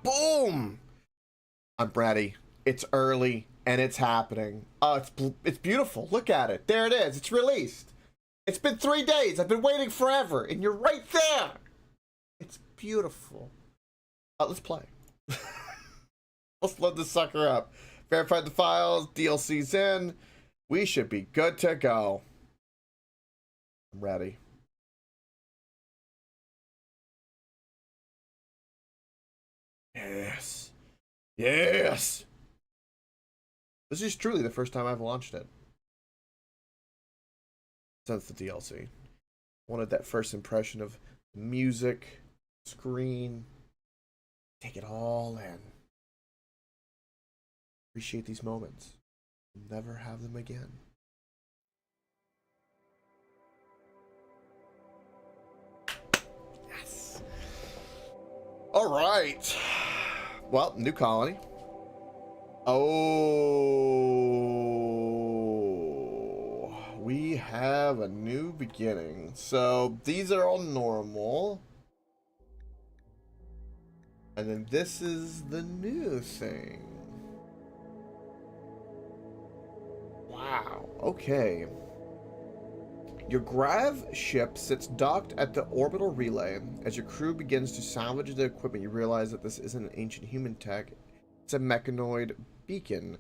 Boom! I'm ready. It's early and it's happening. Oh, it's beautiful. Look at it. There it is. It's released. It's been 3 days. I've been waiting forever, and you're right there. It's beautiful. Let's play. Let's load this sucker up. Verified the files. DLC's in. We should be good to go. I'm ready. Yes. Yes. This is truly the first time I've launched it since the DLC. Wanted that first impression of music, screen, take it all in. Appreciate these moments. Never have them again. Yes. All right. Well, new colony. Oh, we have a new beginning. So these are all normal. And then this is the new thing. Wow, okay. Your grav ship sits docked at the orbital relay. As your crew begins to salvage the equipment, you realize that this isn't an ancient human tech. It's a mechanoid beacon.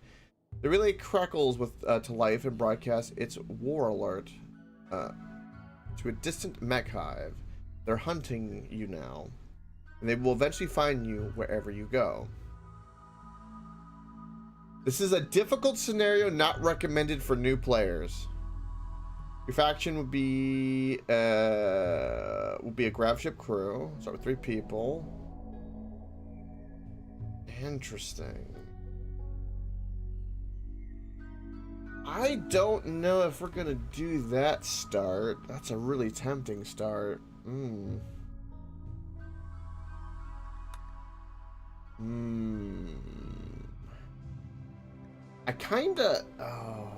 The relay crackles with to life and broadcasts its war alert to a distant mech hive. They're hunting you now, and they will eventually find you wherever you go. This is a difficult scenario not recommended for new players. Your faction would be a grav ship crew. Start with 3 people. Interesting. I don't know if we're gonna do that start. That's a really tempting start. I kinda... Oh.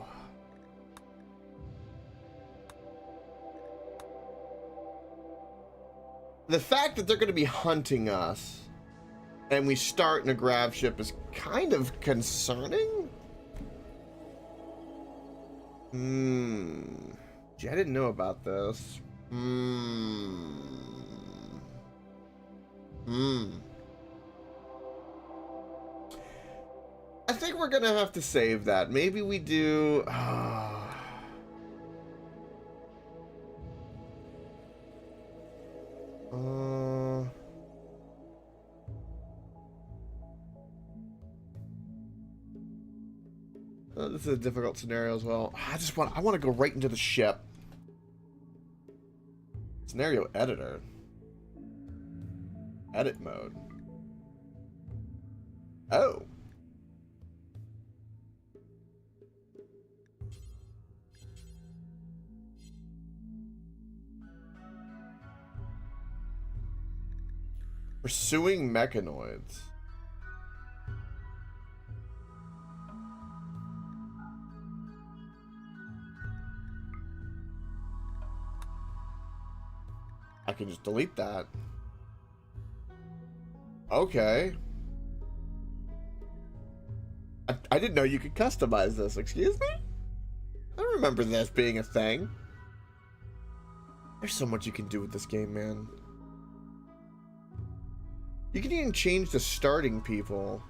The fact that they're gonna be hunting us and we start in a grav ship is kind of concerning. Gee, I didn't know about this. I think we're gonna have to save that. Maybe we do. This is a difficult scenario as well. I want to go right into the ship. Scenario editor. Edit mode. Oh. Pursuing mechanoids. I can just delete that. Okay. I didn't know you could customize this. Excuse me? I don't remember this being a thing. There's so much you can do with this game, man. You can even change the starting people.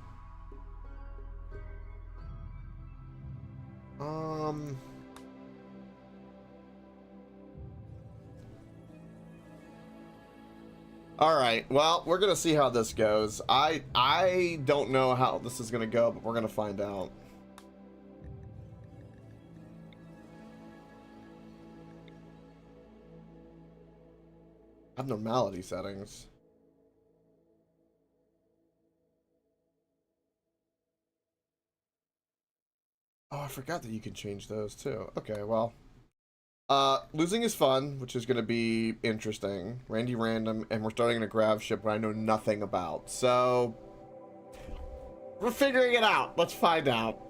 All right, well, we're gonna see how this goes. I don't know how this is gonna go, but we're gonna find out. Abnormality settings. Oh, I forgot that you can change those too. Okay, well. Losing is fun, which is going to be interesting. Randy random, and we're starting in a grav ship where I know nothing about. So, we're figuring it out. Let's find out.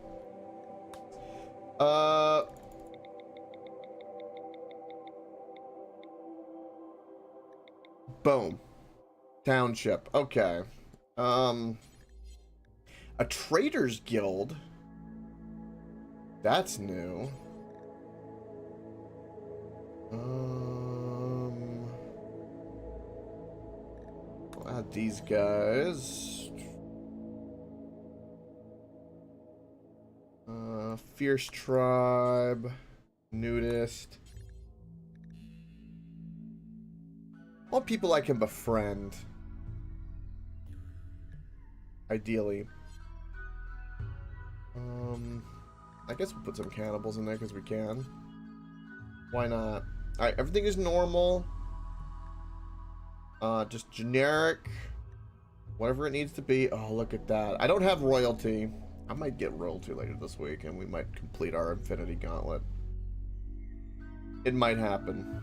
Boom. Township. Okay. Um, a traders guild. That's new. I'll add these guys. Fierce tribe, nudist. All people I can befriend. Ideally. I guess we'll put some cannibals in there because we can. Why not? Alright, everything is normal. Just generic. Whatever it needs to be. Oh, look at that. I don't have royalty. I might get royalty later this week, and we might complete our Infinity Gauntlet. It might happen.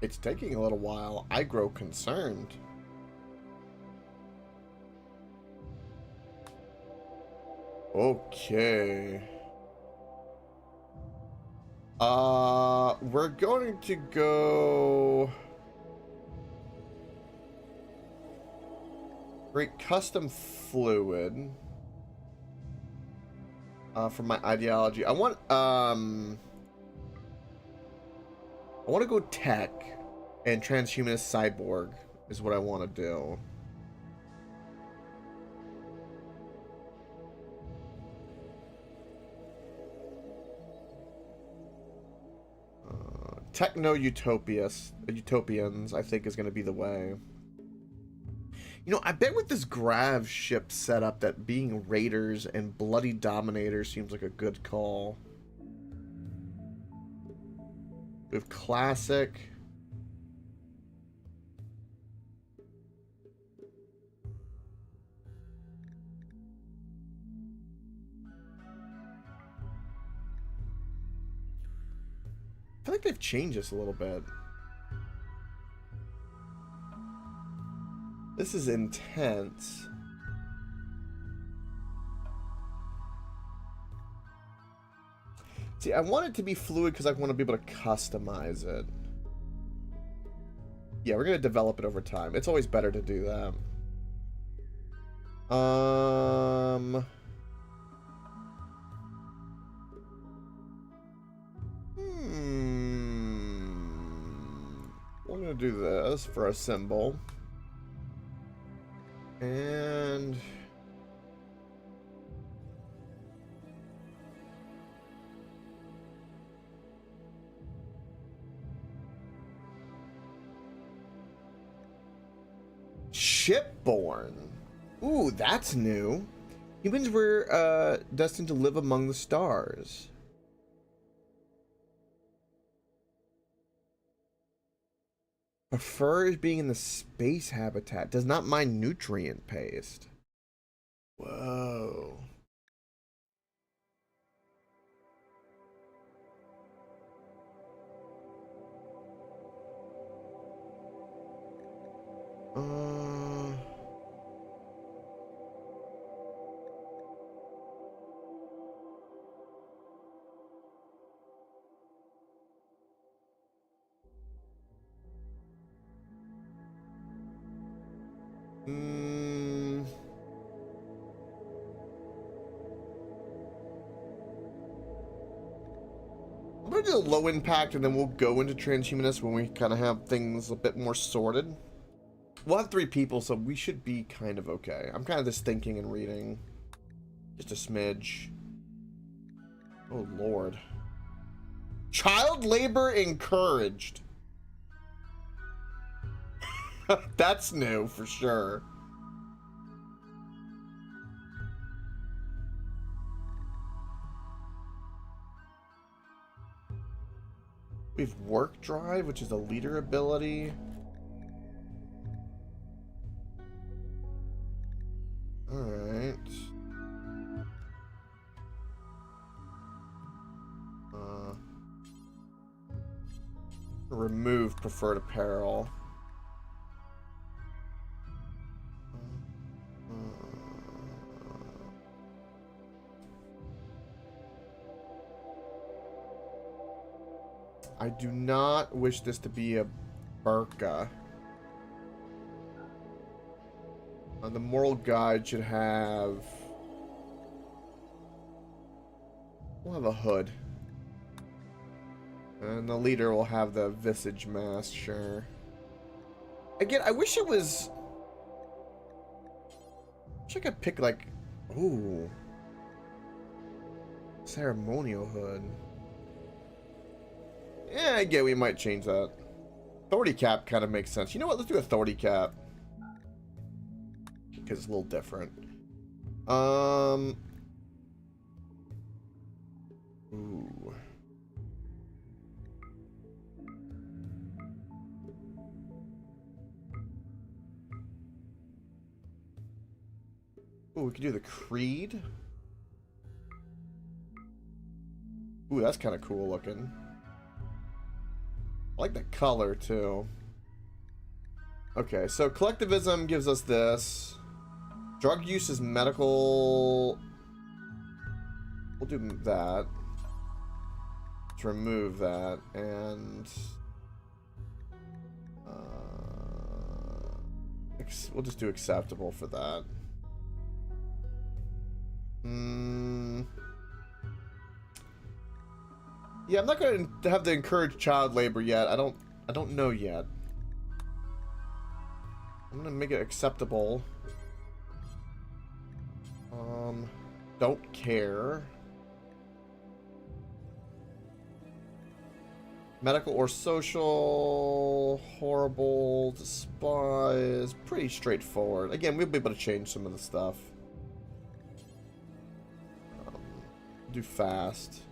It's taking a little while. I grow concerned. Okay. We're going to go... Create custom fluid. For my ideology. I want to go tech and transhumanist cyborg is what I want to do. Utopians, I think, is going to be the way. You know, I bet with this Grav ship setup that being raiders and bloody dominators seems like a good call. We have classic. I feel like they've changed this a little bit. This is intense. See, I want it to be fluid because I want to be able to customize it. Yeah, we're going to develop it over time. It's always better to do that. We're going to do this for a symbol. And... Shipborn. Ooh, that's new. Humans were destined to live among the stars. Prefers being in the space habitat. Does not mind nutrient paste. Whoa. I'm gonna do low impact and then we'll go into transhumanist when we kind of have things a bit more sorted. We'll have 3 people, so we should be kind of okay. I'm kind of just thinking and reading. Just a smidge. Oh, Lord. Child labor encouraged. That's new, for sure. We have work drive, which is a leader ability. Alright. Remove preferred apparel. I do not wish this to be a burqa. The moral guide should have... We'll have a hood. And the leader will have the visage mask, sure. Again, I wish it was... I wish I could pick, like... Ooh. Ceremonial hood. Yeah, I get we might change that. Authority cap kind of makes sense. You know what? Let's do authority cap. Because it's a little different. Ooh. Ooh, we could do the creed. Ooh, that's kind of cool looking. I like the color too. Okay, so collectivism gives us this. Drug use is medical. We'll do that. Let's remove that. And we'll just do acceptable for that. Yeah, I'm not going to have to encourage child labor yet. I don't know yet. I'm going to make it acceptable. Don't care. Medical or social, horrible, despise, pretty straightforward. Again, we'll be able to change some of the stuff. Do fast.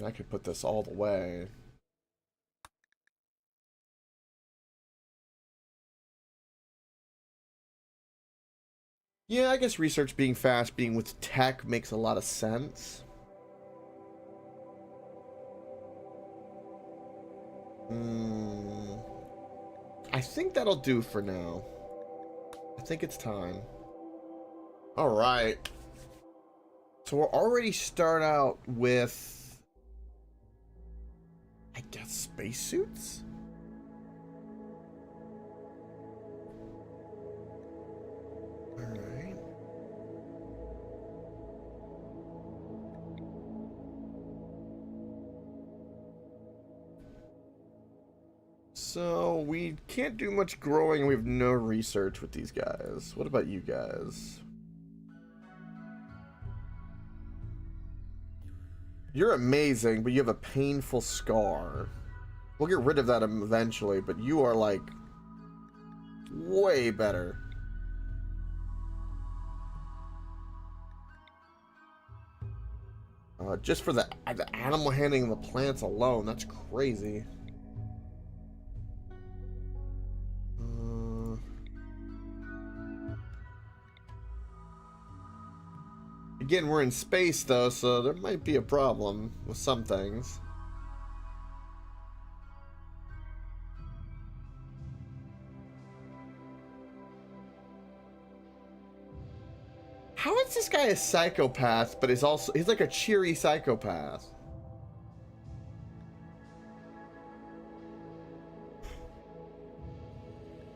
I could put this all the way. Yeah, I guess research being fast, being with tech makes a lot of sense. I think that'll do for now. I think it's time. Alright. So we'll already start out with... I guess spacesuits? Alright. So we can't do much growing and we have no research with these guys. What about you guys? You're amazing, but you have a painful scar. We'll get rid of that eventually, but you are like way better. Just for the animal handling the plants alone, that's crazy. Again, we're in space though, so there might be a problem with some things. How is this guy a psychopath, but he's like a cheery psychopath?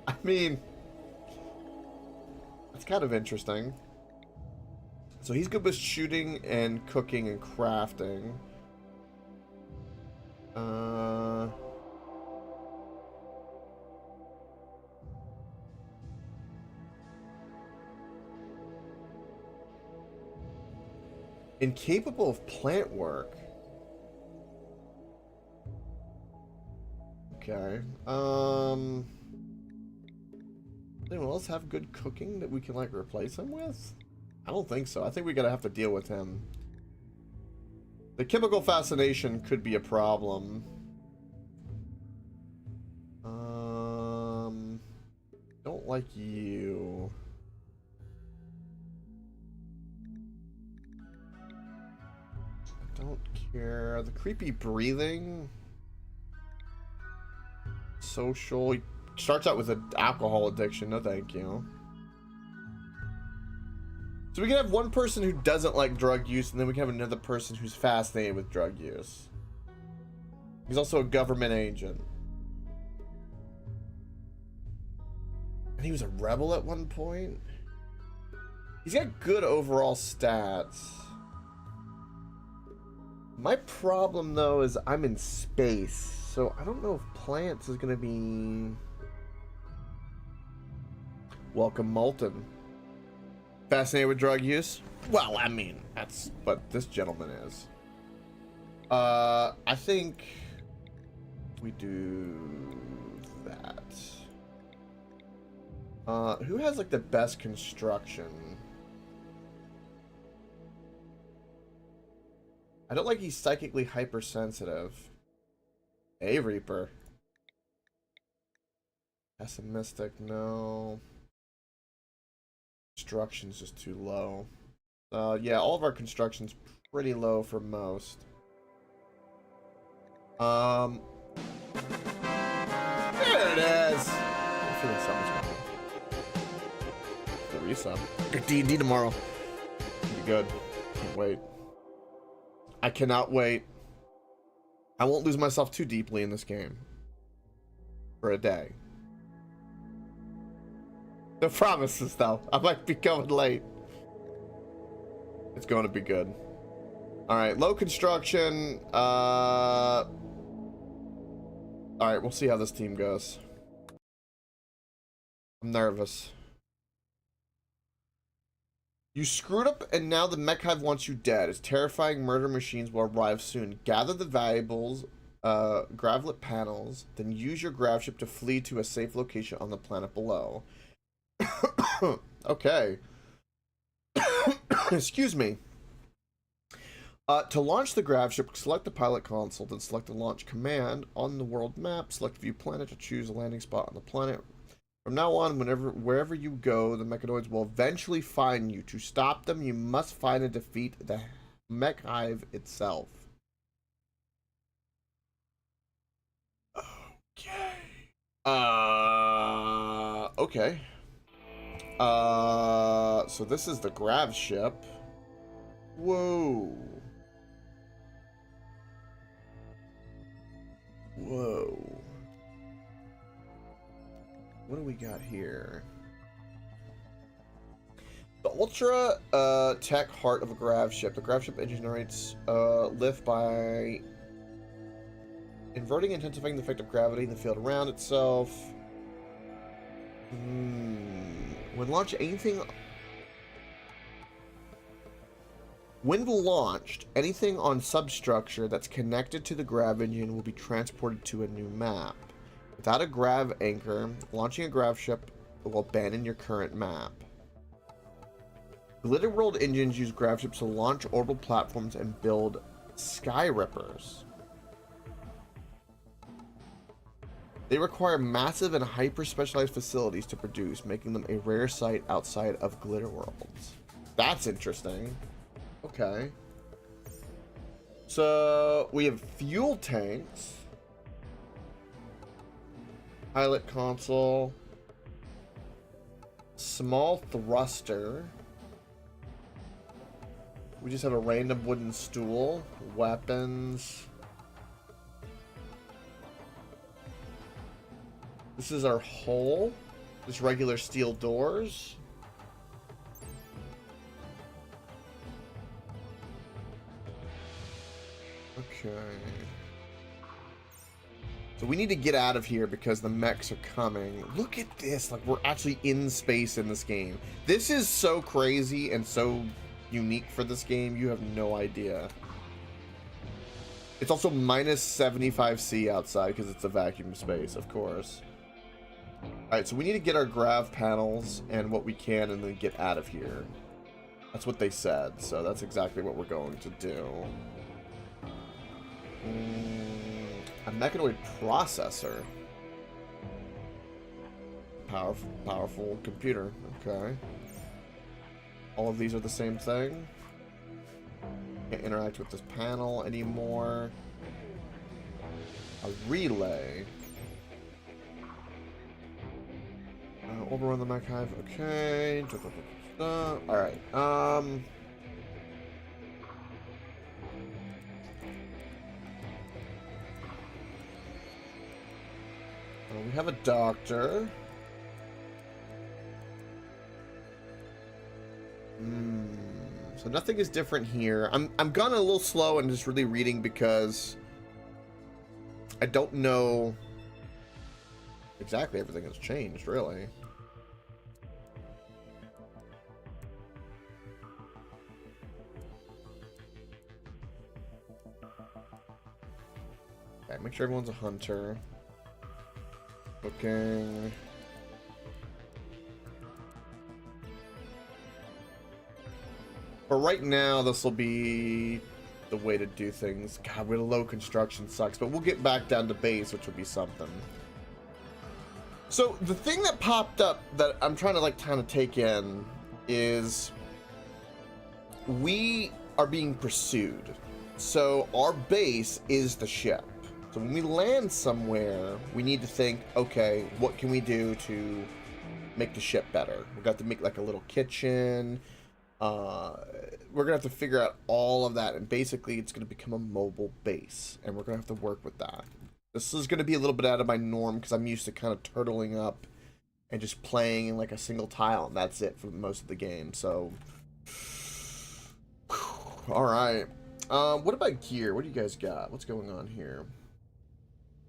I mean, that's kind of interesting. So he's good with shooting and cooking and crafting. Incapable of plant work. Okay. Anyone else have good cooking that we can like replace him with? I don't think so. I think we're gonna have to deal with him. The chemical fascination could be a problem. Don't like you. I don't care. The creepy breathing. Social. He starts out with an alcohol addiction. No, thank you. So we can have one person who doesn't like drug use, and then we can have another person who's fascinated with drug use. He's also a government agent. And he was a rebel at one point. He's got good overall stats. My problem, though, is I'm in space, so I don't know if plants is going to be... Welcome, Molten. Fascinated with drug use? Well, I mean, that's what this gentleman is. I think we do that. Who has, like, the best construction? I don't like he's psychically hypersensitive. A Reaper. Pessimistic, no. Construction's just too low. Yeah, all of our construction's pretty low for most. There it is! I'm feeling something's going on. The resub. Get D&D tomorrow. It'll be good. Can't wait. I cannot wait. I won't lose myself too deeply in this game. For a day. No promises, though. I might be going late. It's going to be good. Alright, low construction. Alright, we'll see how this team goes. I'm nervous. You screwed up, and now the mech hive wants you dead. Its terrifying murder machines will arrive soon. Gather the valuables, gravlet panels, then use your grav ship to flee to a safe location on the planet below. Okay. Excuse me. To launch the grav ship, select the pilot console, then select the launch command on the world map. Select view planet to choose a landing spot on the planet. From now on, wherever you go, the mechanoids will eventually find you. To stop them, you must find and defeat the mech hive itself. Okay. Okay. So this is the grav ship. Whoa. Whoa. What do we got here? The ultra tech heart of a grav ship. The grav ship engine generates lift by inverting and intensifying the effect of gravity in the field around itself. When launched, anything on substructure that's connected to the grav engine will be transported to a new map. Without a grav anchor, launching a grav ship will abandon your current map. Glitter World engines use grav ships to launch orbital platforms and build sky rippers. They require massive and hyper-specialized facilities to produce, making them a rare sight outside of Glitter Worlds. That's interesting. Okay. So, we have fuel tanks. Pilot console. Small thruster. We just have a random wooden stool. Weapons. This is our hull. Just regular steel doors. Okay. So we need to get out of here because the mechs are coming. Look at this. Like, we're actually in space in this game. This is so crazy and so unique for this game. You have no idea. It's also minus 75°C outside because it's a vacuum space, of course. Alright, so we need to get our grav panels and what we can and then get out of here. That's what they said, so that's exactly what we're going to do. A mechanoid processor. Powerful computer. Okay. All of these are the same thing. Can't interact with this panel anymore. A relay. Overrun the mech hive. Okay. Alright. We have a doctor. So nothing is different here. I'm gone a little slow and just really reading because I don't know exactly everything has changed, really. Okay, make sure everyone's a hunter. Looking. But right now, this will be the way to do things. God, really low construction sucks, but we'll get back down to base, which will be something. So the thing that popped up that I'm trying to like kind of take in is we are being pursued. So our base is the ship. So when we land somewhere, we need to think, okay, what can we do to make the ship better? We've got to make like a little kitchen. We're gonna have to figure out all of that, and basically it's gonna become a mobile base, and we're gonna have to work with that. This is gonna be a little bit out of my norm because I'm used to kind of turtling up and just playing in like a single tile, and that's it for most of the game. So, all right. What about gear? What do you guys got? What's going on here?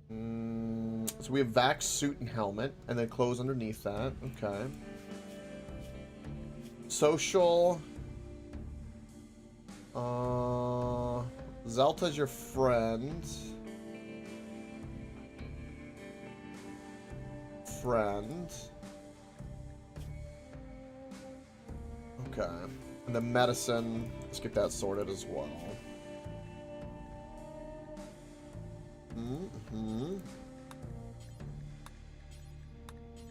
So we have vac suit and helmet, and then clothes underneath that. Okay. Social. Zelta's your friend. Okay. And the medicine, let's get that sorted as well.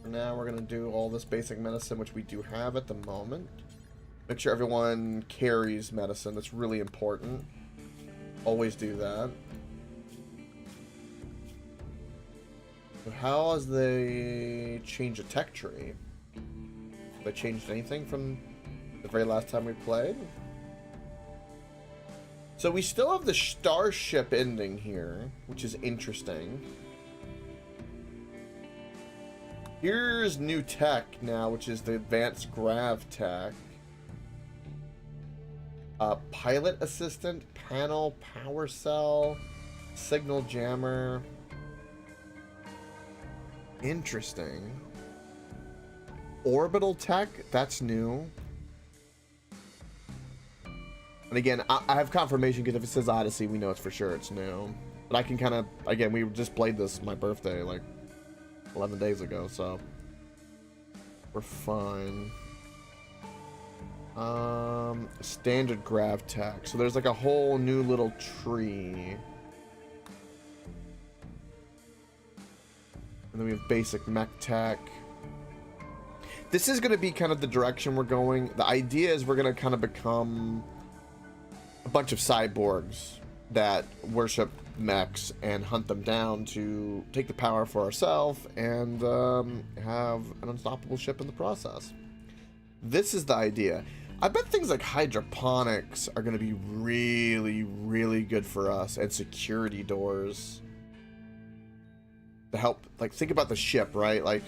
For now, we're gonna do all this basic medicine, which we do have at the moment. Make sure everyone carries medicine. That's really important. Always do that. So how has they changed the tech tree? Have they changed anything from the very last time we played? So we still have the starship ending here, which is interesting. Here's new tech now, which is the advanced grav tech. Pilot assistant, panel, power cell, signal jammer. Interesting. Orbital tech, that's new. And again, I have confirmation because if it says Odyssey, we know it's for sure it's new. But I can kind of, again, we just played this my birthday like 11 days ago, so we're fine. Standard grav tech. So there's like a whole new little tree. And then we have basic mech tech. This is going to be kind of the direction we're going. The idea is we're going to kind of become a bunch of cyborgs that worship mechs and hunt them down to take the power for ourselves and have an unstoppable ship in the process. This is the idea. I bet things like hydroponics are going to be really, really good for us, and security doors to help. Like, think about the ship, right? Like,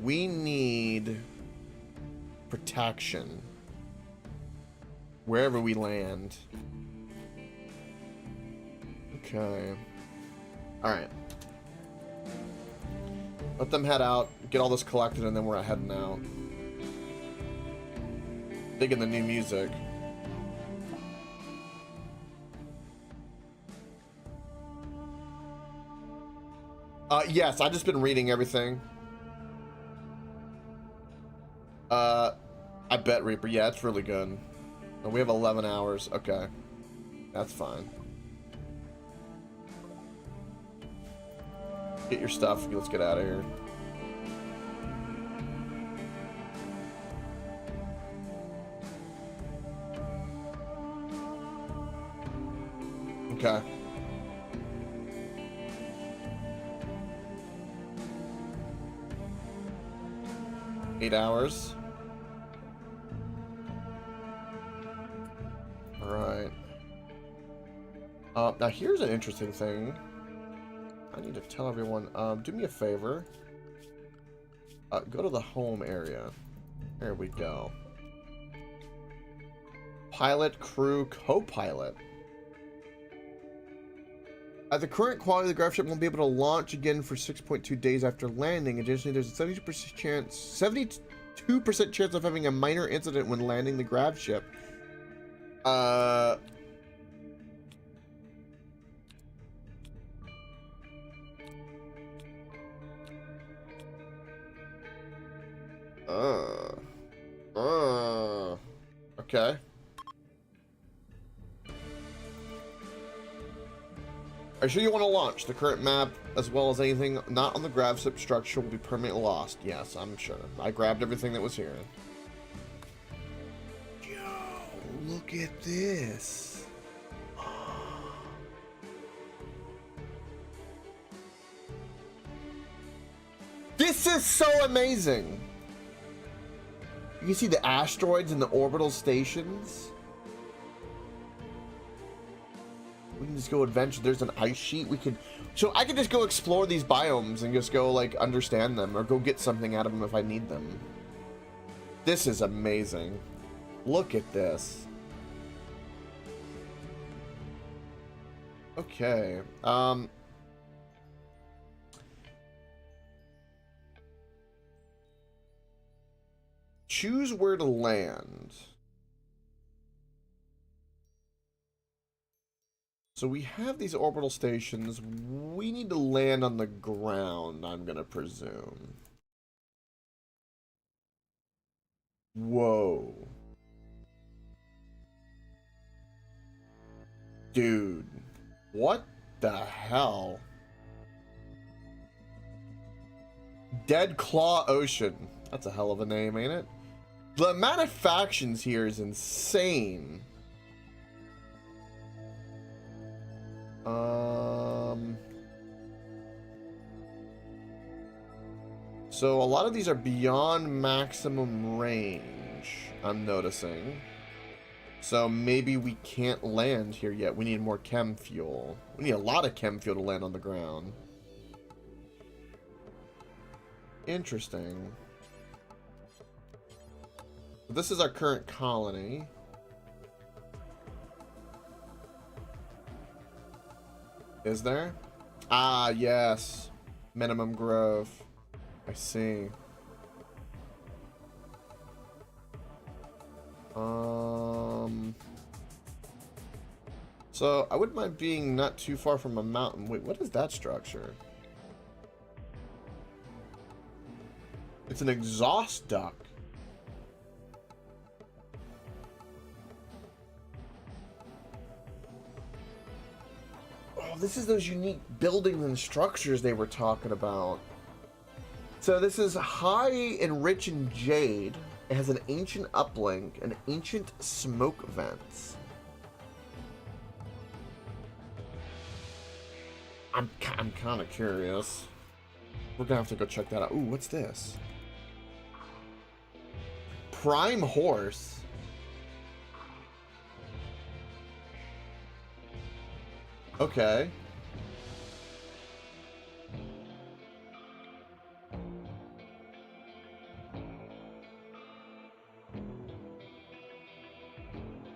we need protection wherever we land. Okay. Alright. Let them head out, get all this collected, and then we're heading out. Digging the new music. Yes, I've just been reading everything. I bet Reaper. Yeah, it's really good. And we have 11 hours. Okay. That's fine. Get your stuff. Let's get out of here. Okay. Eight hours. Now here's an interesting thing. I need to tell everyone, do me a favor. Go to the home area. There we go. Pilot, crew, co-pilot. At the current quality, the grav ship won't be able to launch again for 6.2 days after landing. Additionally, there's a 72% chance of having a minor incident when landing the grav ship. Okay. Are you sure you want to launch? The current map, as well as anything not on the grav ship structure, will be permanently lost. Yes, I'm sure. I grabbed everything that was here. Yo, look at this. This is so amazing. You can see the asteroids and the orbital stations. We can just go adventure. There's an ice sheet. We could, so I could just go explore these biomes and just go like understand them or go get something out of them if I need them. This is amazing. Look at this. Okay. Choose where to land. So we have these orbital stations. We need to land on the ground, I'm gonna presume. Whoa. Dude. What the hell? Dead Claw Ocean. That's a hell of a name, ain't it? The amount of factions here is insane. So a lot of these are beyond maximum range, I'm noticing. So maybe we can't land here yet. We need more chem fuel. We need a lot of chem fuel to land on the ground. Interesting. This is our current colony. Is there? Ah, yes. Minimum growth. I see. So I wouldn't mind being not too far from a mountain. Wait, what is that structure? It's an exhaust duct. Oh, this is those unique buildings and structures they were talking about. So this is high and rich in jade. It has an ancient uplink and ancient smoke vents. I'm kind of curious. We're gonna have to go check that out. Ooh, what's this? Prime horse. Okay.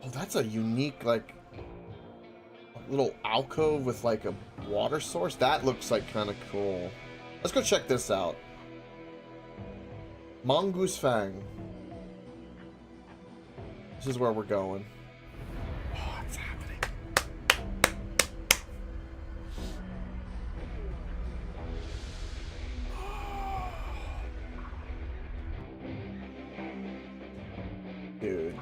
Oh, that's a unique, like, little alcove with, like, a water source. That looks, like, kind of cool. Let's go check this out. Mongoose Fang. This is where we're going. Oh, it's happening. Dude.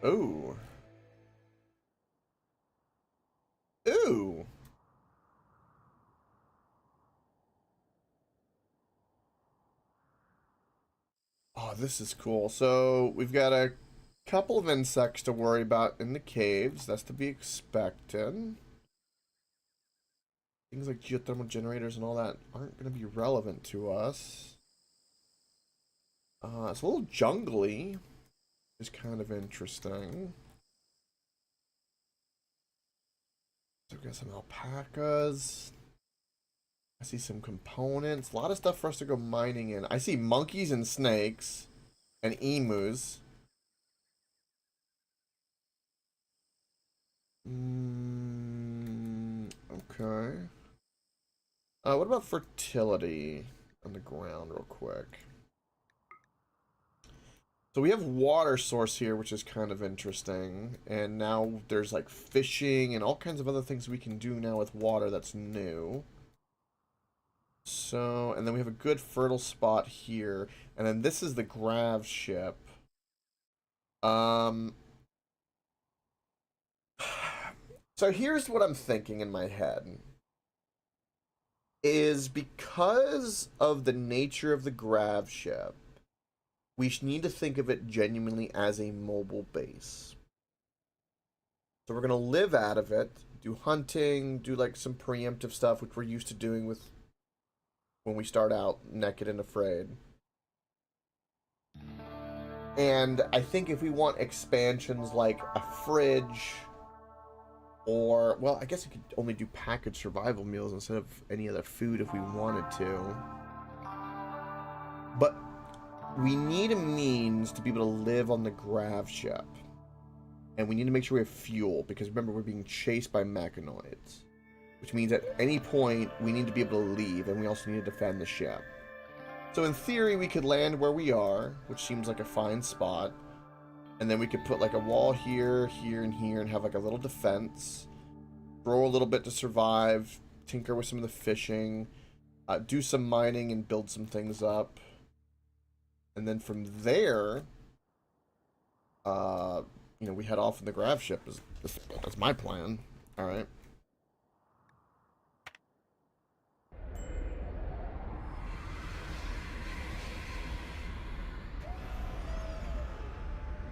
Ooh. Ooh. Oh, this is cool. So we've got a couple of insects to worry about in the caves. That's to be expected. Things like geothermal generators and all that aren't going to be relevant to us. It's a little jungly, which is kind of interesting. So we got some alpacas. I see some components. A lot of stuff for us to go mining in. I see monkeys and snakes and emus. Okay. What about fertility on the ground real quick? So we have water source here, which is kind of interesting. And now there's like fishing and all kinds of other things we can do now with water that's new. So, and then we have a good fertile spot here. And then this is the grav ship. So here's what I'm thinking in my head. Is because of the nature of the grav ship, we need to think of it genuinely as a mobile base. So we're going to live out of it, do hunting, do like some preemptive stuff, which we're used to doing with when we start out naked and afraid. And I think if we want expansions like a fridge, or, well, I guess we could only do packaged survival meals instead of any other food if we wanted to. But we need a means to be able to live on the grav ship. And we need to make sure we have fuel, because remember, we're being chased by mechanoids. Which means at any point, we need to be able to leave, and we also need to defend the ship. So in theory, we could land where we are, which seems like a fine spot. And then we could put like a wall here, here, and here, and have like a little defense. Grow a little bit to survive, tinker with some of the fishing, do some mining and build some things up. And then from there, you know, we head off in the grav ship. That's my plan. All right.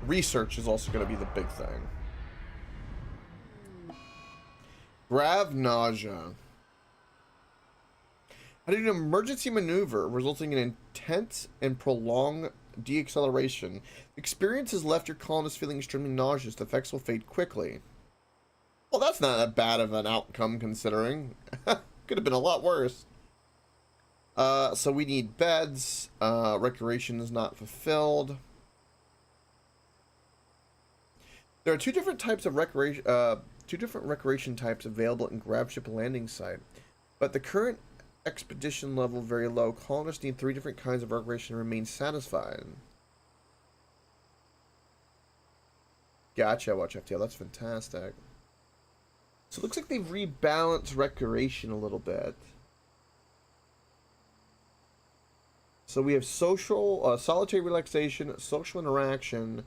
Research is also going to be the big thing. Grav nausea. How to do an emergency maneuver resulting in intense and prolonged deacceleration. The experience has left your colonists feeling extremely nauseous. The effects will fade quickly. Well, that's not that bad of an outcome considering. Could have been a lot worse. So we need beds. Recreation is not fulfilled. There are two different recreation types available in grav ship landing site, but the current expedition level very low. Colonists need 3 different kinds of recreation to remain satisfied. Gotcha, watch FTL. That's fantastic. So it looks like they've rebalanced recreation a little bit. So we have social, solitary relaxation, social interaction,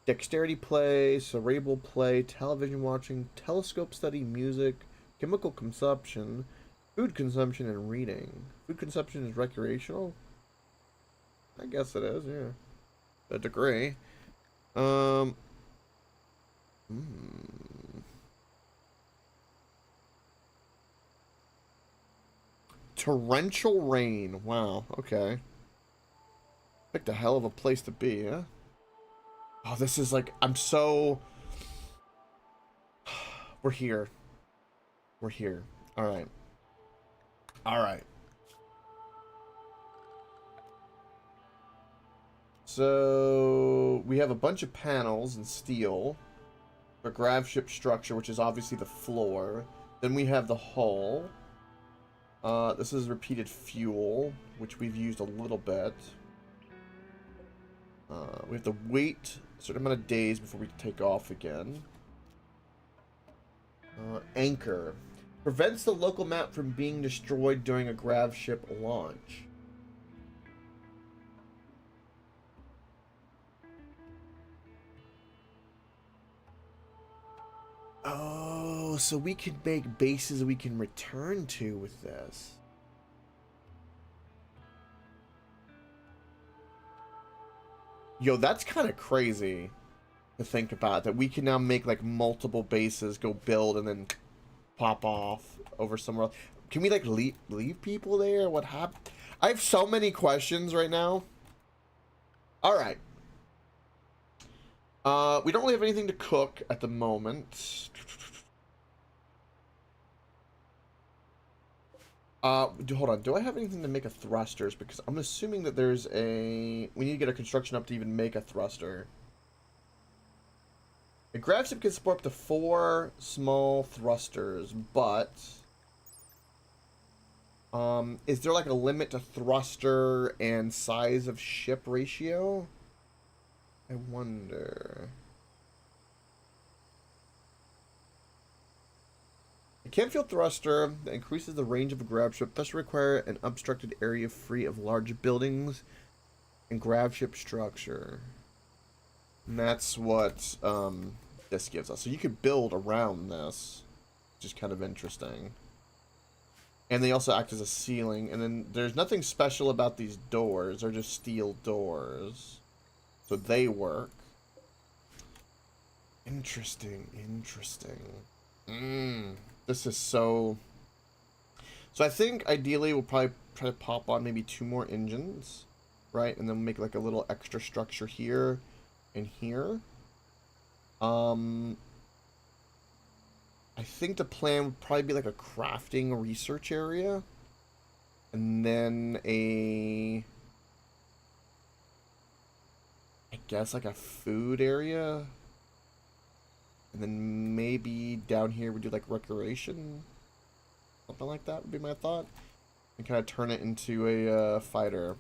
dexterity play, cerebral play, television watching, telescope study, music, chemical consumption, food consumption, and reading. Food consumption is recreational? I guess it is, yeah. A degree. Torrential rain. Wow, okay. Picked a hell of a place to be, huh? Oh, this is like, I'm so... We're here. We're here. Alright. Alright. So, we have a bunch of panels and steel. A grav ship structure, which is obviously the floor. Then we have the hull. This is repeated fuel, which we've used a little bit. We have to wait a certain amount of days before we take off again. Anchor. Prevents the local map from being destroyed during a grav ship launch. Oh, so we can make bases we can return to with this. Yo, that's kind of crazy to think about, that we can now make like multiple bases, go build, and then pop off over somewhere else. Can we like leave people there? What happened? I have so many questions right now. All right. We don't really have anything to cook at the moment. Hold on. Do I have anything to make a thrusters? Because I'm assuming that there's a... We need to get a construction up to even make a thruster. A grav ship can support up to 4 small thrusters, but... is there like a limit to thruster and size of ship ratio? I wonder. A camp-field thruster that increases the range of a grav ship does require an obstructed area free of large buildings and grav ship structure. And that's what this gives us. So you could build around this, which is kind of interesting. And they also act as a ceiling. And then there's nothing special about these doors. They're just steel doors. So they work. Interesting, interesting. This is so... So I think ideally we'll probably try to pop on maybe 2 more engines, right? And then make like a little extra structure here and here. I think the plan would probably be like a crafting research area. And then a... I guess like a food area. And then maybe down here we do like recreation. Something like that would be my thought. And kind of turn it into a fighter.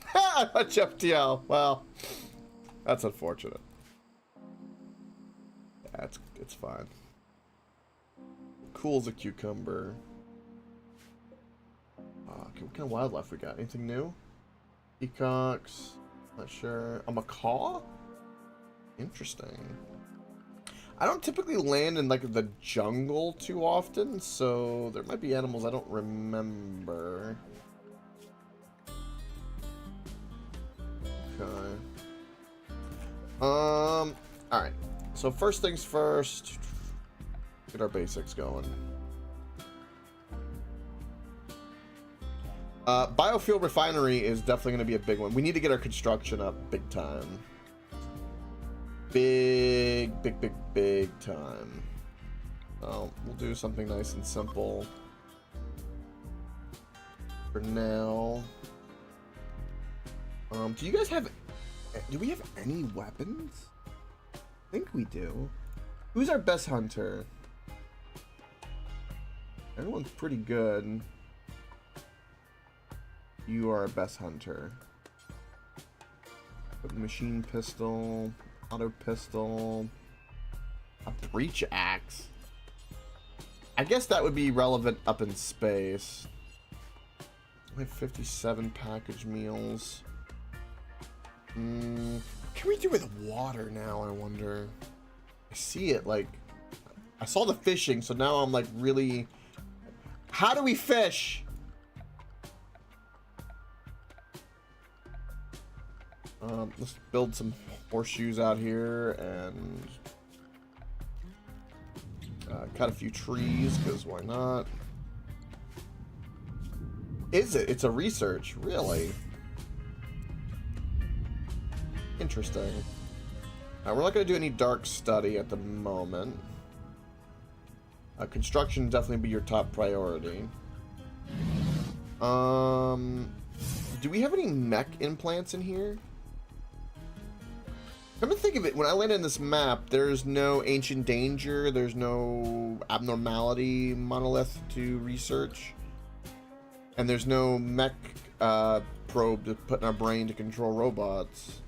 Ha! Much FTL. Well, that's unfortunate. Yeah, it's fine. Cool as a cucumber. Okay, what kind of wildlife we got? Anything new? Peacocks. Not sure. A macaw? Interesting. I don't typically land in like the jungle too often, so there might be animals I don't remember. Okay. Alright. So first things first, get our basics going. Biofuel refinery is definitely going to be a big one. We need to get our construction up big time. Big time. We'll do something nice and simple for now. Do you guys have... Do we have any weapons? I think we do. Who's our best hunter? Everyone's pretty good. You are our best hunter. Machine pistol, auto pistol, a breach axe. I guess that would be relevant up in space. I have 57 package meals. What can we do with water now, I wonder? I see it, like... I saw the fishing, so now I'm like really... How do we fish? Let's build some horseshoes out here and cut a few trees, because why not? Is it? It's a research, really? Interesting. We're not going to do any dark study at the moment. Construction definitely be your top priority. Do we have any mech implants in here? Come to think of it, when I land in this map, there's no ancient danger, there's no abnormality monolith to research, and there's no mech probe to put in our brain to control robots.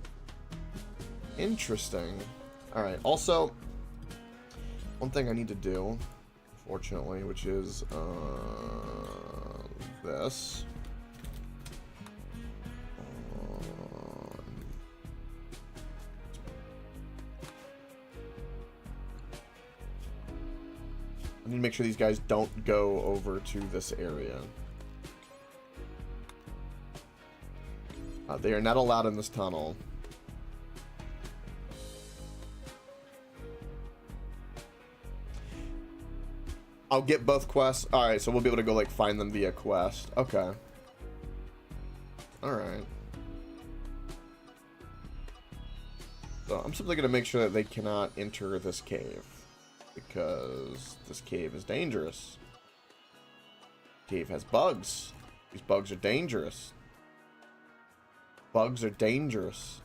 Interesting. Alright, also, one thing I need to do, unfortunately, which is this. I need to make sure these guys don't go over to this area. They are not allowed in this tunnel. I'll get both quests. All right, so we'll be able to go like find them via quest. Okay. All right. So I'm simply gonna make sure that they cannot enter this cave because this cave is dangerous. Cave has bugs. These bugs are dangerous. Bugs are dangerous.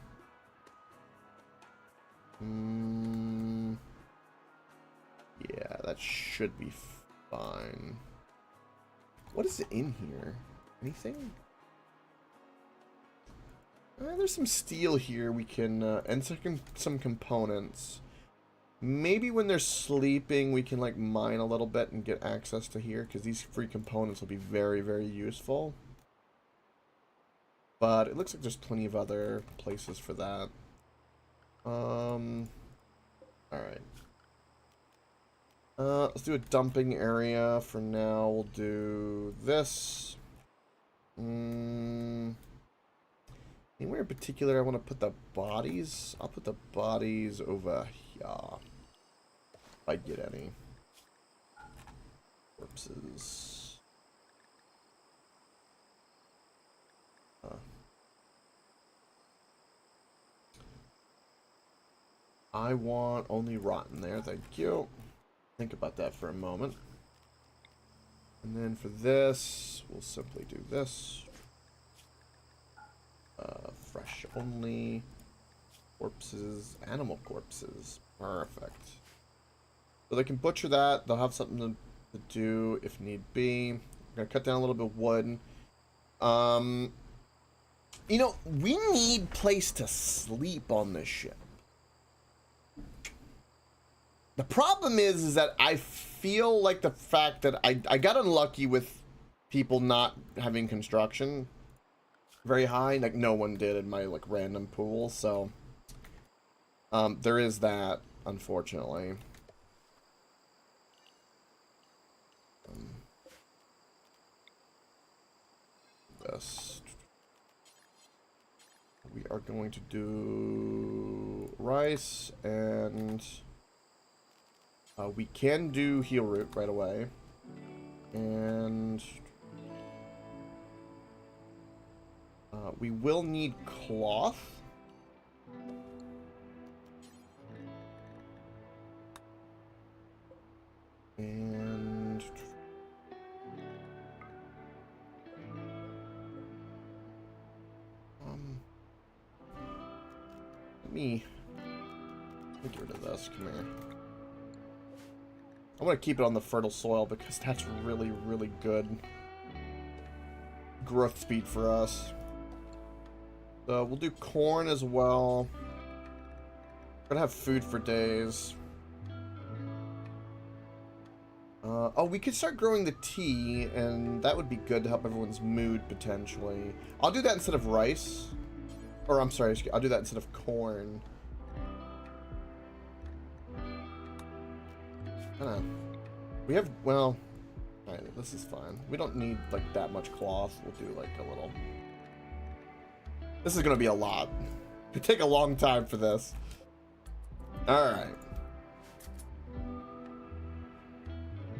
Yeah, that should be fine. What is in here? Anything? There's some steel here we can, and some components. Maybe when they're sleeping, we can like mine a little bit and get access to here, because these free components will be very, very useful. But it looks like there's plenty of other places for that. Alright. Let's do a dumping area for now. We'll do this. Anywhere in particular I want to put the bodies? I'll put the bodies over here. If I get any. Corpses. I want only rotten there, thank you. Think about that for a moment. And then for this, we'll simply do this. Fresh only. Corpses, animal corpses. Perfect. So they can butcher that. They'll have something to do if need be. I'm gonna cut down a little bit of wood. You know, we need place to sleep on this ship. The problem is that I feel like the fact that I got unlucky with people not having construction very high. Like, no one did in my, like, random pool, so there is that, unfortunately. This. We are going to do rice, and we can do heel root right away. And we will need cloth. And let me get rid of this. Come here. I want to keep it on the fertile soil because that's really, really good growth speed for us. So we'll do corn as well. We're gonna have food for days. Oh, we could start growing the tea, and that would be good to help everyone's mood, potentially. I'll do that instead of rice. Or, I'm sorry, I'll do that instead of corn. We have, well, alright, this is fine. We don't need, like, that much cloth. We'll do, like, a little. This is gonna be a lot. It'll take a long time for this. Alright.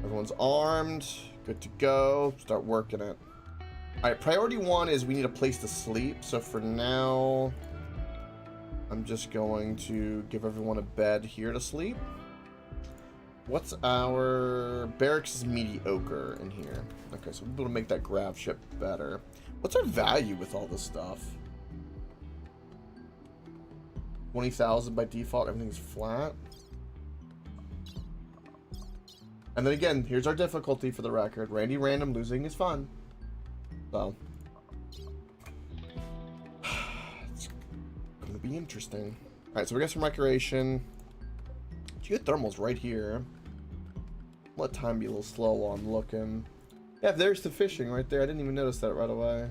Everyone's armed. Good to go. Start working it. Alright, priority one is we need a place to sleep. So for now, I'm just going to give everyone a bed here to sleep. What's our barracks is mediocre in here. Okay, so we'll be able to make that grav ship better. What's our value with all this stuff? 20,000 by default, everything's flat. And then again, here's our difficulty for the record. Randy Random losing is fun. So it's gonna be interesting. Alright, so we got some recreation. Geothermal's right here. Let time be a little slow while I'm looking. Yeah, there's the fishing right there. I didn't even notice that right away.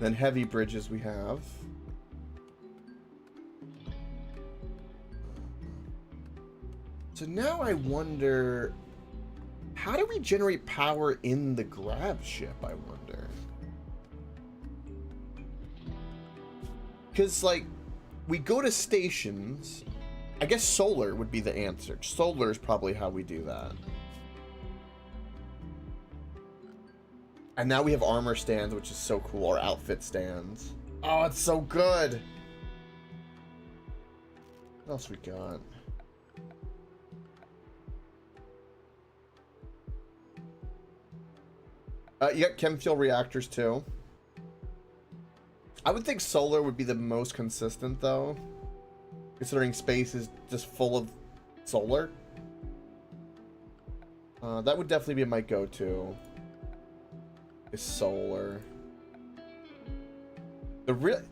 Then heavy bridges we have. So now I wonder, how do we generate power in the grab ship, I wonder? Because, like, we go to stations, I guess solar would be the answer. Solar is probably how we do that. And now we have armor stands, which is so cool, or outfit stands. Oh, it's so good. What else we got? You got chem fuel reactors too. I would think solar would be the most consistent though, considering space is just full of solar. That would definitely be my go-to. Is solar. The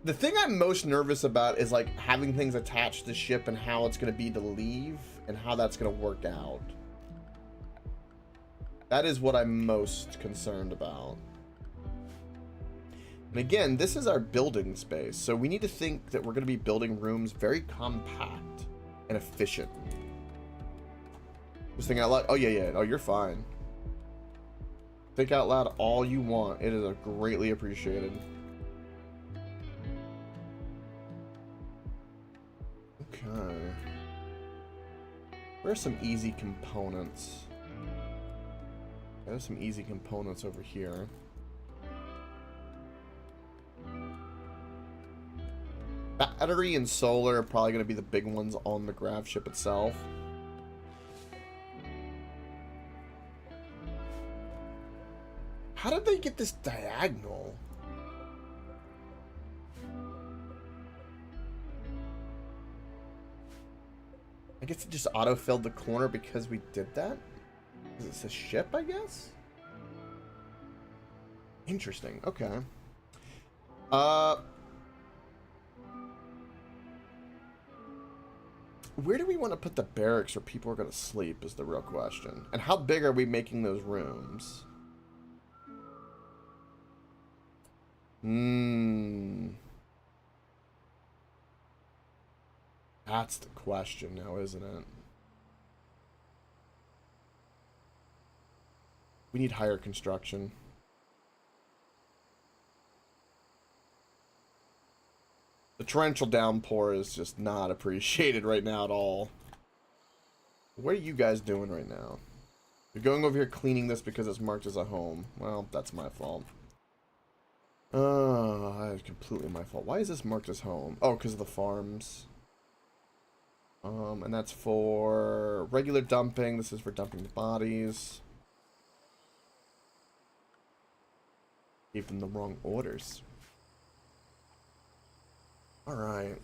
thing I'm most nervous about is like having things attached to the ship and how it's going to be to leave and how that's going to work out. That is what I'm most concerned about. And again, this is our building space, so we need to think that we're going to be building rooms very compact and efficient. Just think out loud. Oh, yeah. Oh, you're fine. Think out loud all you want. It is greatly appreciated. Okay. Where are some easy components? There's some easy components over here. Battery and solar are probably going to be the big ones on the grav ship itself. How did they get this diagonal? I guess it just auto-filled the corner because we did that? Is this a ship, I guess? Interesting. Okay. Where do we want to put the barracks where people are going to sleep is the real question. And how big are we making those rooms? That's the question now, isn't it? We need higher construction. The torrential downpour is just not appreciated right now at all. What are you guys doing right now? You're going over here cleaning this because it's marked as a home. Well, that's my fault. That is completely my fault. Why is this marked as home? Oh, because of the farms. And that's for regular dumping. This is for dumping the bodies. Gave them the wrong orders. Alright.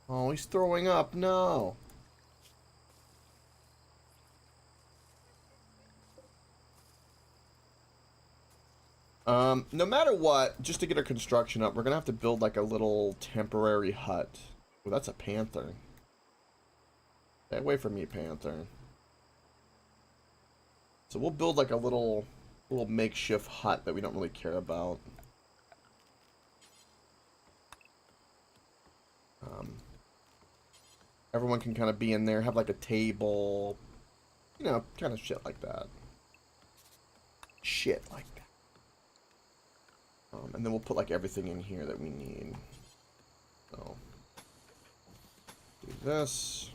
Oh, he's throwing up. No. No matter what, just to get our construction up, we're gonna have to build like a little temporary hut. Oh, that's a panther. Stay away from me, panther. So we'll build like a little makeshift hut that we don't really care about. Everyone can kind of be in there, have like a table, you know, kind of shit like that. Shit like that. And then we'll put like everything in here that we need. So, do this.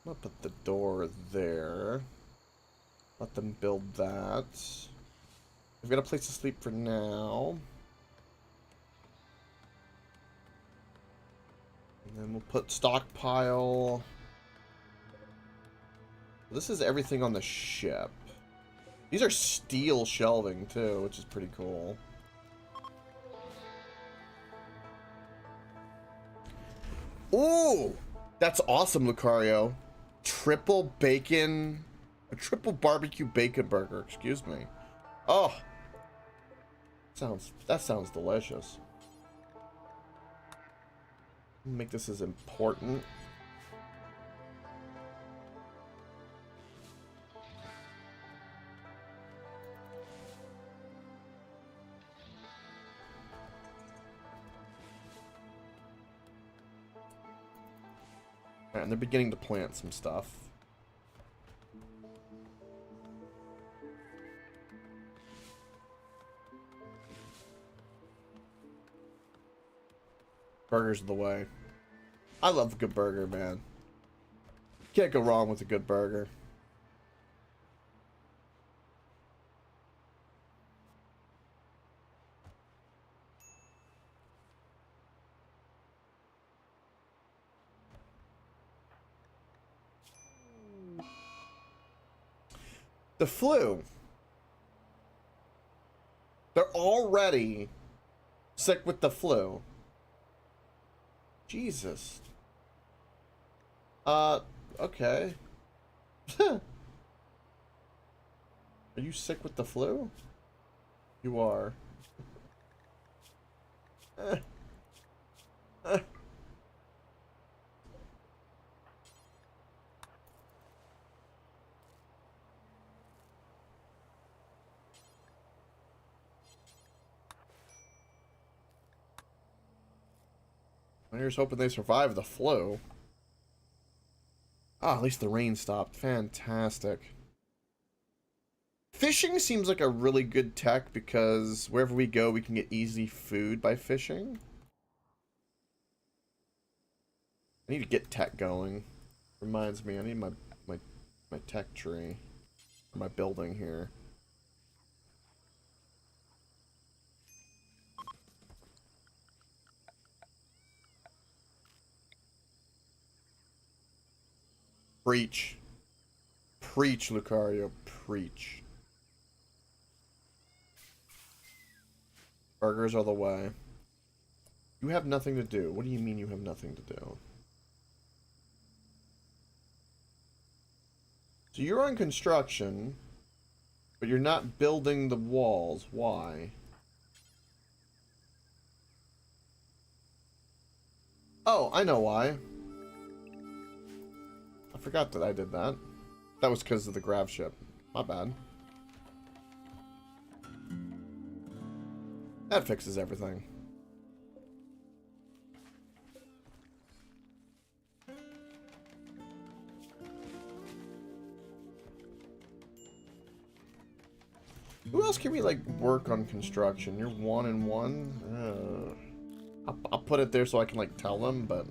I'm gonna put the door there. Let them build that. We've got a place to sleep for now. And then we'll put stockpile. This is everything on the ship. These are steel shelving too, which is pretty cool. Ooh! That's awesome, Lucario. Triple bacon... A triple barbecue bacon burger, excuse me. Oh! That sounds delicious. Make this as important. Alright, and they're beginning to plant some stuff. Burgers are the way. I love a good burger, man. Can't go wrong with a good burger. The flu. They're already sick with the flu. Jesus. Okay. Are you sick with the flu? You are. Here's hoping they survive the flu. Ah, at least the rain stopped. Fantastic. Fishing seems like a really good tech because wherever we go, we can get easy food by fishing. I need to get tech going. Reminds me, I need my tech tree. Or my building here. Preach. Preach, Lucario. Preach. Burgers are the way. You have nothing to do. What do you mean you have nothing to do? So you're on construction, but you're not building the walls. Why? Oh, I know why. I forgot that I did that. That was because of the grav ship. My bad. That fixes everything. Who else can we, like, work on construction? You're 1 and 1? I'll put it there so I can, like, tell them, but...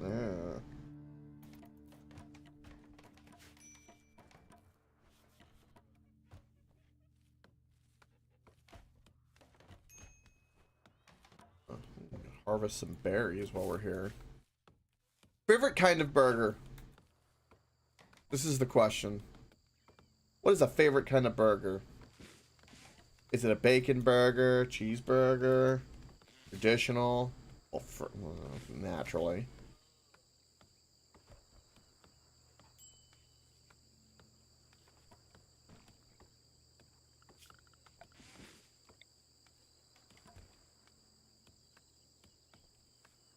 Harvest some berries while we're here. Favorite kind of burger? This is the question. What is a favorite kind of burger? Is it a bacon burger, cheeseburger, traditional? Well, naturally.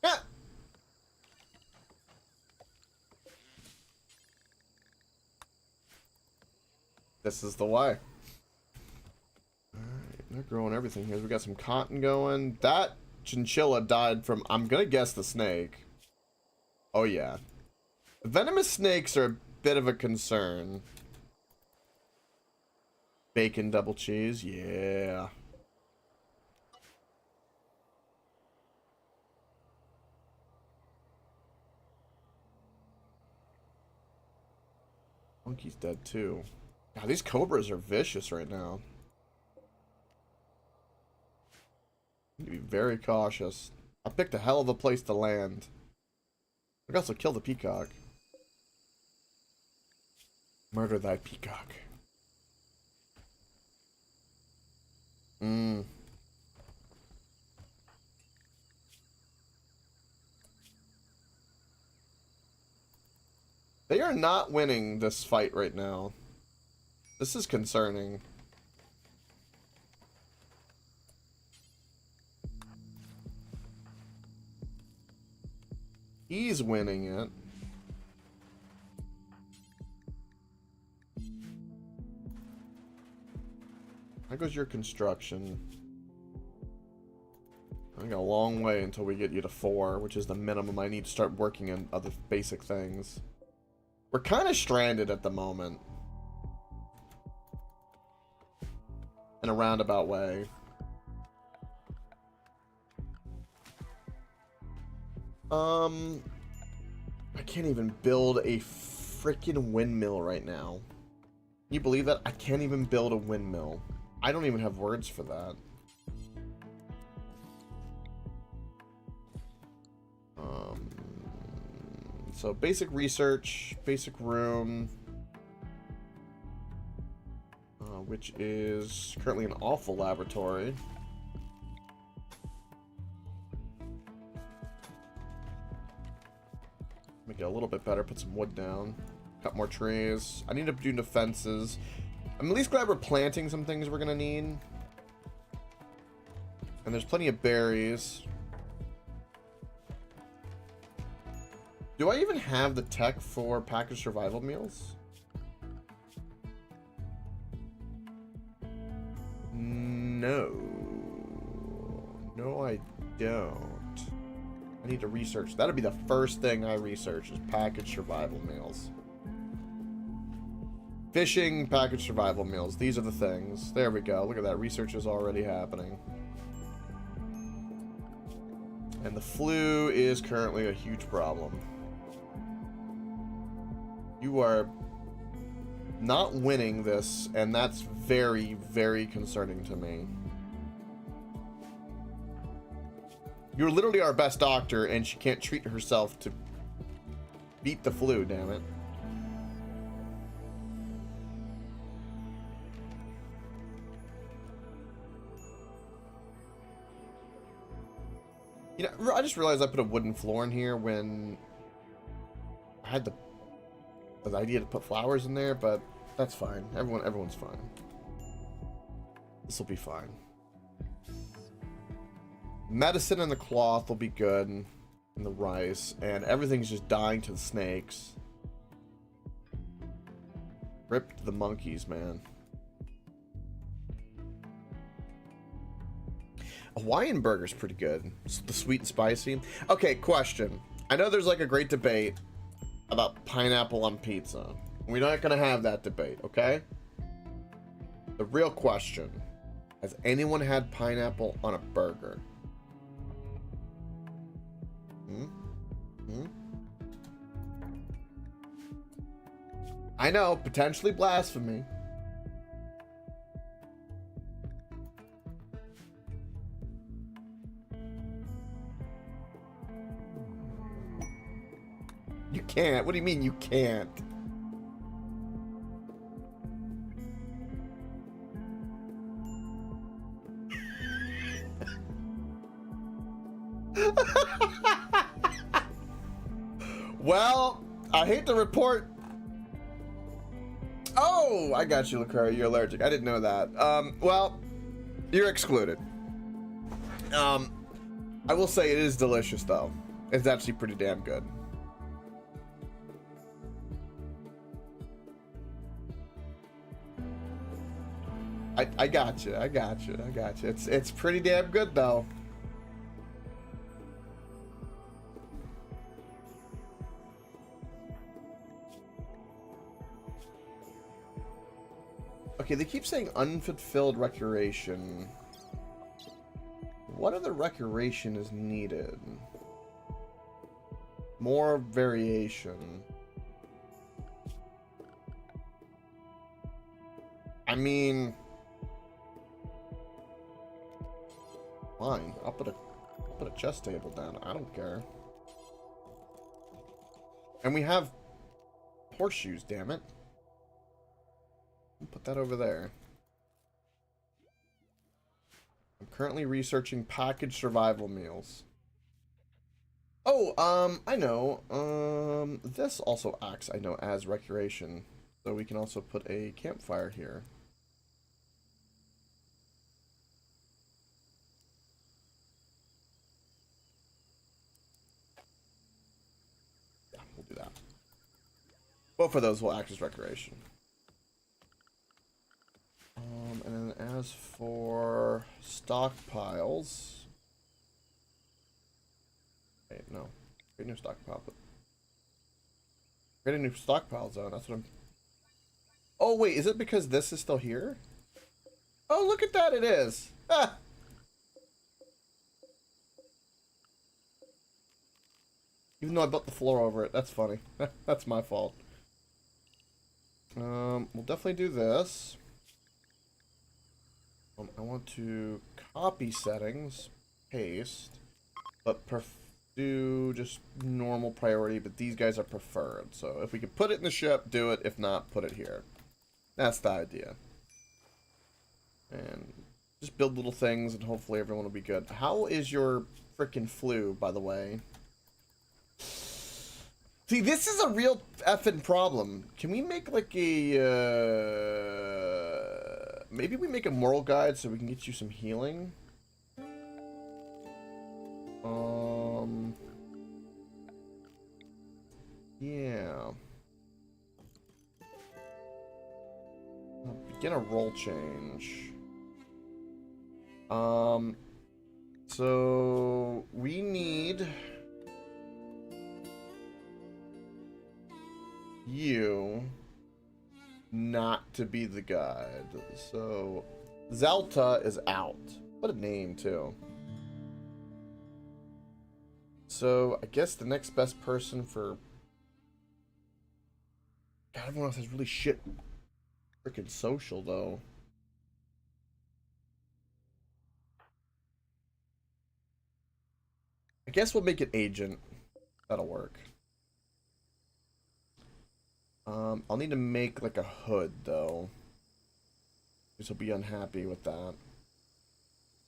Ah! This is the way. They're growing everything here. We got some cotton going. That chinchilla died from, I'm gonna guess, the snake. Oh yeah. Venomous snakes are a bit of a concern. Bacon double cheese, yeah. Monkey's dead too. God, these cobras are vicious right now. Need to be very cautious. I picked a hell of a place to land. I could also kill the peacock. Murder thy peacock. They are not winning this fight right now. This is concerning. He's winning it. How goes your construction? I got a long way until we get you to 4, which is the minimum I need to start working on other basic things. We're kind of stranded at the moment. In a roundabout way. I can't even build a freaking windmill right now. Can you believe that? I can't even build a windmill. I don't even have words for that. So basic research, basic room, which is currently an awful laboratory. Make it a little bit better, put some wood down, cut more trees. I need to do defenses. I'm at least glad we're planting some things we're gonna need. And there's plenty of berries. Do I even have the tech for packaged survival meals? No. No, I don't. I need to research. That'll be the first thing I research is packaged survival meals. Fishing, packaged survival meals. These are the things. There we go. Look at that. Research is already happening. And the flu is currently a huge problem. You are not winning this, and that's very, very concerning to me. You're literally our best doctor, and she can't treat herself to beat the flu, damn it. You know, I just realized I put a wooden floor in here when I had the idea to put flowers in there, but that's fine. Everyone's fine. This will be fine. Medicine and the cloth will be good, and the rice, and everything's just dying to the snakes. Ripped the monkeys, man. Hawaiian burger's pretty good. The sweet and spicy. Okay, question. I know there's like a great debate about pineapple on pizza. We're not gonna have that debate, okay? The real question: has anyone had pineapple on a burger? I know, potentially blasphemy. You can't. What do you mean you can't? Well, I hate to report. Oh, I got you, Lucura. You're allergic. I didn't know that. Well, you're excluded. I will say it is delicious, though. It's actually pretty damn good. I got you. I got you. I got you. It's pretty damn good, though. Okay, they keep saying unfulfilled recreation. What other recreation is needed? More variation. I mean, fine. I'll put a chess table down. I don't care. And we have horseshoes, damn it. Put that over there. I'm currently researching packaged survival meals. Oh, I know. This also acts, I know, as recreation. So we can also put a campfire here. Yeah, we'll do that. Both of those will act as recreation. And then as for stockpiles, wait, no, create a new stockpile. Create a new stockpile zone. That's what I'm. Oh wait, is it because this is still here? Oh, look at that! It is. Ah. Even though I built the floor over it. That's funny. That's my fault. We'll definitely do this. I want to copy settings, paste, but do just normal priority, but these guys are preferred. So if we can put it in the ship, do it. If not, put it here. That's the idea. And just build little things and hopefully everyone will be good. How is your freaking flu, by the way? See, this is a real effing problem. Can we make like a, maybe we make a moral guide so we can get you some healing? Yeah. Begin a role change. So we need you not to be the guide. So Zelta is out. What a name too. So I guess the next best person for, God, everyone else has really shit freaking social though. I guess we'll make it agent. That'll work. I'll need to make like a hood though. Because he'll be unhappy with that.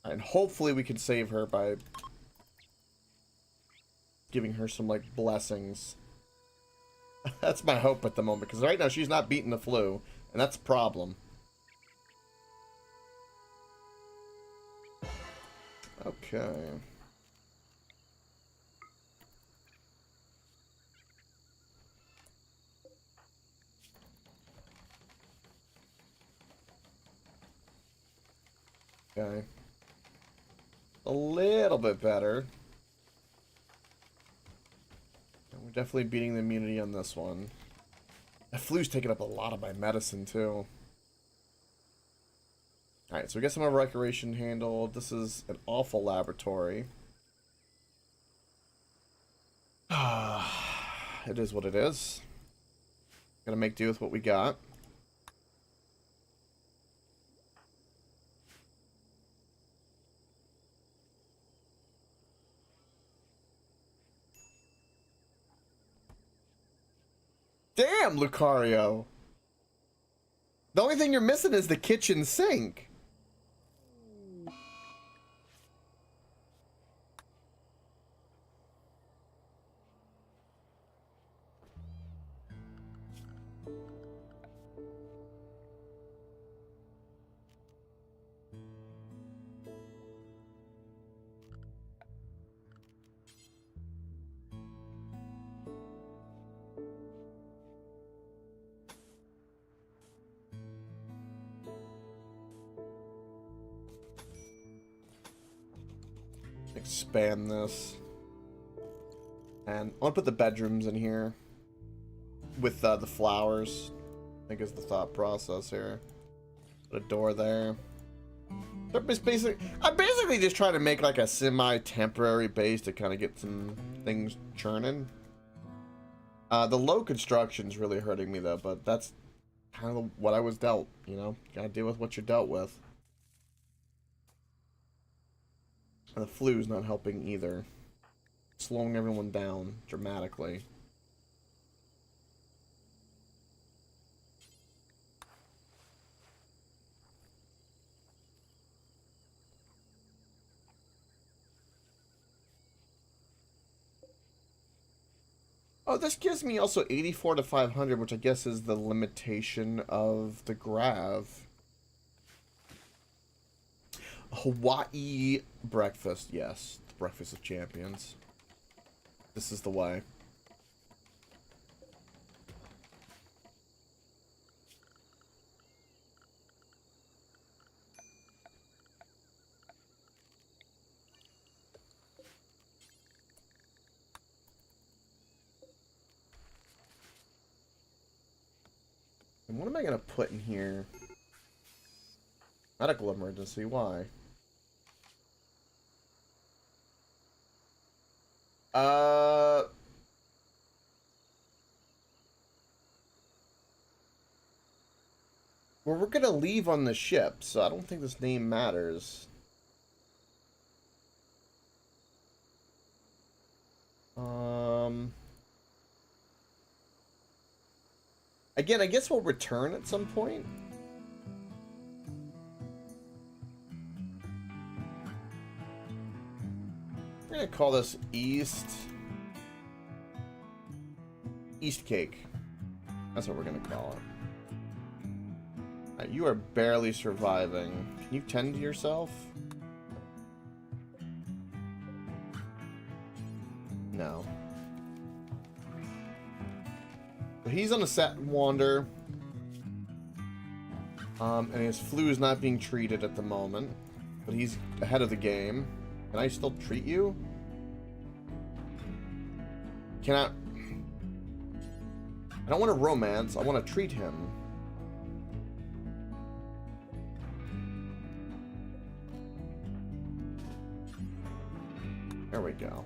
And hopefully we can save her by giving her some like blessings. That's my hope at the moment, because right now she's not beating the flu, and that's a problem. Okay. Okay. A little bit better. We're definitely beating the immunity on this one. The flu's taking up a lot of my medicine, too. Alright, so we get some of our recreation handled. This is an awful laboratory. It is what it is. Gonna make do with what we got. Damn, Lucario! The only thing you're missing is the kitchen sink. Expand this. And I want to put the bedrooms in here. With the flowers. I think is the thought process here. Put a door there. I'm basically just trying to make like a semi-temporary base to kind of get some things churning. The low construction's really hurting me though, but that's kind of what I was dealt, you know? Gotta deal with what you're dealt with. And the flu's not helping either. Slowing everyone down dramatically. Oh, this gives me also 84 to 500, which I guess is the limitation of the grav. Hawaii breakfast, yes. The breakfast of champions. This is the way. And what am I going to put in here? Medical emergency, why? Well, we're gonna leave on the ship, so I don't think this name matters. Again, I guess we'll return at some point. We're gonna call this East Cake. That's what we're gonna call it. Right, you are barely surviving. Can you tend to yourself? No. But he's on a set wander. And his flu is not being treated at the moment. But he's ahead of the game. Can I still treat you? I don't want to romance. I want to treat him. There we go.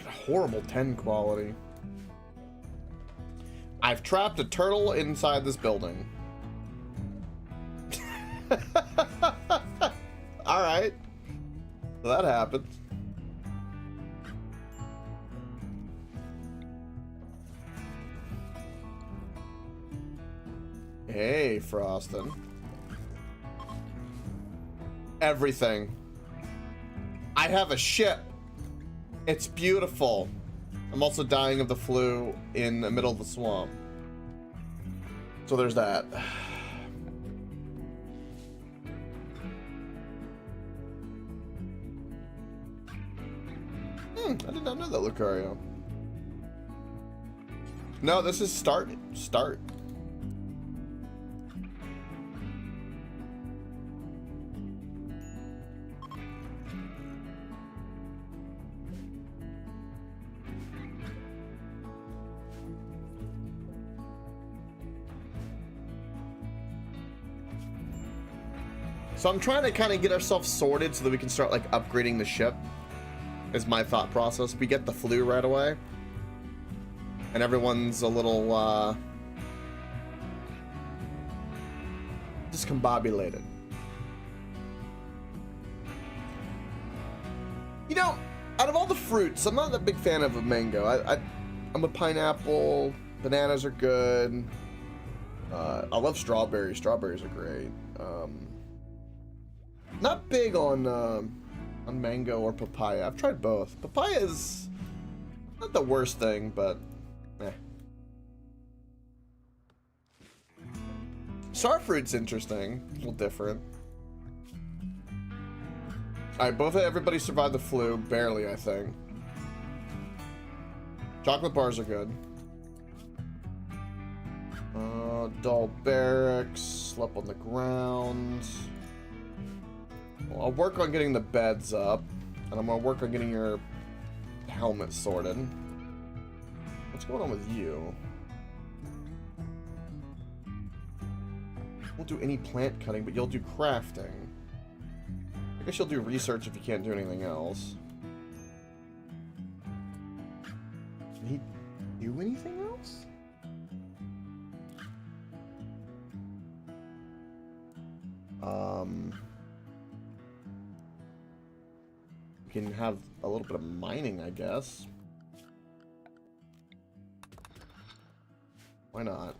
Horrible 10 quality. I've trapped a turtle inside this building. Alright. So that happened. Hey, Frostin. Everything. I have a ship. It's beautiful. I'm also dying of the flu in the middle of the swamp. So there's that. I did not know that, Lucario. No, this is start. So I'm trying to kind of get ourselves sorted so that we can start like upgrading the ship. Is my thought process. We get the flu right away. And everyone's a little discombobulated. You know, out of all the fruits, I'm not a big fan of a mango. I'm a pineapple. Bananas are good. I love strawberries. Strawberries are great. Not big on mango or papaya. I've tried both. Papaya is not the worst thing, but eh. Starfruit's interesting. A little different. Alright, everybody survived the flu. Barely, I think. Chocolate bars are good. Dull barracks. Slept on the ground. Well, I'll work on getting the beds up, and I'm gonna work on getting your helmet sorted. What's going on with you? Won't do any plant cutting, but you'll do crafting. I guess you'll do research if you can't do anything else. Can he do anything else? We can have a little bit of mining, I guess. Why not?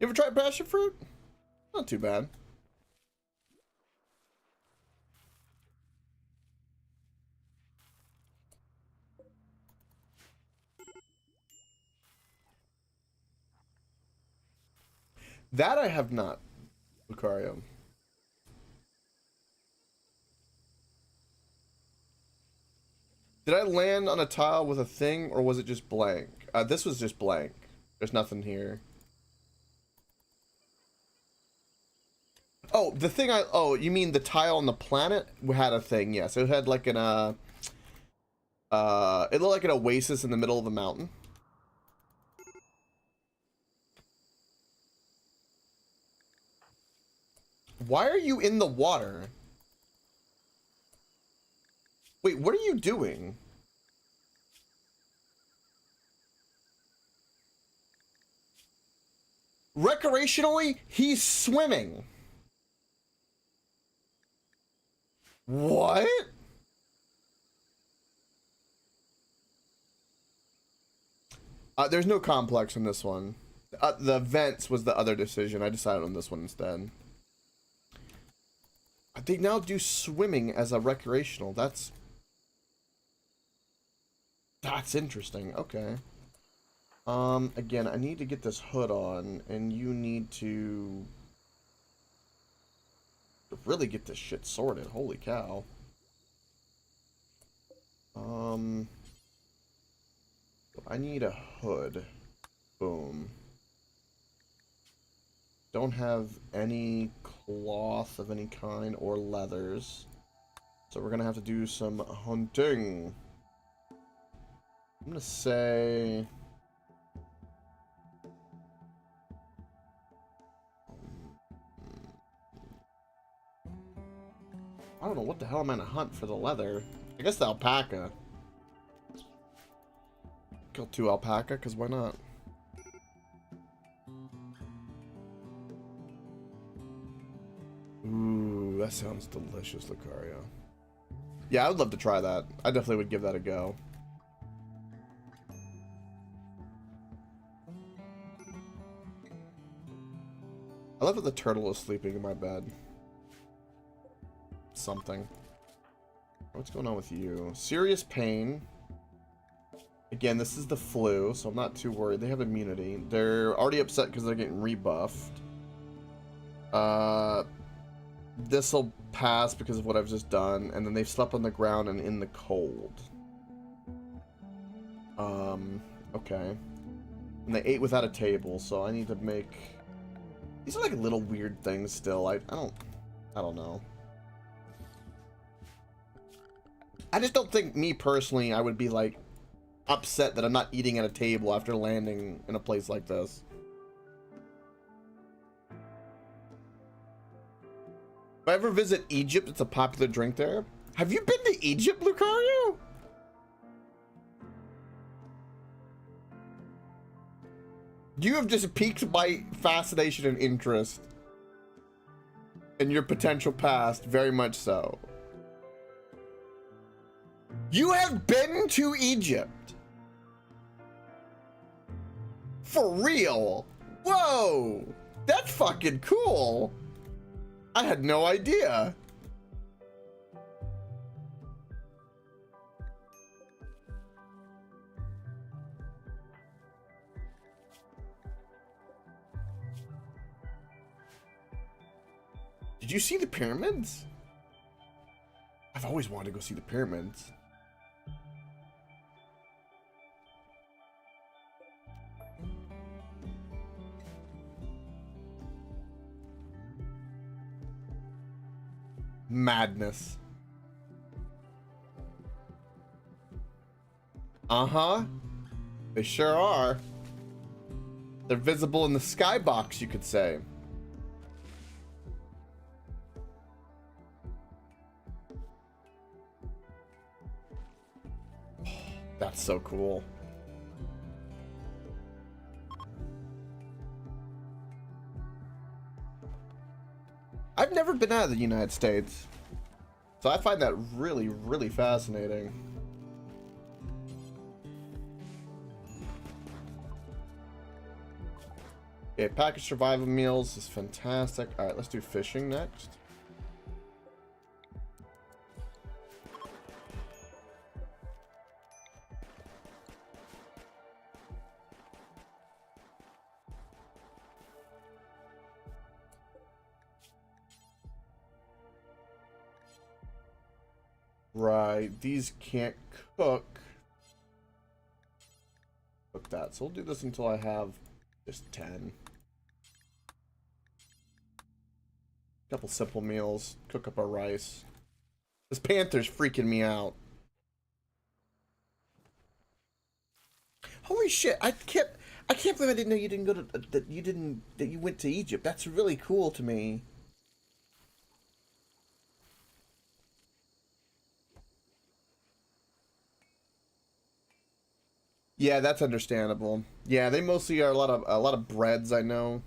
You ever tried passion fruit? Not too bad. That I have not, Lucario. Did I land on a tile with a thing, or was it just blank? This was just blank. There's nothing here. Oh, the thing oh, you mean the tile on the planet had a thing? Yes, it had like an, it looked like an oasis in the middle of the mountain. Why are you in the water? Wait, what are you doing? Recreationally, he's swimming. What? There's no complex in this one. The vents was the other decision. I decided on this one instead. They now do swimming as a recreational. That's interesting. Okay. Again, I need to get this hood on, and you need to really get this shit sorted. Holy cow. I need a hood. Boom. Don't have any cloth of any kind or leathers. So we're gonna have to do some hunting. I'm gonna say... I don't know what the hell I'm gonna hunt for the leather. I guess the alpaca. Kill 2 alpaca, because why not? Ooh, that sounds delicious, Lucario. Yeah, I would love to try that. I definitely would give that a go. I love that the turtle is sleeping in my bed. Something. What's going on with you? Serious pain. Again, this is the flu, so I'm not too worried. They have immunity. They're already upset because they're getting rebuffed. This'll pass because of what I've just done, and then they've slept on the ground and in the cold. Okay. And they ate without a table, so I need to make... These are like little weird things still. I don't know. I just don't think, me personally, I would be like upset that I'm not eating at a table after landing in a place like this. If I ever visit Egypt, it's a popular drink there. Have you been to Egypt, Lucario? You have just piqued my fascination and interest in your potential past, very much so. You have been to Egypt? For real? Whoa! That's fucking cool! I had no idea. Did you see the pyramids? I've always wanted to go see the pyramids. Madness. Uh-huh. They sure are. They're visible in the skybox, you could say. That's so cool. I've never been out of the United States, so I find that really, really fascinating. Okay, packaged survival meals is fantastic. All right, let's do fishing next. Right, these can't cook. Cook that. So we'll do this until I have just 10. Couple simple meals. Cook up our rice. This panther's freaking me out. Holy shit! I can't believe I didn't know you didn't go to that you went to Egypt. That's really cool to me. Yeah, that's understandable. Yeah, they mostly are a lot of breads, I know.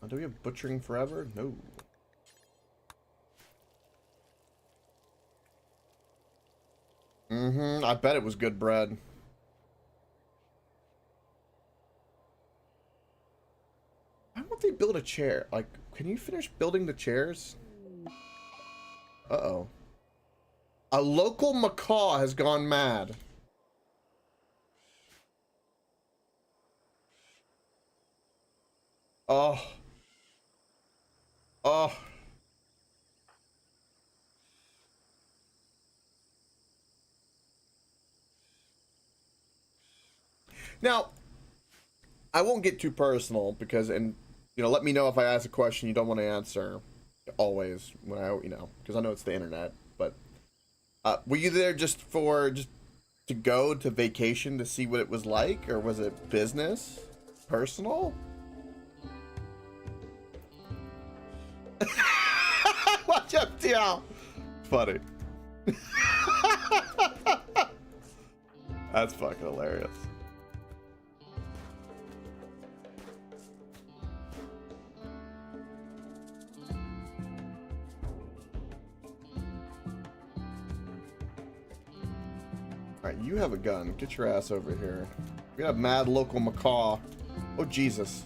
Oh, do we have butchering forever? No. Mm-hmm. I bet it was good bread. Why won't they build a chair? Like, can you finish building the chairs? Uh-oh. A local macaw has gone mad. Oh. Oh. Now, I won't get too personal because, and you know, let me know if I ask a question you don't want to answer. Always when I, you know, because I know it's the internet. But were you there just to go to vacation to see what it was like, or was it business, personal? Watch out, TL. Funny. That's fucking hilarious. Alright, you have a gun. Get your ass over here. We got a mad local macaw. Oh, Jesus.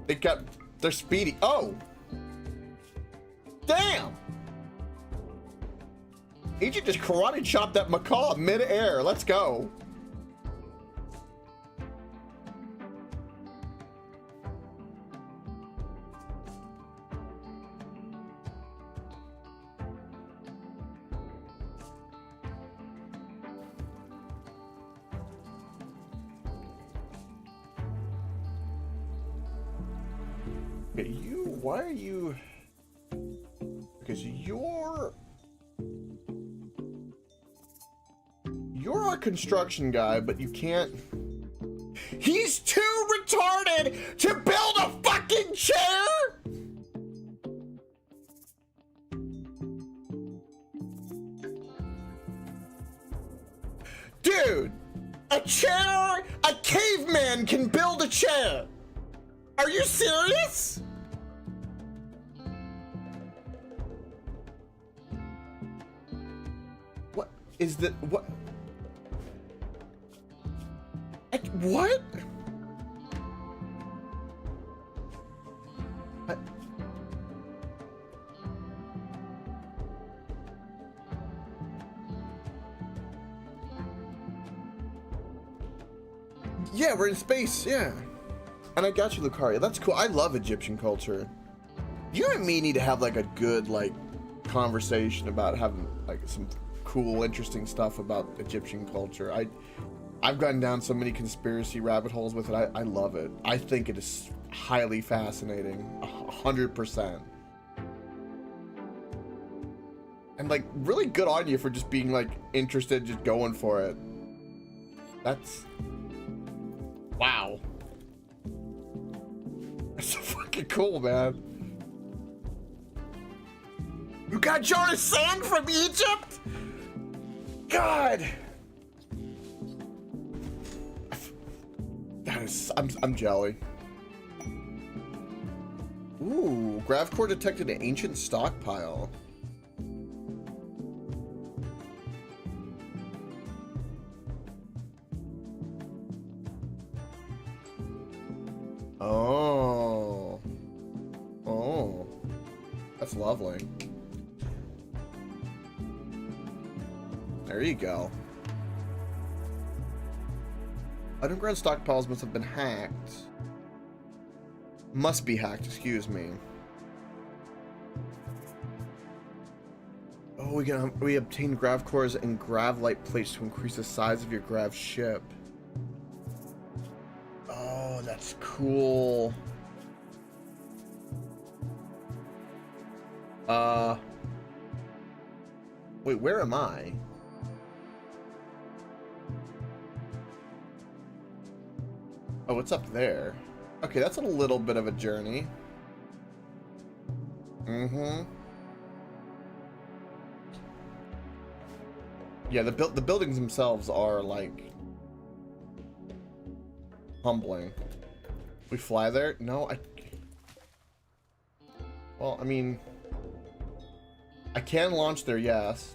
They're speedy. Oh! Damn! Agent just karate chopped that macaw mid-air. Let's go. Okay, why are you... Because you're our construction guy, but you can't... He's too retarded to build a fucking chair?! Dude! A chair? A caveman can build a chair! Are you serious? What is the what? What? Yeah, we're in space, yeah. And I got you, Lucaria. That's cool. I love Egyptian culture. You and me need to have like a good like conversation about having like some cool, interesting stuff about Egyptian culture. I've gone down so many conspiracy rabbit holes with it. I love it. I think it is highly fascinating. 100%. And like really good on you for just being like interested, just going for it. That's wow. That's so fucking cool, man. You got Jonas Sand from Egypt? God. That is, I'm jelly. Ooh, Gravcore detected an ancient stockpile. Oh. Oh. That's lovely. There you go. Underground stockpiles must have been hacked. Must be hacked, excuse me. Oh, we obtained grav cores and gravlite plates to increase the size of your grav ship. Oh, that's cool. Wait, where am I? Oh, it's up there. Okay, that's a little bit of a journey. Mm-hmm. Yeah, the buildings themselves are, like, humbling. We fly there? No, well, I mean, I can launch there, yes.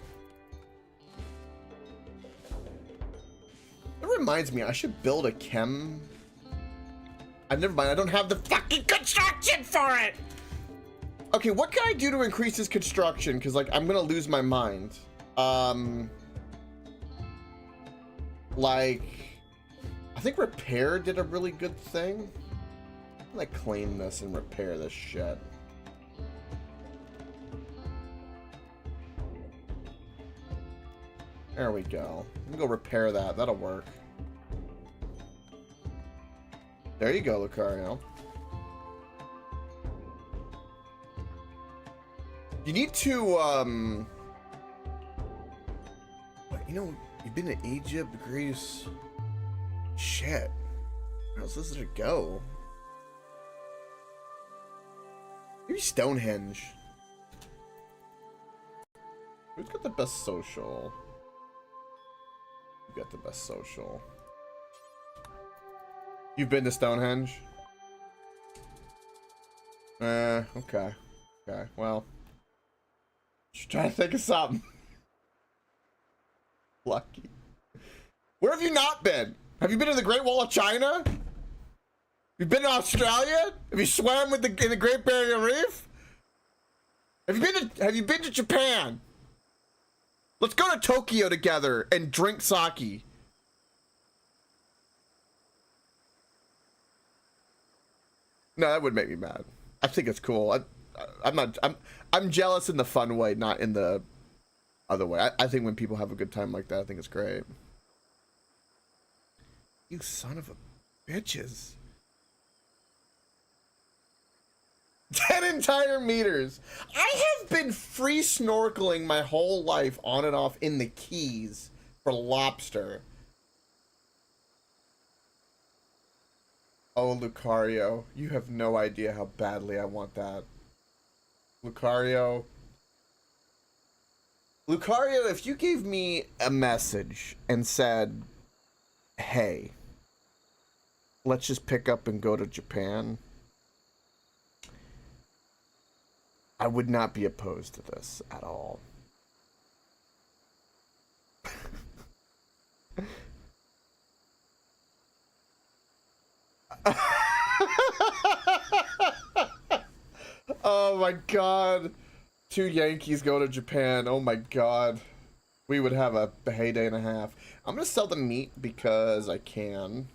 That reminds me, I should build a chem... never mind, I don't have the fucking construction for it! Okay, what can I do to increase this construction? Because, like, I'm gonna lose my mind. Like, I think repair did a really good thing. I'm gonna claim this and repair this shit. There we go. I'm gonna go repair that. That'll work. There you go, Lucario. You need to, you know, you've been to Egypt, Greece. Shit. Where else does it go? Maybe Stonehenge. Who's got the best social? You got the best social. You've been to Stonehenge? Okay. Okay, well. Just trying to think of something. Lucky. Where have you not been? Have you been to the Great Wall of China? You've been to Australia? Have you swam in the Great Barrier Reef? Have you been to Japan? Let's go to Tokyo together and drink sake. No, that would make me mad. I think it's cool. I'm jealous in the fun way, not in the other way. I think when people have a good time like that, I think it's great. You son of a bitches. 10 entire meters. I have been free snorkeling my whole life on and off in the Keys for lobster. Oh, Lucario, you have no idea how badly I want that. Lucario, if you gave me a message and said, hey, let's just pick up and go to Japan, I would not be opposed to this at all. Oh my god. 2 Yankees go to Japan. Oh my god. We would have a heyday and a half. I'm gonna sell the meat because I can.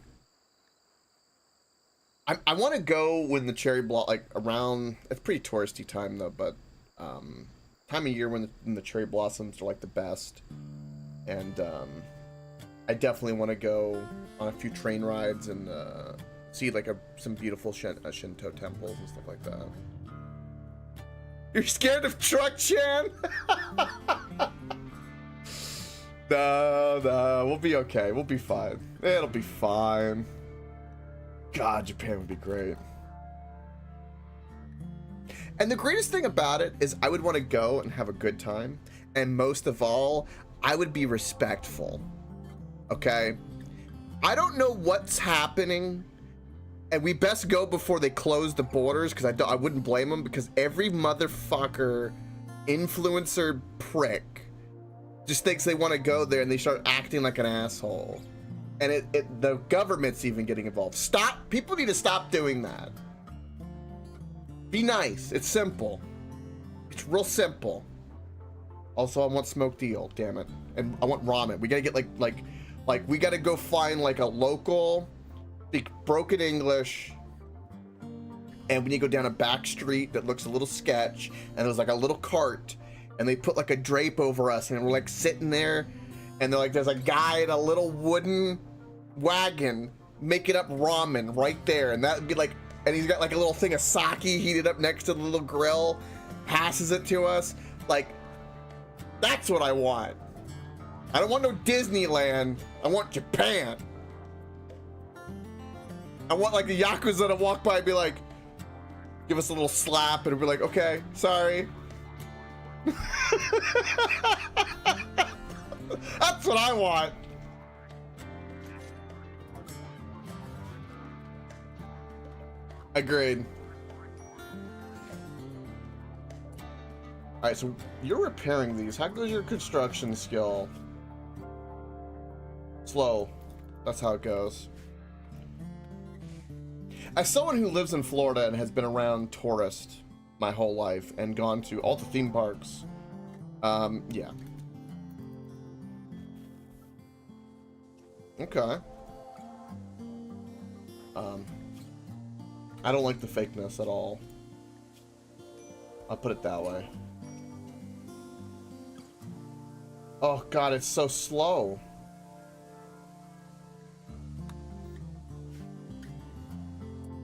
I want to go when the cherry blossom, like around, it's pretty touristy time though, but time of year when the cherry blossoms are like the best. And I definitely want to go on a few train rides and see like some beautiful Shinto temples and stuff like that. You're scared of Truck Chan? No, we'll be okay. We'll be fine. It'll be fine. God, Japan would be great. And the greatest thing about it is I would want to go and have a good time. And most of all, I would be respectful. Okay? I don't know what's happening. And we best go before they close the borders, because I wouldn't blame them, because every motherfucker, influencer prick just thinks they want to go there and they start acting like an asshole. And the government's even getting involved. Stop. People need to stop doing that. Be nice. It's simple. It's real simple. Also, I want smoked eel, damn it. And I want ramen. We gotta get like we gotta go find like a local, speak broken English, and we need to go down a back street that looks a little sketch, and there's like a little cart, and they put like a drape over us, and we're like sitting there, and they're like, there's a guy in a little wooden wagon making up ramen right there, and that would be like, and he's got like a little thing of sake heated up next to the little grill, passes it to us. Like, that's what I want. I don't want no Disneyland. I want Japan. I want like the Yakuza to walk by and be like, give us a little slap and be like, okay, sorry. That's what I want. Agreed. Alright, so you're repairing these. How goes your construction skill? Slow. That's how it goes. As someone who lives in Florida and has been around tourists my whole life and gone to all the theme parks, yeah. Okay. I don't like the fakeness at all. I'll put it that way. Oh god, it's so slow.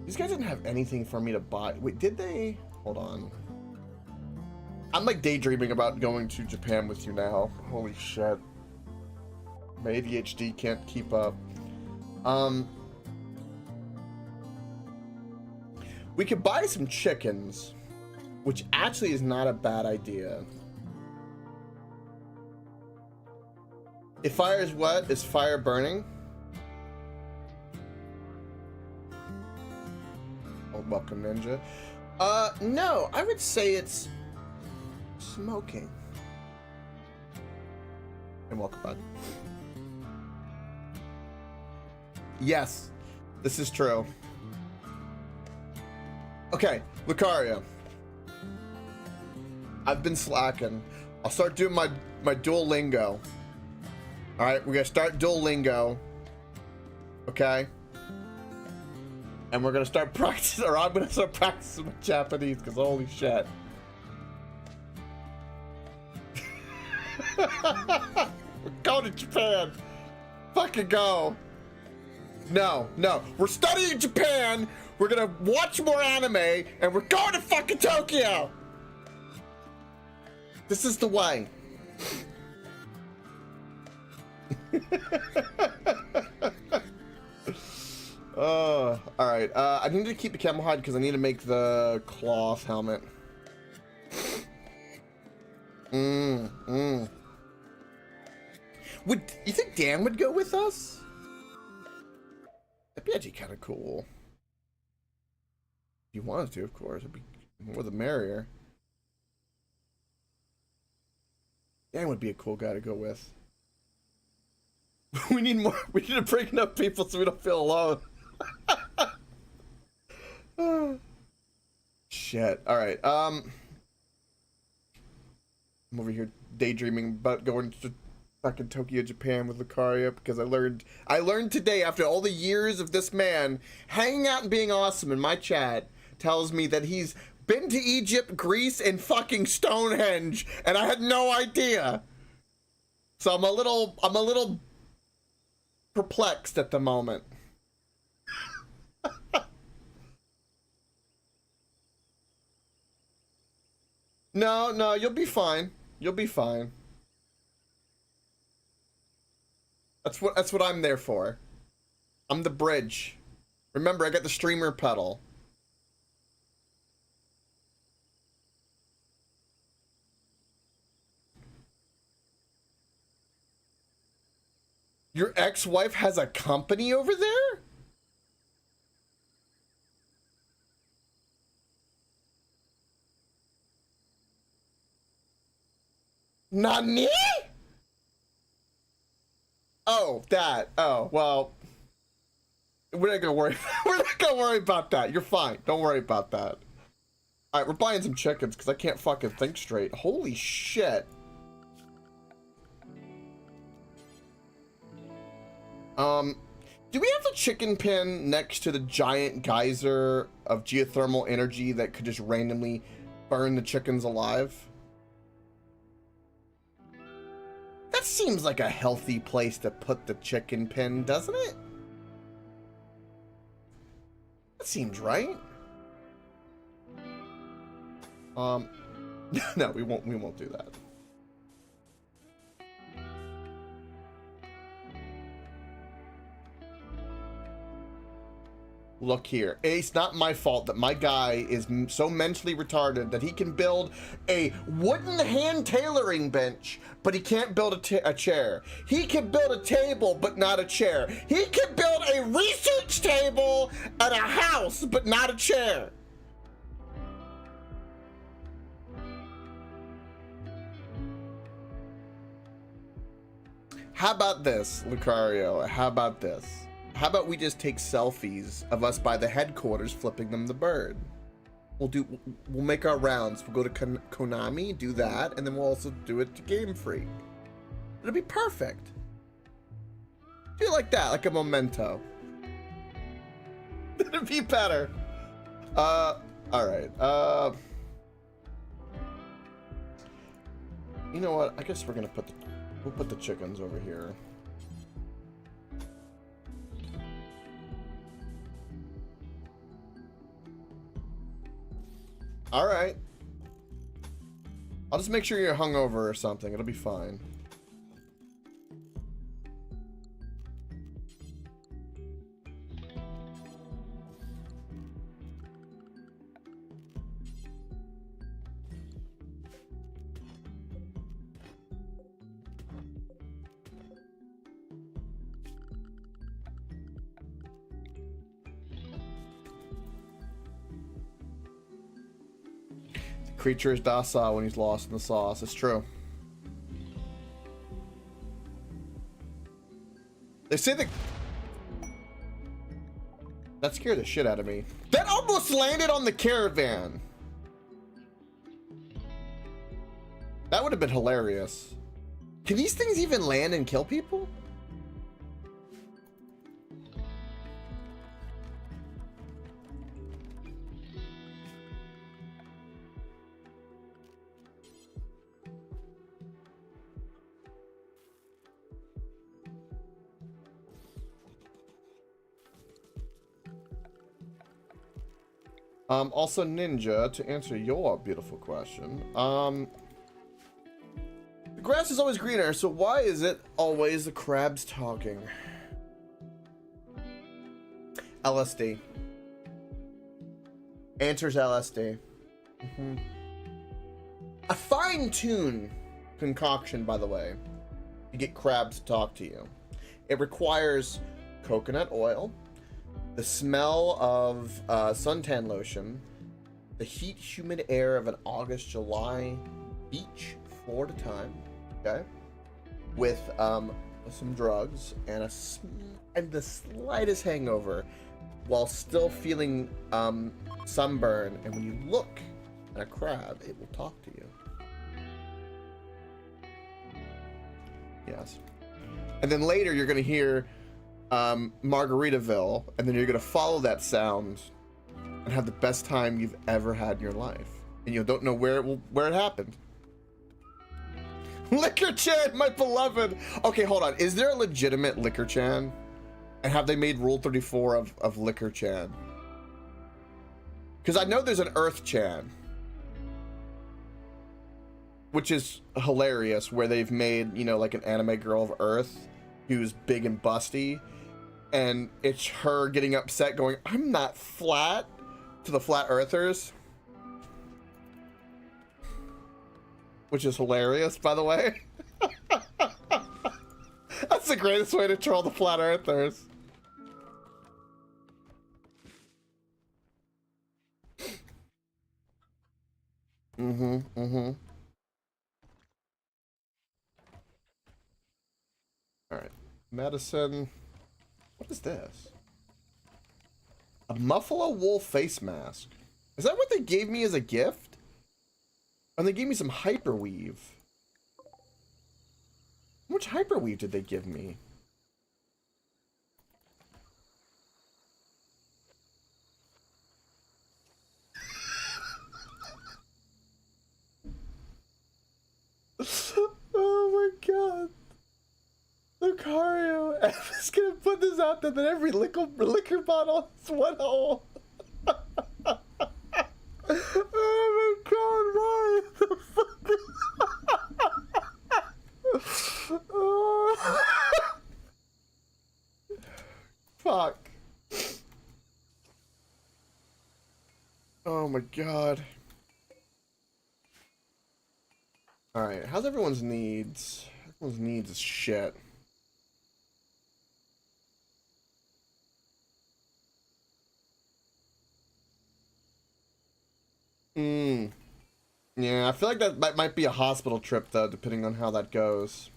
These guys didn't have anything for me to buy. Wait, did they? Hold on. I'm like daydreaming about going to Japan with you now. Holy shit. My ADHD can't keep up. We could buy some chickens, which actually is not a bad idea. If fire is what? Is fire burning? Oh, welcome, Ninja. No, I would say it's smoking. And welcome, bud. Yes, this is true. Okay, Lucario. I've been slacking. I'll start doing my Duolingo. Alright, we're gonna start Duolingo. Okay? And we're gonna start practicing, or I'm gonna start practicing my Japanese, because holy shit. We're going to Japan. Fucking go. No, no. We're studying Japan. We're gonna watch more anime, and we're going to fucking Tokyo. This is the way. All right. I need to keep the camel hide because I need to make the cloth helmet. Would you think Dan would go with us? That'd be actually kind of cool. If you wanted to, of course. It'd be more the merrier. Dan would be a cool guy to go with. We need more. We need to bring enough people so we don't feel alone. Shit. All right. I'm over here daydreaming about going to fucking Tokyo, Japan with Lucario because I learned today, after all the years of this man hanging out and being awesome in my chat, tells me that he's been to Egypt, Greece, and fucking Stonehenge, and I had no idea. So I'm a little perplexed at the moment. No, you'll be fine. You'll be fine. That's what I'm there for. I'm the bridge. Remember, I got the streamer pedal. Your ex-wife has a company over there? Nani? Oh, that. Oh, well. We're not gonna worry. We're not gonna worry about that. You're fine. Don't worry about that. Alright, we're buying some chickens because I can't fucking think straight. Holy shit. Do we have the chicken pen next to the giant geyser of geothermal energy that could just randomly burn the chickens alive? That seems like a healthy place to put the chicken pen, doesn't it? That seems right. No, we won't do that. Look here. It's not my fault that my guy is so mentally retarded that he can build a wooden hand tailoring bench, but he can't build a chair. He can build a table, but not a chair. He can build a research table and a house, but not a chair. How about this, Lucario? How about this? How about we just take selfies of us by the headquarters flipping them the bird? We'll make our rounds. We'll go to Konami, do that, and then we'll also do it to Game Freak. It'll be perfect. Do it like that, like a memento. It'd be better. All right. You know what? I guess we're gonna we'll put the chickens over here. All right. I'll just make sure you're hungover or something. It'll be fine. Creature is docile when he's lost in the sauce. It's true. They say that scared the shit out of me. That almost landed on the caravan. That would have been hilarious. Can these things even land and kill people? Also, Ninja, to answer your beautiful question, the grass is always greener, so why is it always the crabs talking? LSD. Answer's LSD. A fine-tuned concoction, by the way, to get crabs to talk to you. It requires coconut oil, the smell of suntan lotion, the heat, humid air of an August, July beach, Florida time, okay, with some drugs and the slightest hangover, while still feeling sunburn. And when you look at a crab, it will talk to you. Yes. And then later you're gonna hear Margaritaville, and then you're gonna follow that sound and have the best time you've ever had in your life, and you don't know where it happened. Liquor Chan, my beloved. Okay, hold on. Is there a legitimate Liquor Chan? And have they made Rule 34 of Liquor Chan? Because I know there's an Earth Chan, which is hilarious, where they've made, you know, like an anime girl of Earth who's big and busty, and it's her getting upset going, "I'm not flat," to the flat earthers, which is hilarious, by the way. That's the greatest way to troll the flat earthers. All right, medicine. What is this? A buffalo wool face mask. Is that what they gave me as a gift? And they gave me some hyperweave. How much hyperweave did they give me? Oh my god. Lucario, I'm just gonna put this out there that every liquor bottle has one hole. Oh my god, why the fuck? Oh. Fuck. Oh my god. Alright, how's everyone's needs? Everyone's needs is shit. Yeah, I feel like that might be a hospital trip, though, depending on how that goes.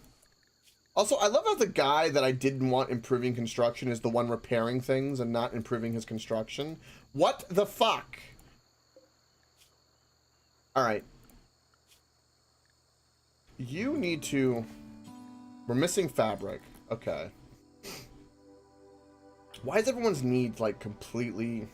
Also, I love how the guy that I didn't want improving construction is the one repairing things and not improving his construction. What the fuck? Alright. You need to... We're missing fabric. Okay. Why is everyone's need, like, completely...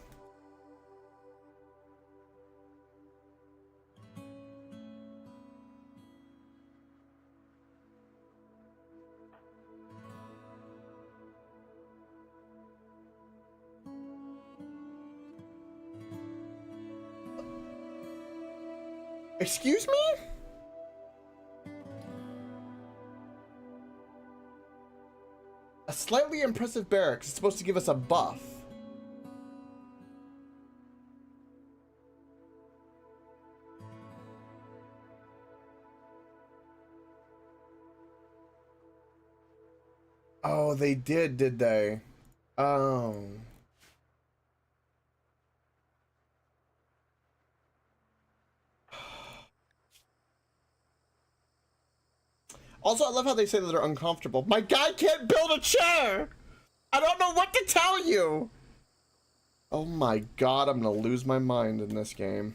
Excuse me? A slightly impressive barracks is supposed to give us a buff. Oh, they did they? Oh. Also, I love how they say that they're uncomfortable. My guy can't build a chair! I don't know what to tell you! Oh my god, I'm gonna lose my mind in this game.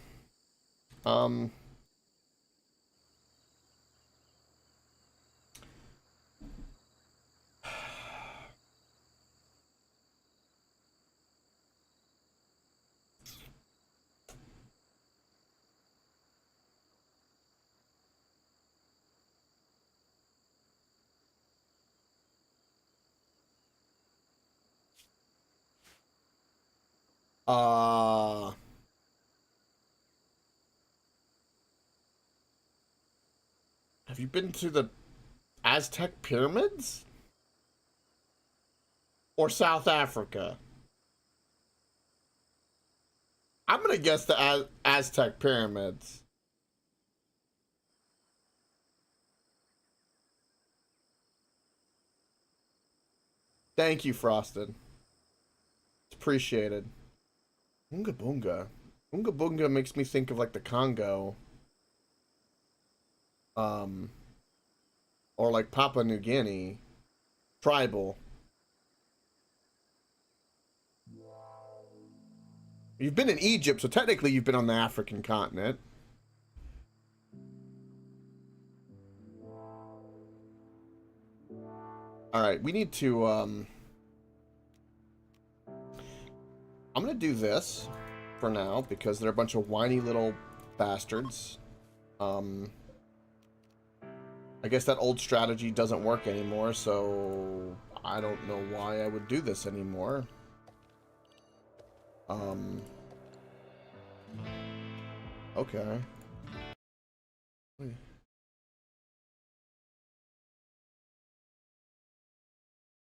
Have you been to the Aztec pyramids? Or South Africa? I'm gonna guess the Aztec pyramids. Thank you, Frosted. It's appreciated. Oonga Boonga. Oonga Boonga makes me think of like the Congo. Or like Papua New Guinea. Tribal. You've been in Egypt, so technically you've been on the African continent. Alright, we need to, I'm gonna do this for now, because they're a bunch of whiny little bastards. I guess that old strategy doesn't work anymore, so I don't know why I would do this anymore. Okay.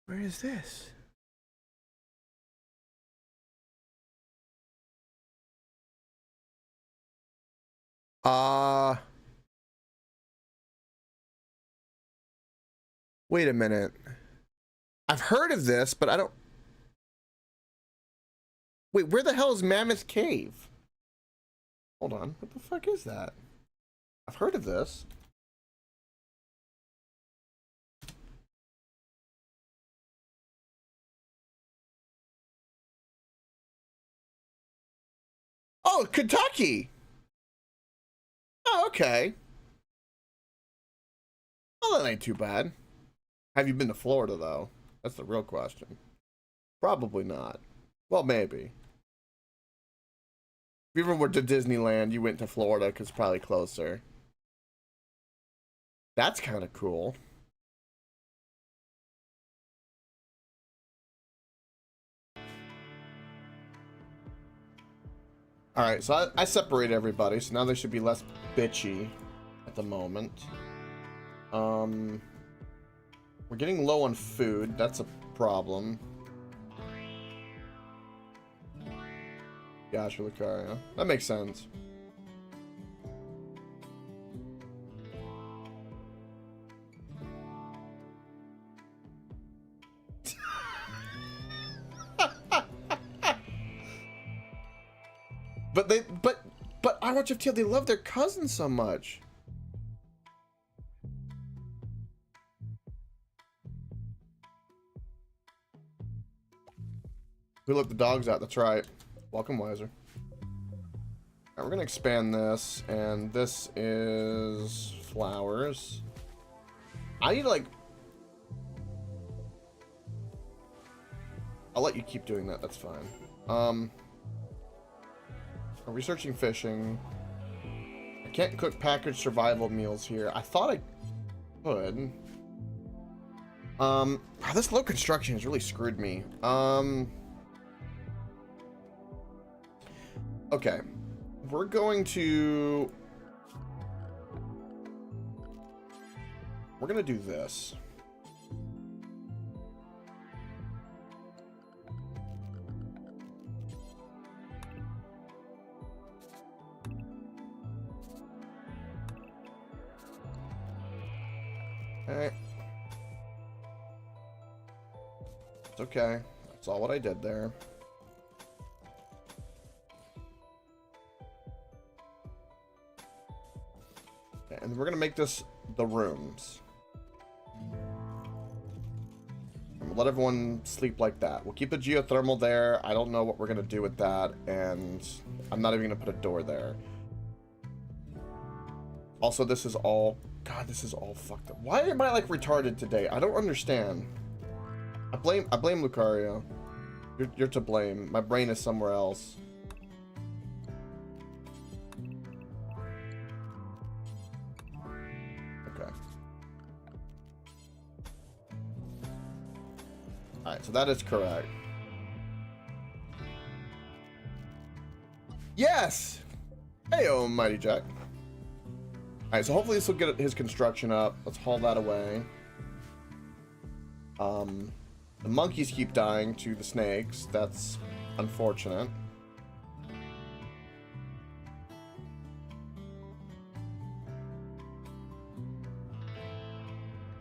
Where is this? Wait a minute. I've heard of this, but I don't... Wait, where the hell is Mammoth Cave? Hold on, what the fuck is that? I've heard of this. Oh, Kentucky! Oh, okay. Well, that ain't too bad. Have you been to Florida, though? That's the real question. Probably not. Well, maybe. If you ever went to Disneyland, you went to Florida because it's probably closer. That's kind of cool. Alright, so I separate everybody, so now they should be less bitchy at the moment. We're getting low on food. That's a problem. Gotcha, Lucario. That makes sense. But I watch FTL, they love their cousin so much. We let the dogs out, that's right. Welcome, Wiser. Alright, we're gonna expand this, and this is flowers. I need to, like... I'll let you keep doing that, that's fine. Researching fishing. I can't cook packaged survival meals here. I thought I could. This low construction has really screwed me. Okay. We're going to do this. Okay. It's okay. That's all what I did there. Okay, and we're gonna make this the rooms. And we'll let everyone sleep like that. We'll keep the geothermal there. I don't know what we're gonna do with that, and I'm not even gonna put a door there. Also, this is all... God, this is all fucked up. Why am I, like, retarded today? I don't understand. I blame Lucario. You're to blame. My brain is somewhere else. Okay. Alright, so that is correct. Yes! Heyo, Mighty Jack. Alright, so hopefully this will get his construction up. Let's haul that away. The monkeys keep dying to the snakes. That's unfortunate.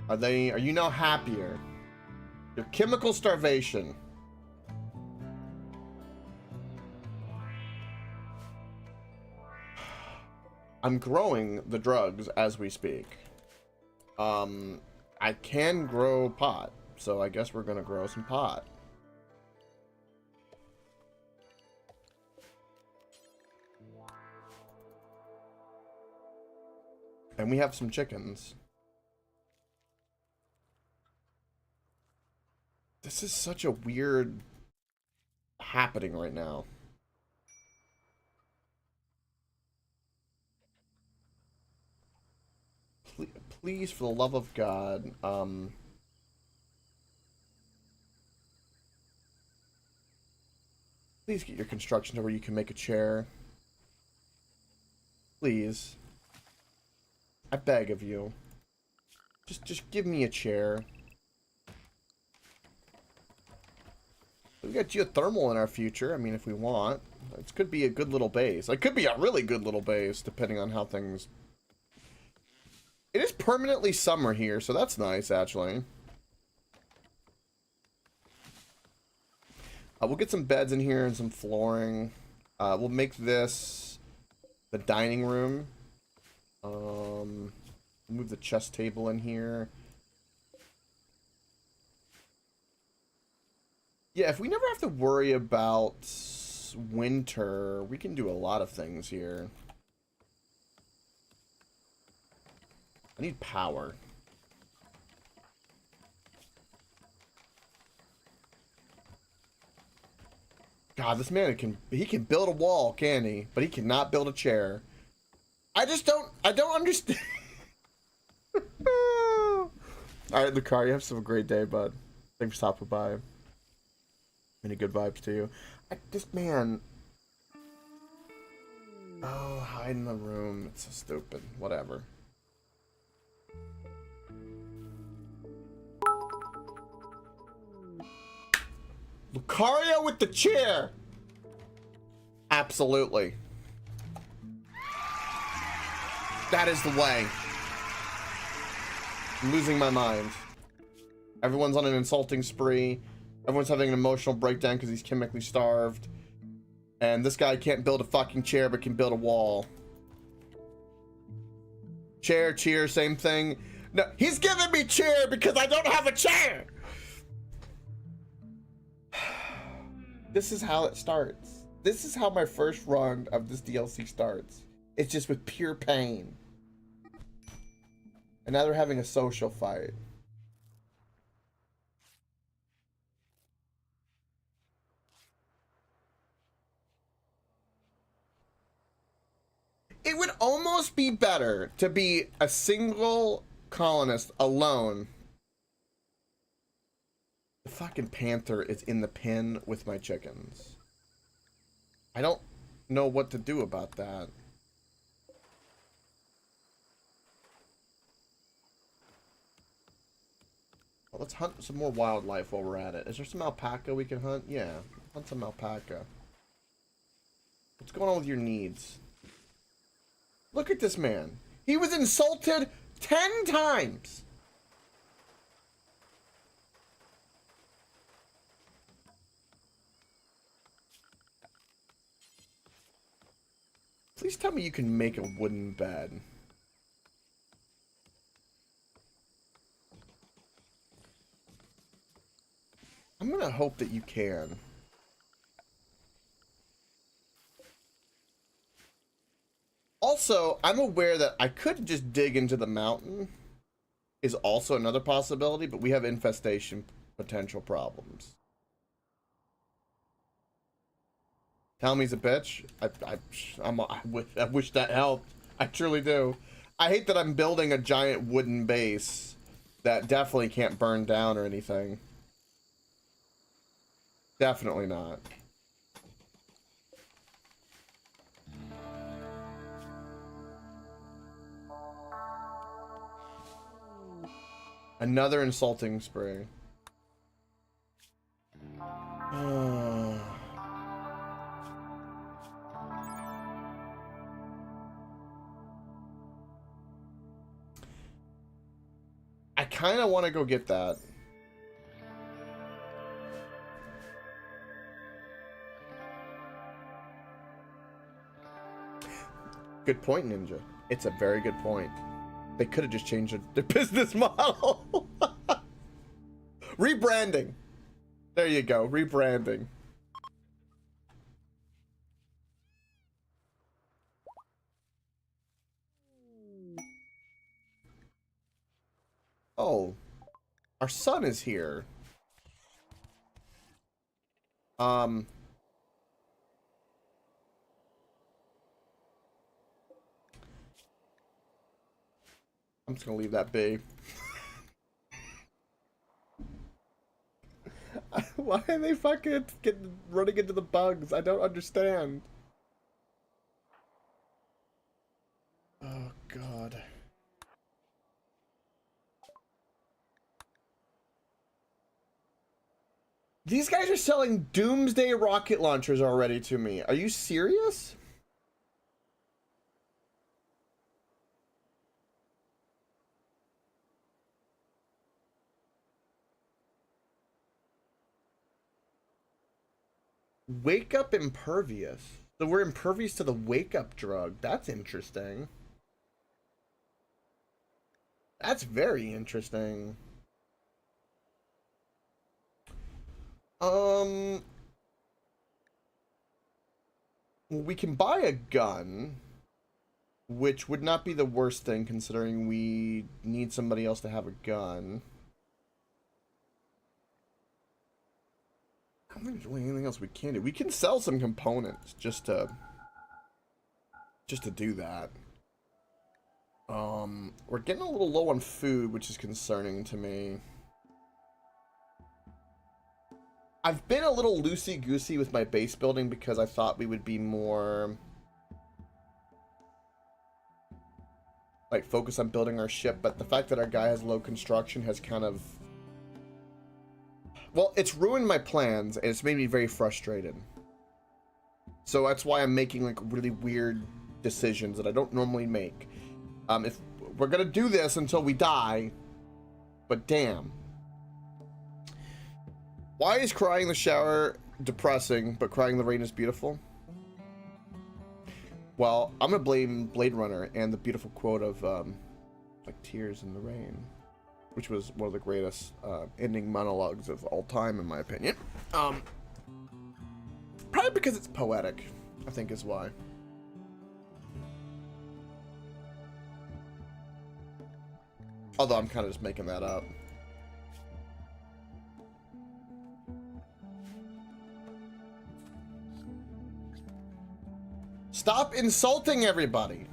Are you now happier? Your chemical starvation. I'm growing the drugs as we speak. I can grow pot, so I guess we're gonna grow some pot. And we have some chickens. This is such a weird happening right now. Please, for the love of God, please get your construction to where you can make a chair. Please. I beg of you. Just give me a chair. We got geothermal in our future. I mean, if we want. It could be a good little base. It could be a really good little base, depending on how things... It is permanently summer here, so that's nice, actually. We'll get some beds in here and some flooring. We'll make this the dining room. Move the chess table in here. Yeah, if we never have to worry about winter, we can do a lot of things here. I need power. God, this man he can build a wall, can he? But he cannot build a chair. I don't understand. Alright, Lucario, have some great day, bud. Thanks for stopping by. Many good vibes to you. This man... Oh, hide in the room. It's so stupid. Whatever. Lucario with the chair! Absolutely. That is the way. I'm losing my mind. Everyone's on an insulting spree. Everyone's having an emotional breakdown because he's chemically starved. And this guy can't build a fucking chair, but can build a wall. Chair, cheer, same thing. No, he's giving me chair because I don't have a chair. This is how it starts. This is how my first run of this DLC starts. It's just with pure pain. And now they're having a social fight. It would almost be better to be a single colonist alone. The fucking panther is in the pen with my chickens. I don't know what to do about that. Well, let's hunt some more wildlife while we're at it. Is there some alpaca we can hunt? Yeah, hunt some alpaca. What's going on with your needs? Look at this man. He was insulted 10 times. Please tell me you can make a wooden bed. I'm gonna hope that you can. Also, I'm aware that I could just dig into the mountain is also another possibility, but we have infestation potential problems. Tell me he's a bitch. I wish that helped. I truly do. I hate that I'm building a giant wooden base that definitely can't burn down or anything. Definitely not. Another insulting spray. I kind of want to go get that. Good point, Ninja. It's a very good point. They could have just changed their business model. Rebranding. There you go. Rebranding. Oh. Our son is here. I'm just gonna leave that be. Why are they fucking running into the bugs? I don't understand. Oh, God. These guys are selling doomsday rocket launchers already to me. Are you serious? Wake up impervious. So we're impervious to the wake up drug. That's interesting. That's very interesting. We can buy a gun, which would not be the worst thing considering we need somebody else to have a gun. I don't think there's really anything else we can do. We can sell some components just to do that. We're getting a little low on food, which is concerning to me. I've been a little loosey-goosey with my base building because I thought we would be more like focused on building our ship, but the fact that our guy has low construction has kind of, well, it's ruined my plans and it's made me very frustrated. So that's why I'm making like really weird decisions that I don't normally make. If we're gonna do this until we die, but damn. Why is crying in the shower depressing, but crying in the rain is beautiful? Well, I'm gonna blame Blade Runner and the beautiful quote of like tears in the rain, which was one of the greatest ending monologues of all time, in my opinion. Probably because it's poetic, I think is why. Although I'm kind of just making that up. Stop insulting everybody.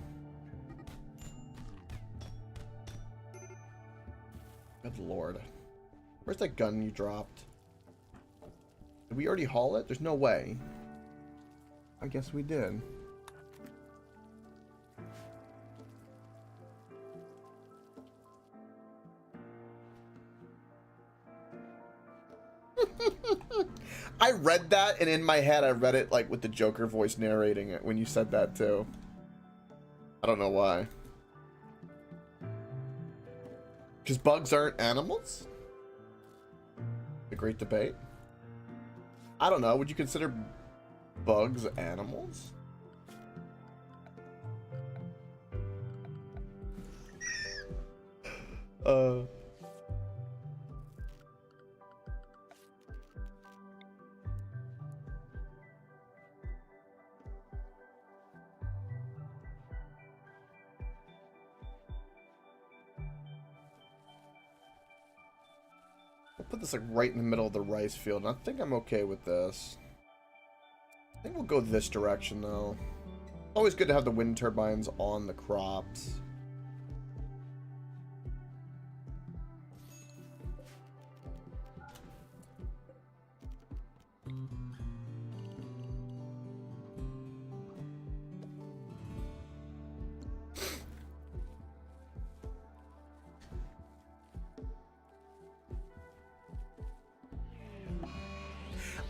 Good lord. Where's that gun you dropped? Did we already haul it? There's no way. I guess we did. I read that, and in my head I read it like with the Joker voice narrating it when you said that too. I don't know why. Because bugs aren't animals? The great debate. I don't know. Would you consider bugs animals? I'll put this like right in the middle of the rice field, and I think I'm okay with this. I think we'll go this direction though. Always good to have the wind turbines on the crops.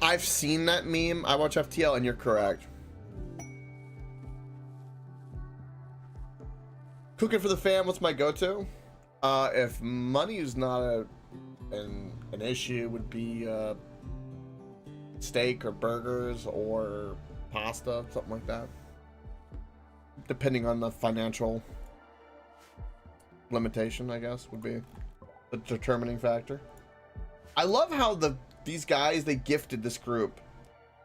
I've seen that meme. I watch FTL, and you're correct. Cooking for the fam, what's my go-to? If money is not an issue, would be steak or burgers or pasta, something like that. Depending on the financial limitation, I guess, would be the determining factor. I love how these guys, they gifted this group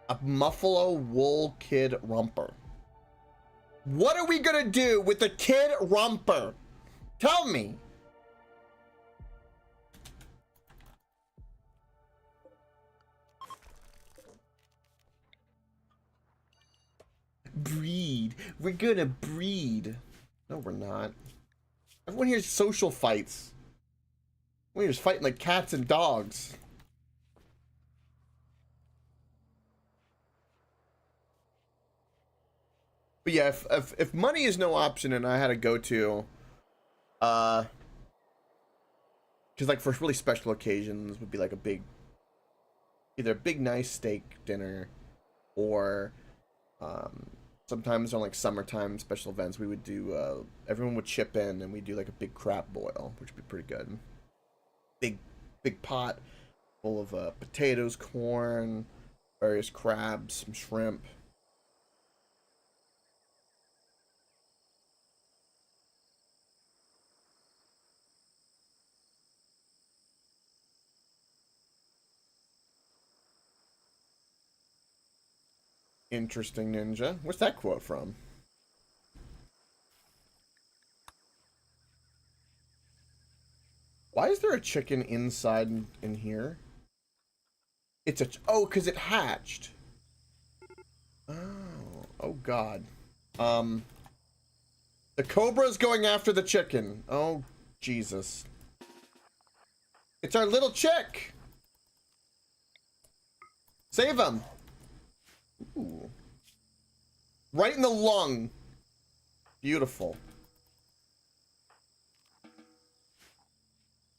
a Buffalo Wool Kid Romper. What are we gonna do with the Kid Romper? Tell me. Breed. We're gonna breed. No, we're not. Everyone here's social fights. We're just fighting like cats and dogs. But yeah, if money is no option and I had to go to, because like for really special occasions would be like a big, either a big nice steak dinner, or sometimes on like summertime special events we would do, everyone would chip in and we do like a big crab boil, which would be pretty good. Big pot full of potatoes, corn, various crabs, some shrimp. Interesting, Ninja. Where's that quote from? Why is there a chicken inside in here? It's oh, because it hatched. Oh God. The cobra's going after the chicken. Oh, Jesus. It's our little chick. Save him. Ooh. Right in the lung. Beautiful.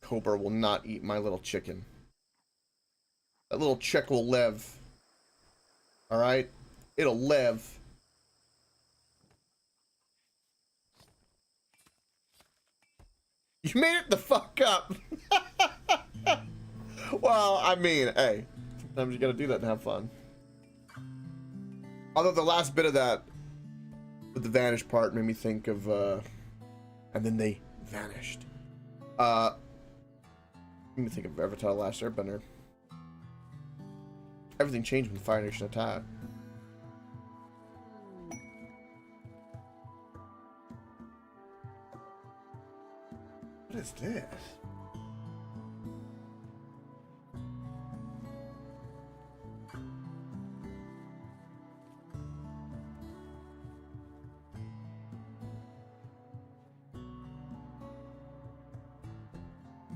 Cobra will not eat my little chicken. That little chick will live. Alright? It'll live. You made it the fuck up. Well, I mean, hey, sometimes you gotta do that and have fun. Although the last bit of that with the vanish part made me think of, and then they vanished. Made me think of Avatar: The Last Airbender. Everything changed when the Fire Nation attacked. What is this?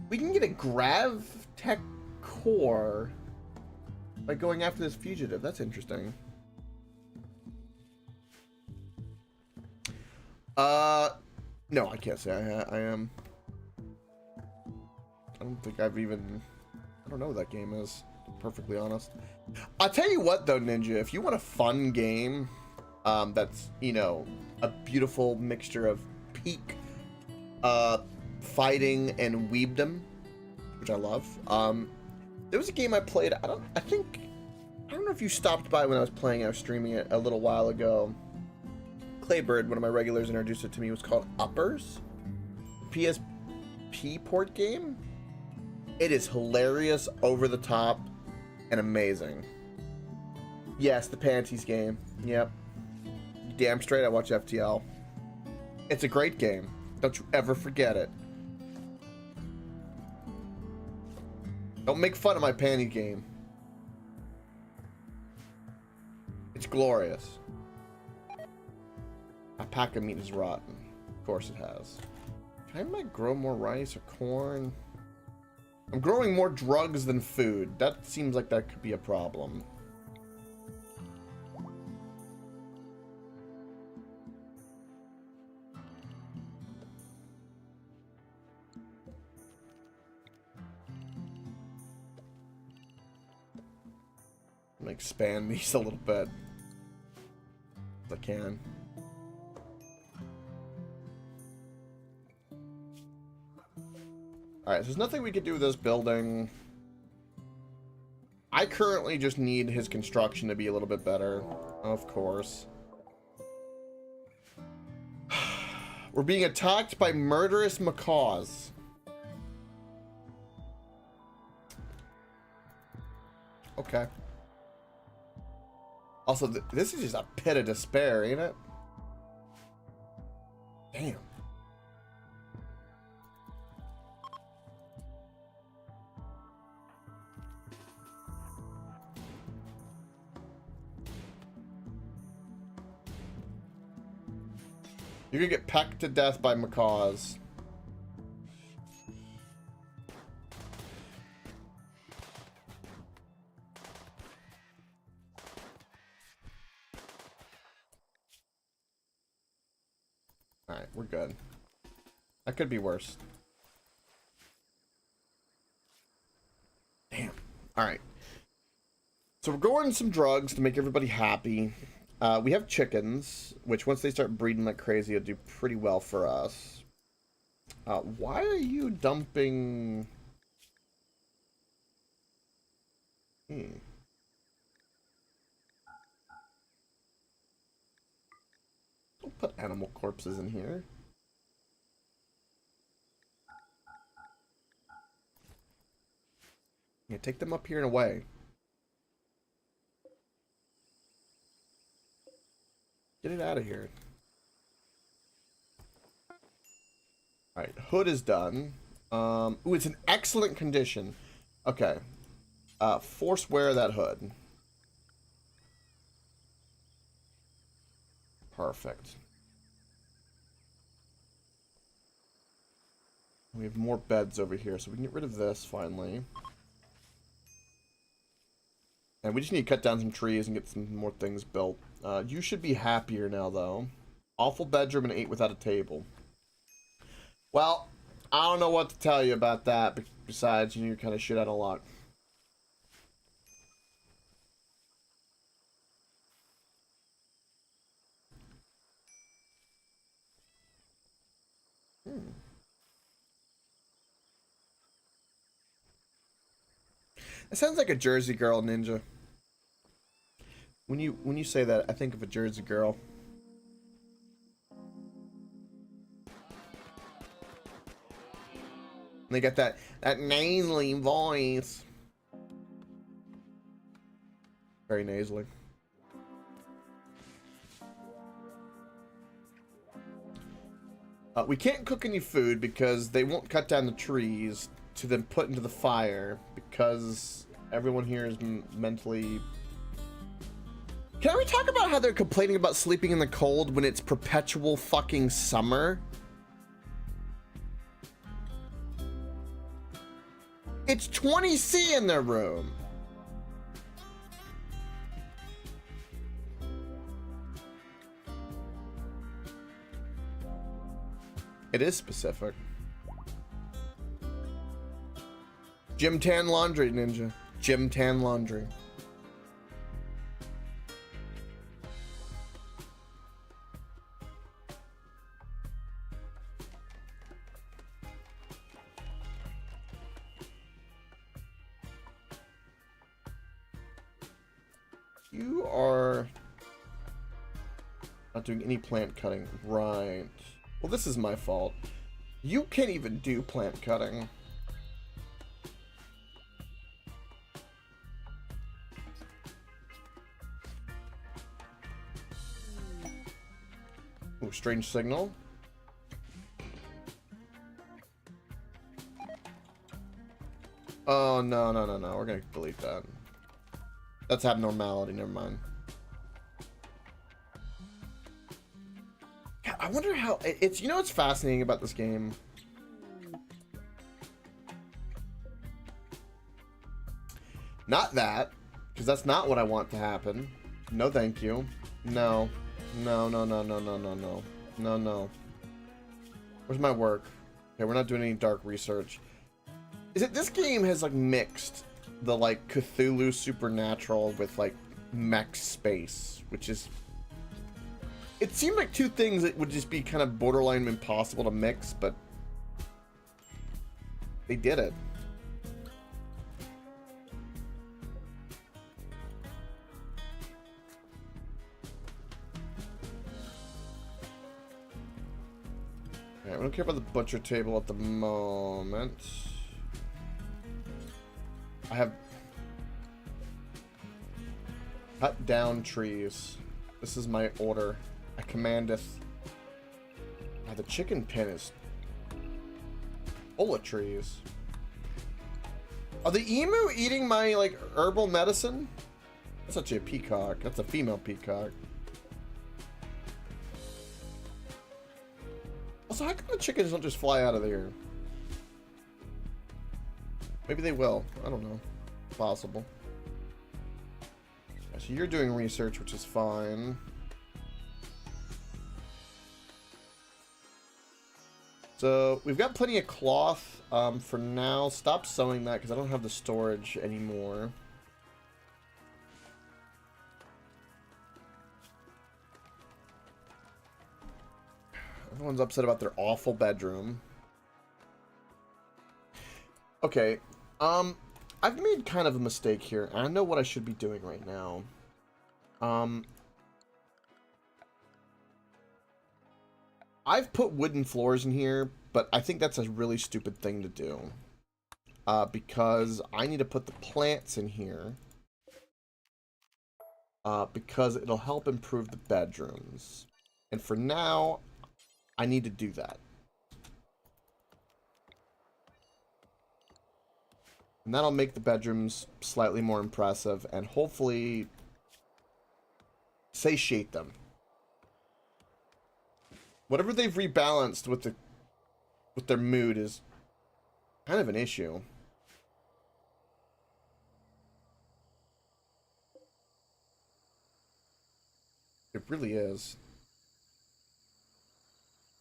We can get a Grav Tech core by going after this fugitive. That's interesting. No, I can't say I am. I don't think I've even... I don't know what that game is, to be perfectly honest. I'll tell you what, though, Ninja. If you want a fun game that's, you know, a beautiful mixture of peak fighting and weebdom, which I love. There was a game I played. I don't know if you stopped by when I was playing. I was streaming it a little while ago. Claybird, one of my regulars, introduced it to me. It was called Uppers, PSP port game. It is hilarious, over the top, and amazing. Yes, the panties game. Yep. Damn straight, I watch FTL. It's a great game. Don't you ever forget it. Don't make fun of my panty game. It's glorious. A pack of meat is rotten. Of course it has. Can I might grow more rice or corn? I'm growing more drugs than food. That seems like that could be a problem. I'm gonna expand these a little bit if I can. Alright, so there's nothing we could do with this building. I currently just need his construction to be a little bit better, of course. We're being attacked by murderous macaws. Okay. Also, this is just a pit of despair, ain't it? Damn. You're gonna get pecked to death by macaws. Alright, we're good. That could be worse. Damn. Alright. So we're going some drugs to make everybody happy. We have chickens, which once they start breeding like crazy, it'll do pretty well for us. Why are you dumping... Don't put animal corpses in here. Yeah, take them up here and away. Get it out of here. Alright, hood is done. Ooh, it's in excellent condition. Okay. Force wear that hood. Perfect. We have more beds over here, so we can get rid of this finally. And we just need to cut down some trees and get some more things built. You should be happier now, though. Awful bedroom and 8 without a table. Well, I don't know what to tell you about that, besides, you know, you're kind of shit out of luck. It sounds like a Jersey girl, Ninja. When you say that, I think of a Jersey girl. They got that nasally voice. Very nasally. We can't cook any food because they won't cut down the trees to then put into the fire because everyone here is mentally... Can we talk about how they're complaining about sleeping in the cold when it's perpetual fucking summer? It's 20°C in their room. It is specific. Gym tan laundry, Ninja. Gym tan laundry. You are not doing any plant cutting, right? Well, this is my fault. You can't even do plant cutting. Ooh, strange signal. Oh, no. We're gonna delete that. That's abnormality, never mind. God, I wonder how... It's, you know what's fascinating about this game? Not that, because that's not what I want to happen. No, thank you. No. No. Where's my work? Okay, we're not doing any dark research. Is it this game has like mixed the like Cthulhu supernatural with like mech space, which is... It seemed like two things that would just be kind of borderline impossible to mix, but they did it. Alright, we don't care about the butcher table at the moment. I have cut down trees. This is my order. I commandeth. The chicken pen is full of trees. Are the emu eating my like herbal medicine? That's actually a peacock. That's a female peacock. Also, how come the chickens don't just fly out of there? Maybe they will. I don't know. Possible. So you're doing research, which is fine. So we've got plenty of cloth for now. Stop sewing that because I don't have the storage anymore. Everyone's upset about their awful bedroom. Okay. I've made kind of a mistake here. I know what I should be doing right now. I've put wooden floors in here, but I think that's a really stupid thing to do. Because I need to put the plants in here. Because it'll help improve the bedrooms. And for now, I need to do that. And that'll make the bedrooms slightly more impressive and hopefully satiate them. Whatever they've rebalanced with their mood is kind of an issue. It really is.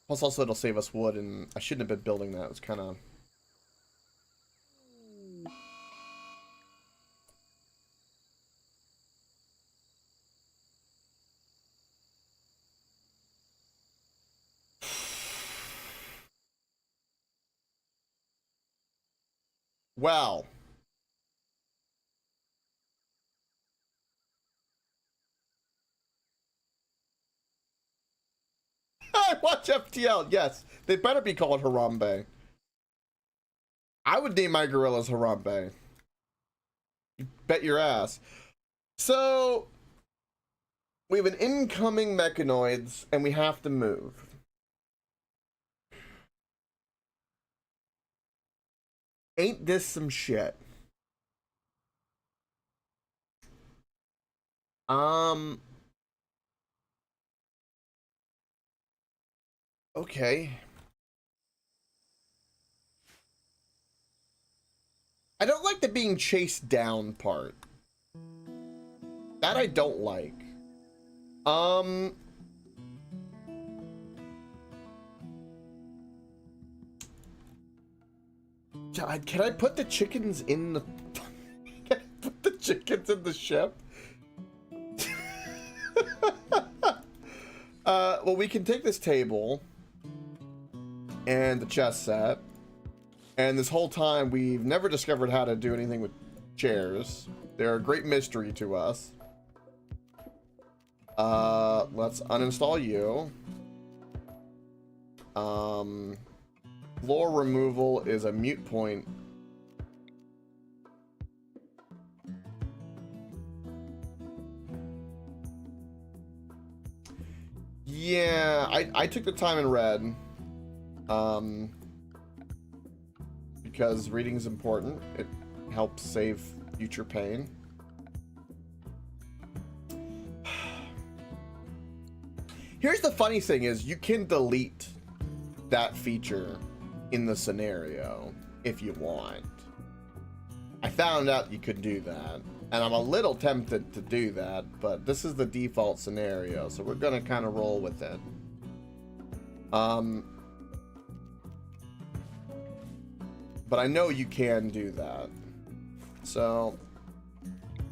Plus also it'll save us wood, and I shouldn't have been building that. It's kind of... Well, I watch FTL. Yes, they better be called Harambe. I would name my gorillas Harambe. You bet your ass. So we have an incoming mechanoids, and we have to move. Ain't this some shit? Okay. I don't like the being chased down part. That I don't like. God, can I put the chickens in the... Can I put the chickens in the ship? Well, we can take this table and the chess set, and this whole time we've never discovered how to do anything with chairs. They're a great mystery to us. Let's uninstall you. Floor removal is a mute point. Yeah, I took the time and read. Because reading is important. It helps save future pain. Here's the funny thing is you can delete that feature in the scenario if you want. I found out you could do that, and I'm a little tempted to do that, but this is the default scenario, so we're gonna kind of roll with it. But I know you can do that. So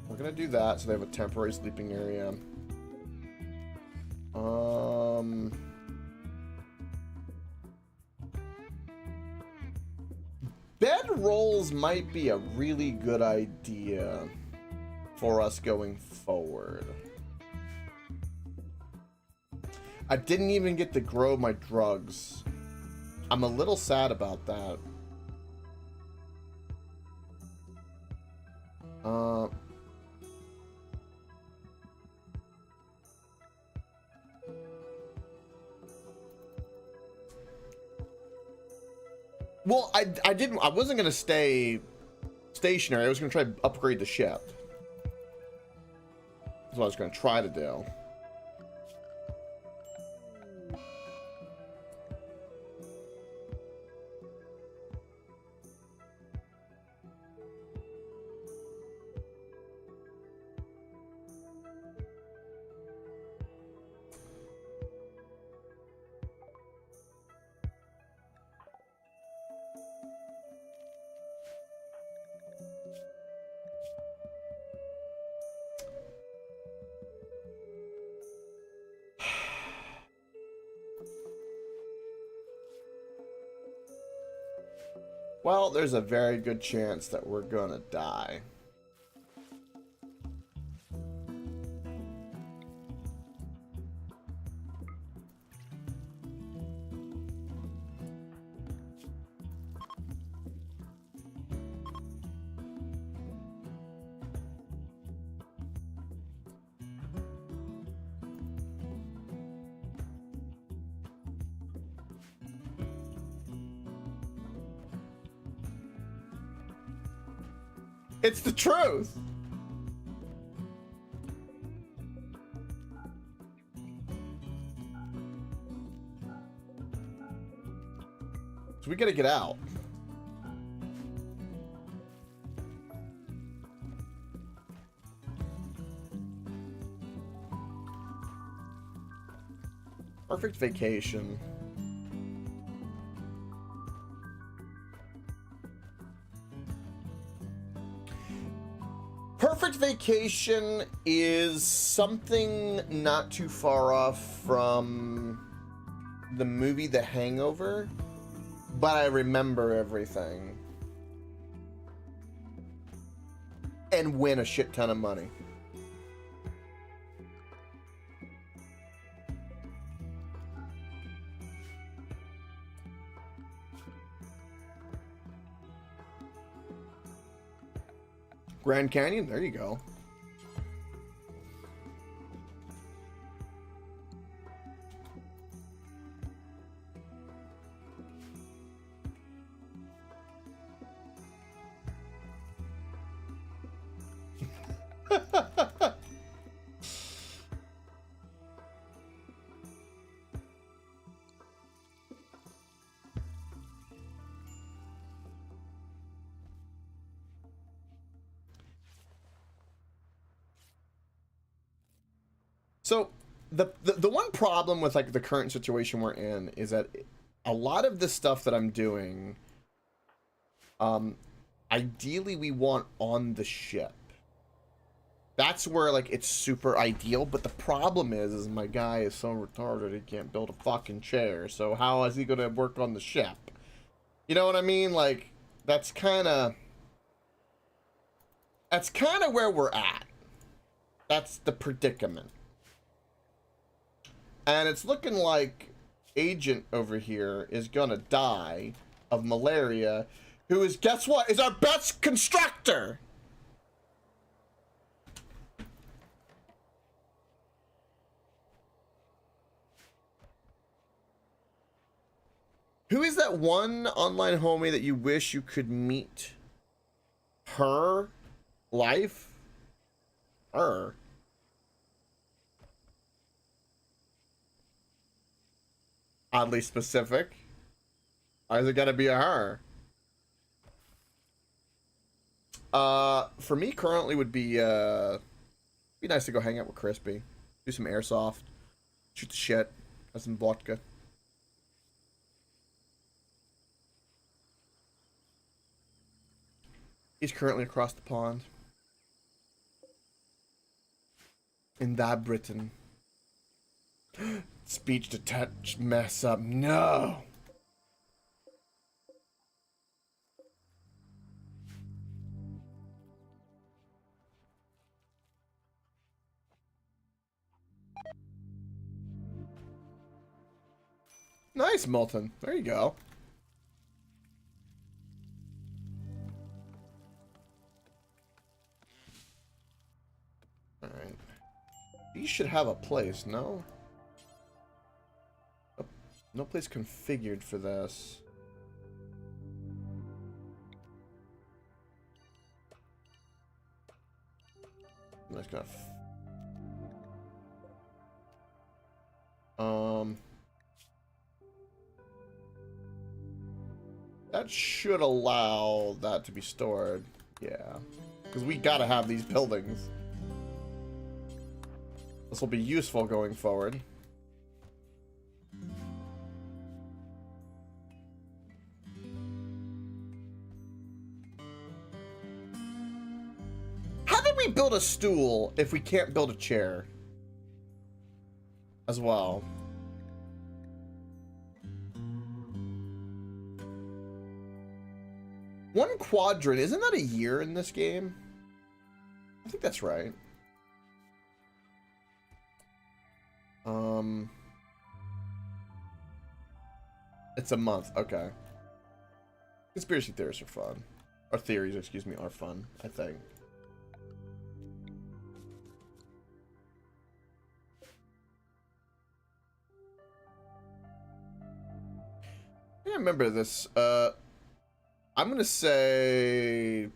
we're gonna do that so they have a temporary sleeping area. Bed rolls might be a really good idea for us going forward. I didn't even get to grow my drugs. I'm a little sad about that. Well, I wasn't gonna stay stationary. I was gonna try to upgrade the ship. That's what I was gonna try to do. Well, there's a very good chance that we're gonna die. It's the truth. So we gotta get out. Perfect vacation. Perfect vacation is something not too far off from the movie The Hangover, but I remember everything. And win a shit ton of money. Grand Canyon, there you go. So the one problem with like the current situation we're in is that a lot of the stuff that I'm doing, ideally we want on the ship. That's where like it's super ideal, but the problem is my guy is so retarded he can't build a fucking chair. So how is he gonna work on the ship? You know what I mean? Like that's kind of where we're at. That's the predicament. And it's looking like Agent over here is gonna die of malaria, who is, guess what, is our best constructor! Who is that one online homie that you wish you could meet? Her life? Her. Oddly specific. Why is it gotta be a her? For me currently would be nice to go hang out with Crispy. Do some airsoft. Shoot the shit. Have some vodka. He's currently across the pond. In that Britain. Speech to touch mess up. No. Nice, Molten. There you go. Alright. You should have a place, no? Oh, no place configured for this. I'm just gonna... That should allow that to be stored. Yeah. Because we gotta have these buildings. This will be useful going forward. How did we build a stool if we can't build a chair? As well. One quadrant, isn't that a year in this game? I think that's right. It's a month, okay. Conspiracy theories are fun. Or theories, excuse me, are fun, I think. I remember this. I'm gonna say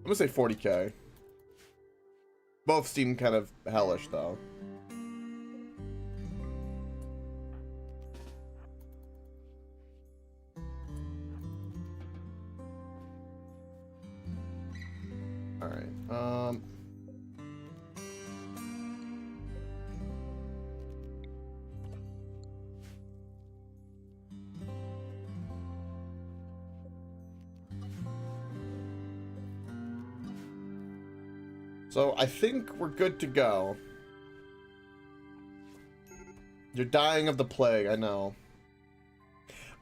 40K. Both seem kind of hellish though. All right. So I think we're good to go. You're dying of the plague, I know.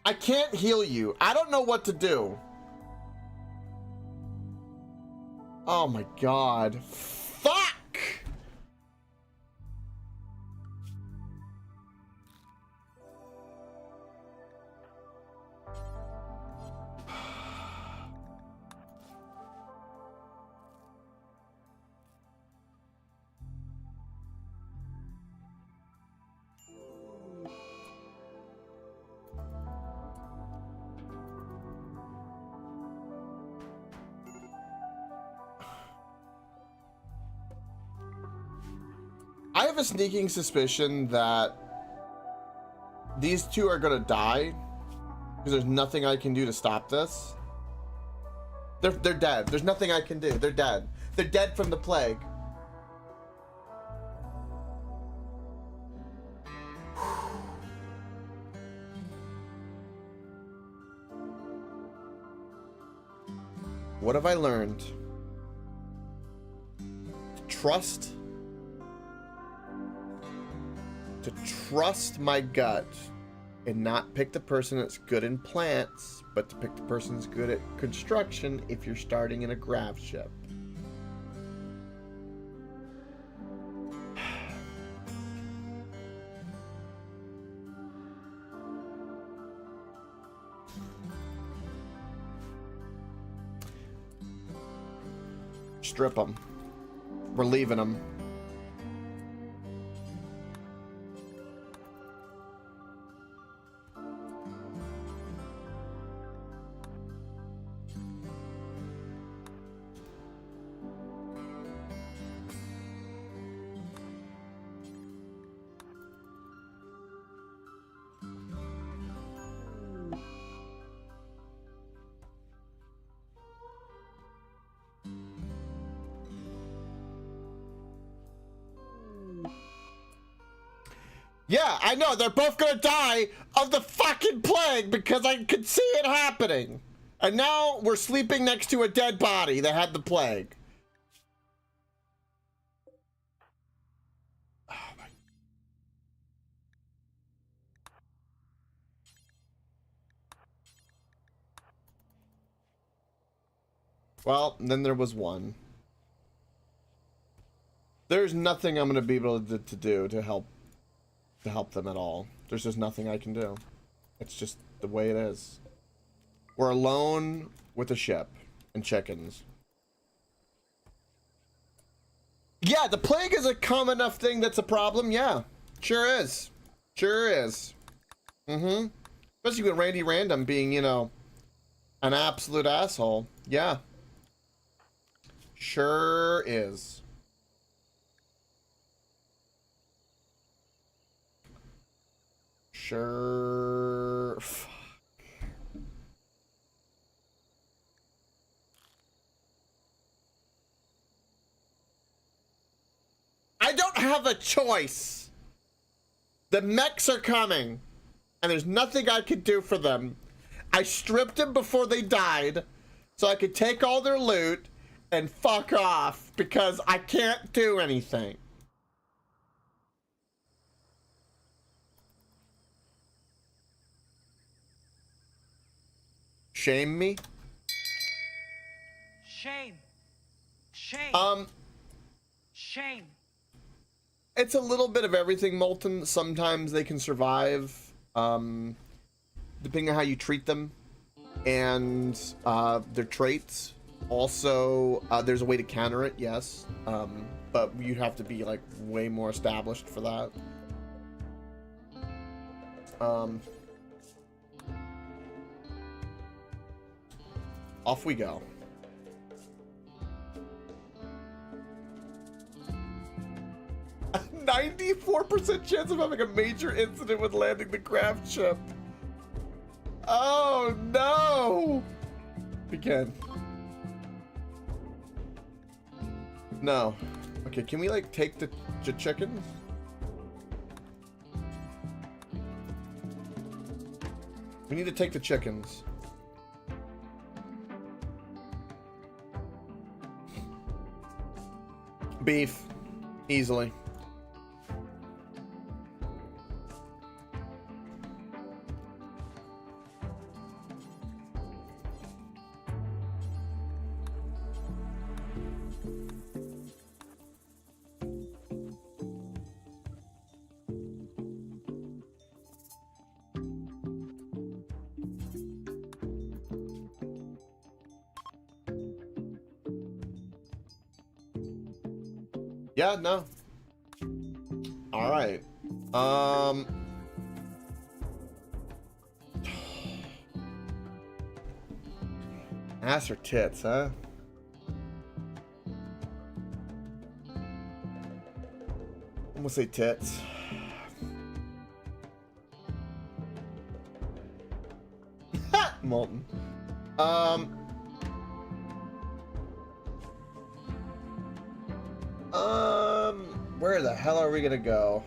I can't heal you. I don't know what to do. Oh my god. Fuck! have a sneaking suspicion that these two are gonna die because there's nothing I can do to stop this. They're dead. There's nothing I can do. They're dead. They're dead from the plague. What have I learned? To trust my gut and not pick the person that's good in plants, but to pick the person that's good at construction if you're starting in a grav ship. Strip them. We're leaving them. Yeah, I know, they're both gonna die of the fucking plague because I could see it happening. And now we're sleeping next to a dead body that had the plague. Oh my. Well, then there was one. There's nothing I'm gonna be able to do to help them at all. There's just nothing I can do. It's just the way it is. We're alone with a ship and chickens. Yeah, the plague is a common enough thing that's a problem. Yeah, sure is. Sure is. Mm-hmm. Especially with Randy Random being, you know, an absolute asshole. Yeah. Sure is. Sure. Fuck. I don't have a choice. The mechs are coming, and there's nothing I could do for them. I stripped them before they died, so I could take all their loot and fuck off because I can't do anything. Shame me? Shame. Shame. Shame. It's a little bit of everything, Molten. Sometimes they can survive, depending on how you treat them and their traits. Also, there's a way to counter it, yes, but you'd have to be like way more established for that. Off we go. 94% chance of having a major incident with landing the craft ship. Oh no! Begin. No. Okay, can we like take the chickens? We need to take the chickens. Beef. Easily. Yeah, no. All right. Ass or tits, huh? I'm gonna say tits. Molten. Where the hell are we gonna go?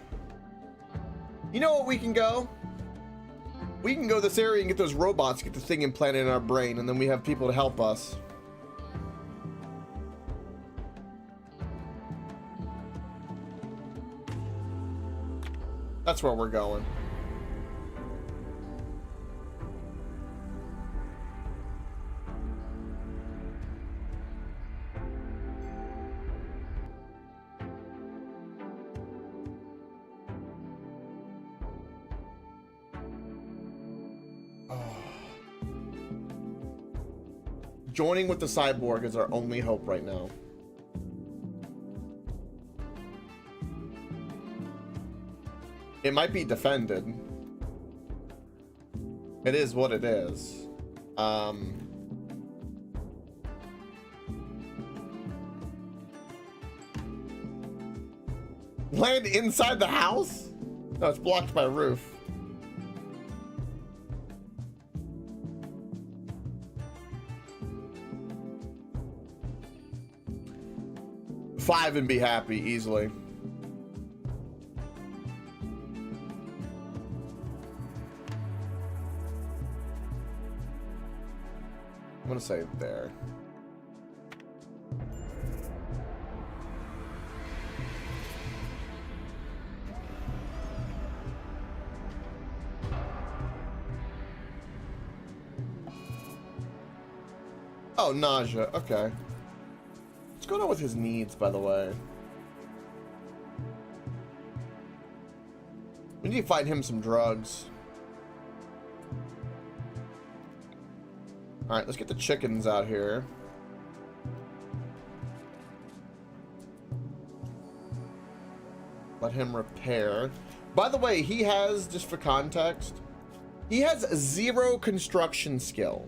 You know what we can go? We can go this area and get those robots, get the thing implanted in our brain, and then we have people to help us. That's where we're going. Joining with the cyborg is our only hope right now. It might be defended. It is what it is. Land inside the house? No, it's blocked by a roof. Five and be happy easily. I'm gonna say there. Oh, nausea. Okay. What's going on with his needs, by the way? We need to find him some drugs. Alright, let's get the chickens out here. Let him repair. By the way, he has, just for context, he has 0 construction skill.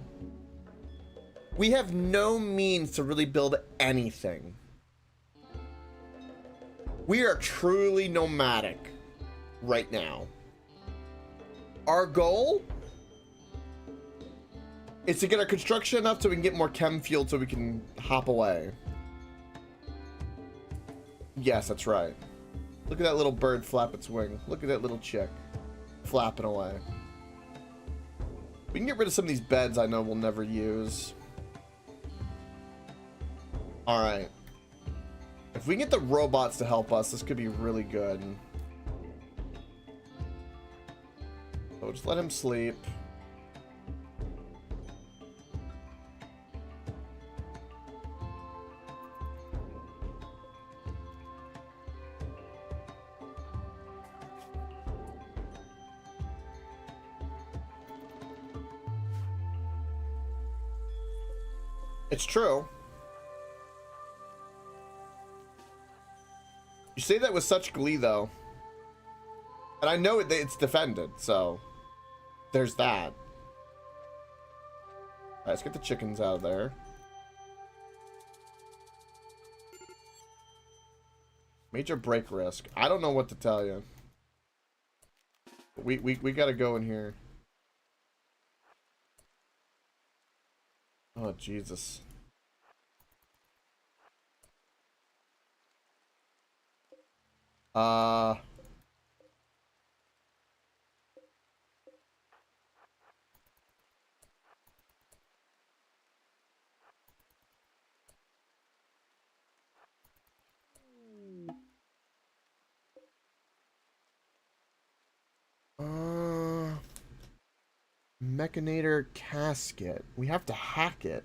We have no means to really build anything. We are truly nomadic right now. Our goal is to get our construction up so we can get more chem fuel so we can hop away. Yes, that's right. Look at that little bird flap its wing. Look at that little chick flapping away. We can get rid of some of these beds I know we'll never use. Alright. If we can get the robots to help us, this could be really good. So just let him sleep. It's true. You say that with such glee, though. And I know it's defended, so there's that. Alright, let's get the chickens out of there. Major break risk. I don't know what to tell you. We gotta go in here. Oh, Jesus. Mechanator casket. We have to hack it.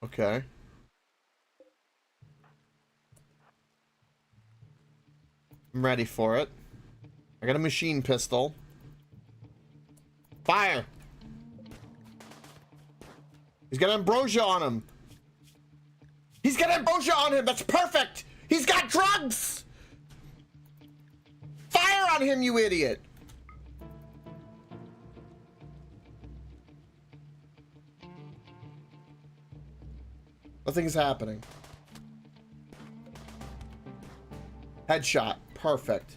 Okay. I'm ready for it. I got a machine pistol. Fire! He's got ambrosia on him. He's got ambrosia on him. That's perfect. He's got drugs. Fire on him, you idiot. Nothing's happening. Headshot. Perfect.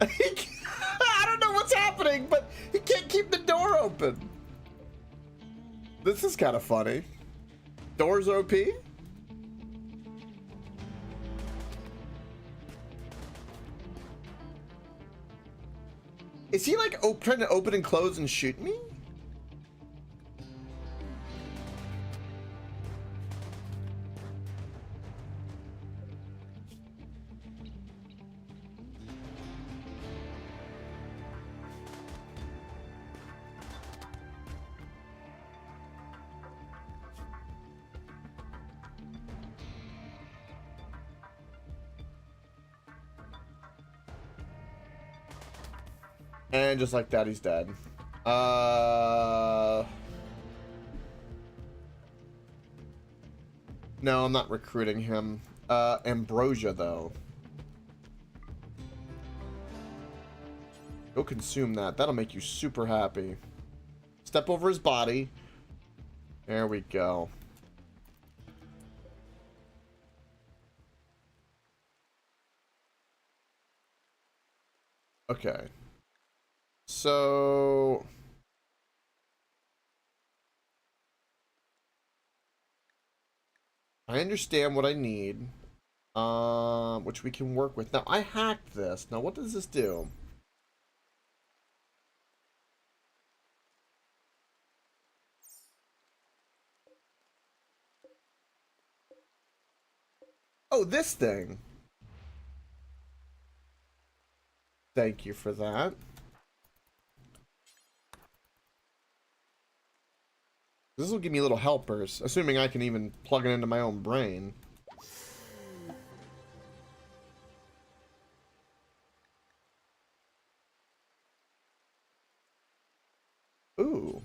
I don't know what's happening, but he can't keep the door open. This is kind of funny. Doors OP? Is he like trying to open and close and shoot me? And just like that, he's dead. No, I'm not recruiting him. Ambrosia, though. Go consume that. That'll make you super happy. Step over his body. There we go. Okay. So... I understand what I need. Which we can work with. Now, I hacked this. Now, what does this do? Oh, this thing. Thank you for that. This will give me little helpers, assuming I can even plug it into my own brain. Ooh.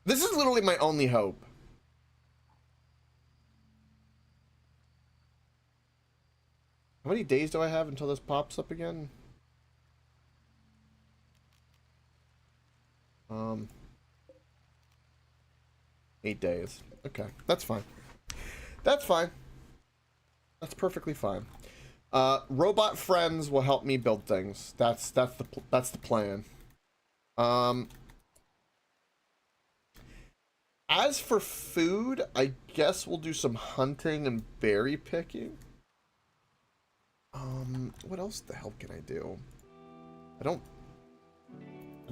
This is literally my only hope. How many days do I have until this pops up again? 8 days. Okay, that's fine. That's fine. That's perfectly fine. Robot friends will help me build things. That's the plan. As for food, I guess we'll do some hunting and berry picking. What else the hell can I do? I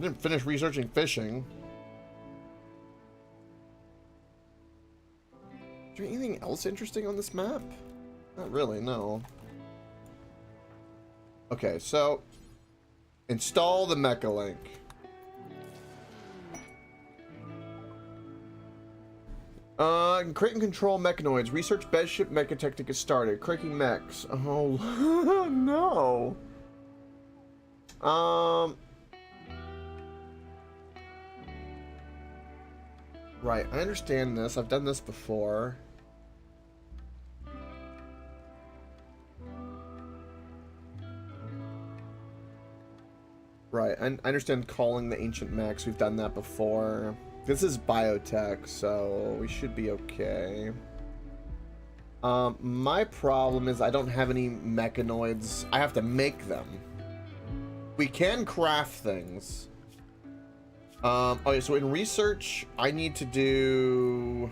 didn't finish researching fishing. Is there anything else interesting on this map? Not really, no. Okay, so install the mecha link. Create and control mechanoids. Research bedship mecha tech to get started. Cracking mechs. Oh no. Right, I understand this. I've done this before. Right, I understand calling the ancient mechs. We've done that before. This is biotech, so we should be okay. My problem is I don't have any mechanoids. I have to make them. We can craft things. Okay, so in research, I need to do...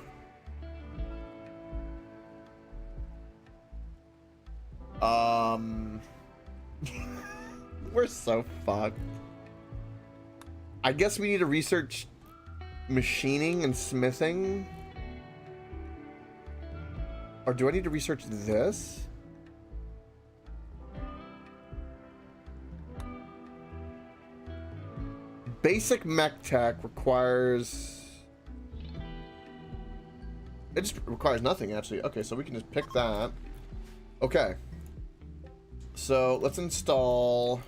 We're so fucked. I guess we need to research machining and smithing. Or do I need to research this? Basic mech tech requires... It just requires nothing, actually. Okay, so we can just pick that. Okay. So let's install.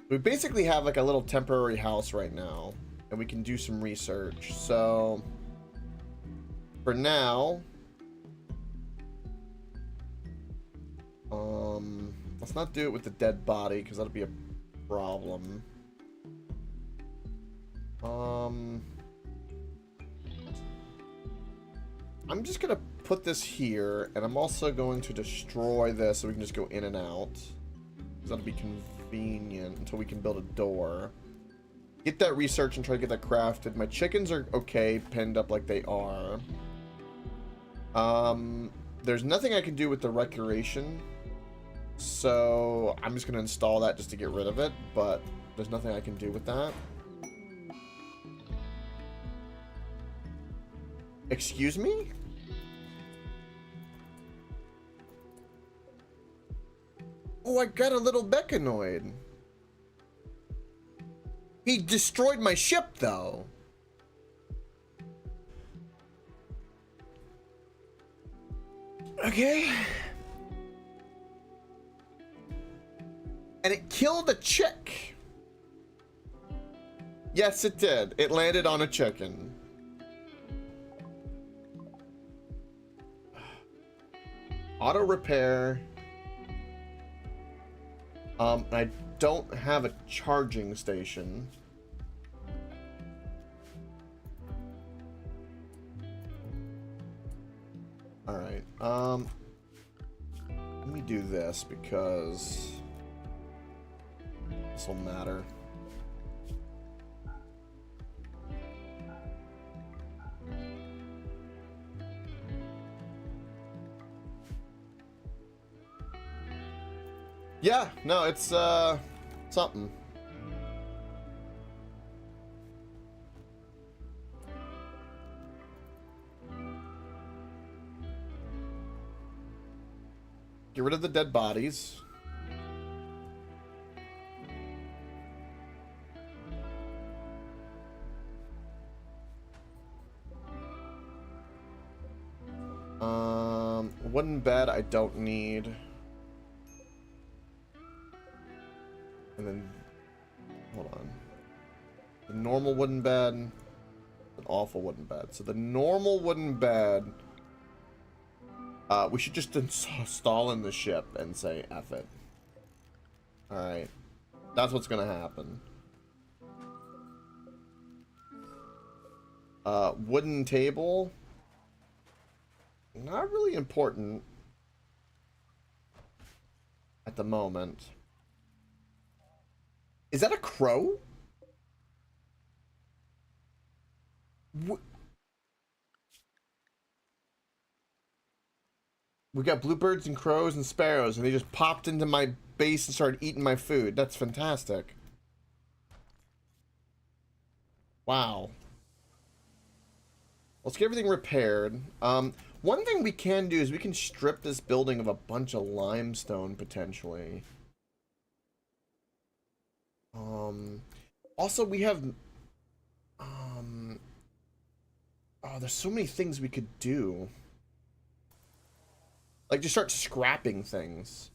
We basically have like a little temporary house right now, and we can do some research. So for now, let's not do it with the dead body because that'll be a problem. I'm just gonna put this here, and I'm also going to destroy this so we can just go in and out. That'll be convenient until we can build a door. Get that research and try to get that crafted. My chickens are okay, pinned up like they are. There's nothing I can do with the recreation, so I'm just gonna install that just to get rid of it, but there's nothing I can do with that. Excuse me? Oh, I got a little mechanoid. He destroyed my ship, though. Okay. And it killed a chick. Yes, it did. It landed on a chicken. Auto repair. I don't have a charging station. All right. Let me do this because this will matter. Yeah, no, it's something. Get rid of the dead bodies. Wooden bed I don't need. And then, hold on. The normal wooden bed, an awful wooden bed. So the normal wooden bed, we should just install in the ship and say F it. Alright. That's what's gonna happen. Wooden table. Not really important at the moment. Is that a crow? We got bluebirds and crows and sparrows, and they just popped into my base and started eating my food. That's fantastic. Wow. Let's get everything repaired. One thing we can do is we can strip this building of a bunch of limestone, potentially. Also, we have... oh, there's so many things we could do. Like, just start scrapping things.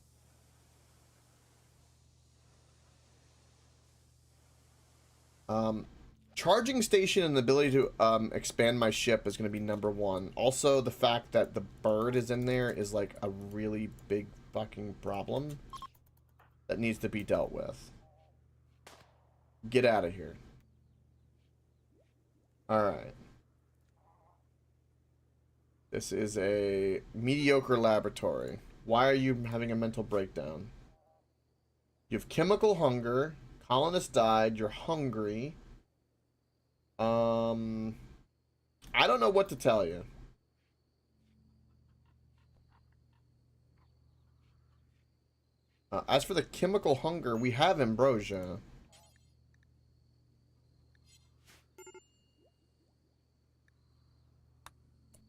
Charging station and the ability to expand my ship is going to be #1. Also, the fact that the bird is in there is like a really big fucking problem that needs to be dealt with. Get out of here. Alright. This is a mediocre laboratory. Why are you having a mental breakdown? You have chemical hunger. Colonists died. You're hungry. I don't know what to tell you. As for the chemical hunger, we have ambrosia.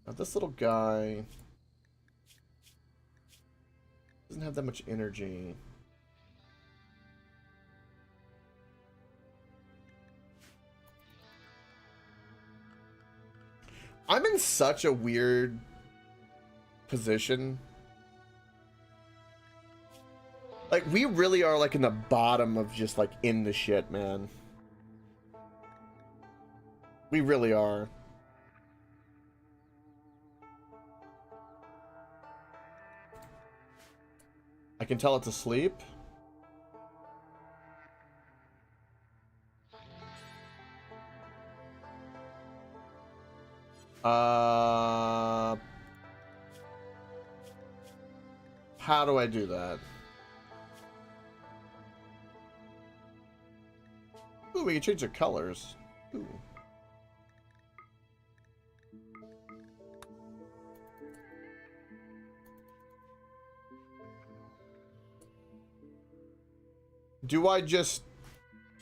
Now this little guy doesn't have that much energy. I'm in such a weird position Like, we really are, like, in the bottom of just, like, in the shit, man. We really are. I can tell it's asleep. How do I do that? Ooh, we can change the colors. Ooh. Do I just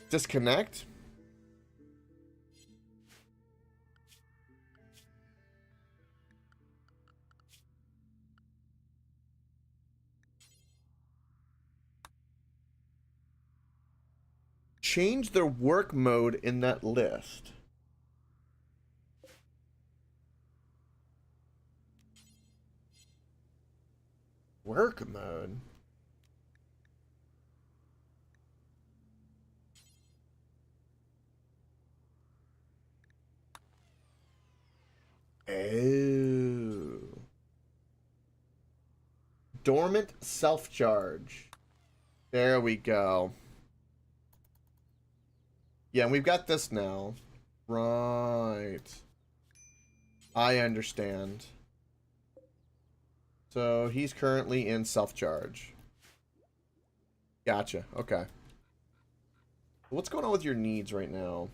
disconnect? Change their work mode in that list. Work mode? Oh. Dormant self-charge. There we go. Yeah, and we've got this now. Right. I understand. So he's currently in self-charge. Gotcha. Okay. What's going on with your needs right now?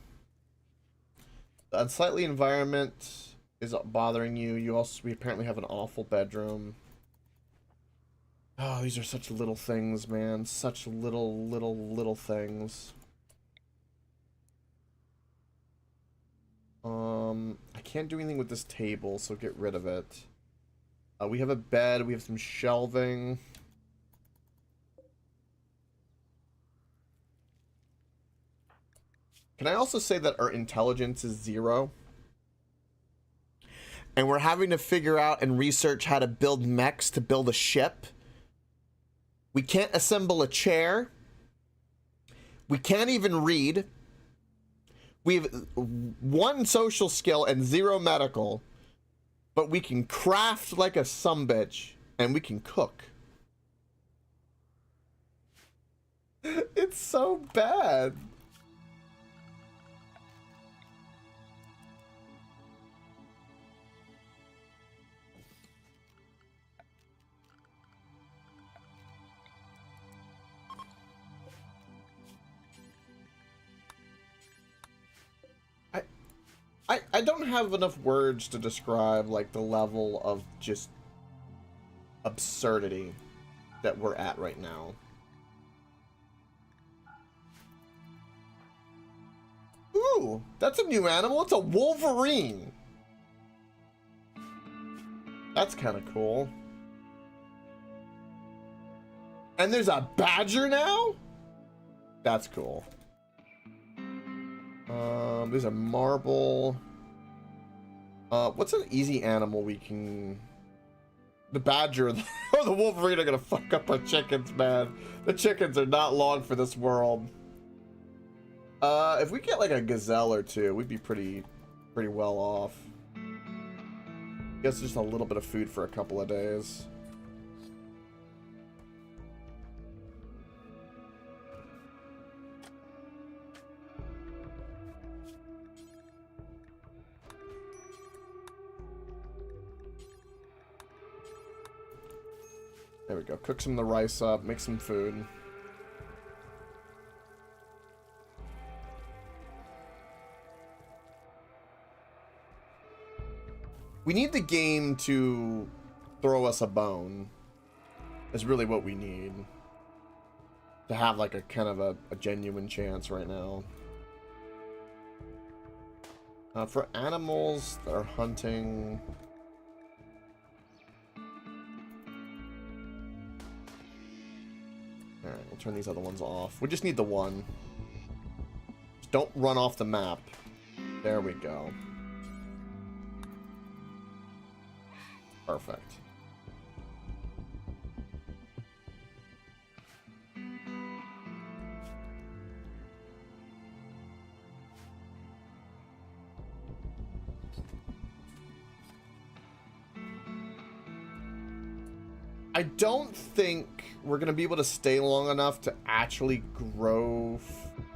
The unsightly environment is bothering you. We apparently have an awful bedroom. Oh, these are such little things, man. Such little things. I can't do anything with this table, so get rid of it. We have a bed. We have some shelving. Can I also say that our intelligence is 0? And we're having to figure out and research how to build mechs to build a ship. We can't assemble a chair. We can't even read. We have 1 social skill and 0 medical. But we can craft like a sumbitch. And we can cook. It's so bad. I don't have enough words to describe, like, the level of just absurdity that we're at right now. Ooh, that's a new animal. It's a wolverine. That's kind of cool. And there's a badger now? That's cool. There's a marble. What's an easy animal we can... The badger or the wolverine are gonna fuck up our chickens, man. The chickens are not long for this world. If we get like a gazelle or 2, we'd be pretty well off. Guess just a little bit of food for a couple of days. There we go. Cook some of the rice up, make some food. We need the game to throw us a bone. Is really what we need. To have like a kind of a genuine chance right now. For animals that are hunting... Alright, we'll turn these other ones off. We just need the one. Just don't run off the map. There we go. Perfect. I don't think we're gonna be able to stay long enough to actually grow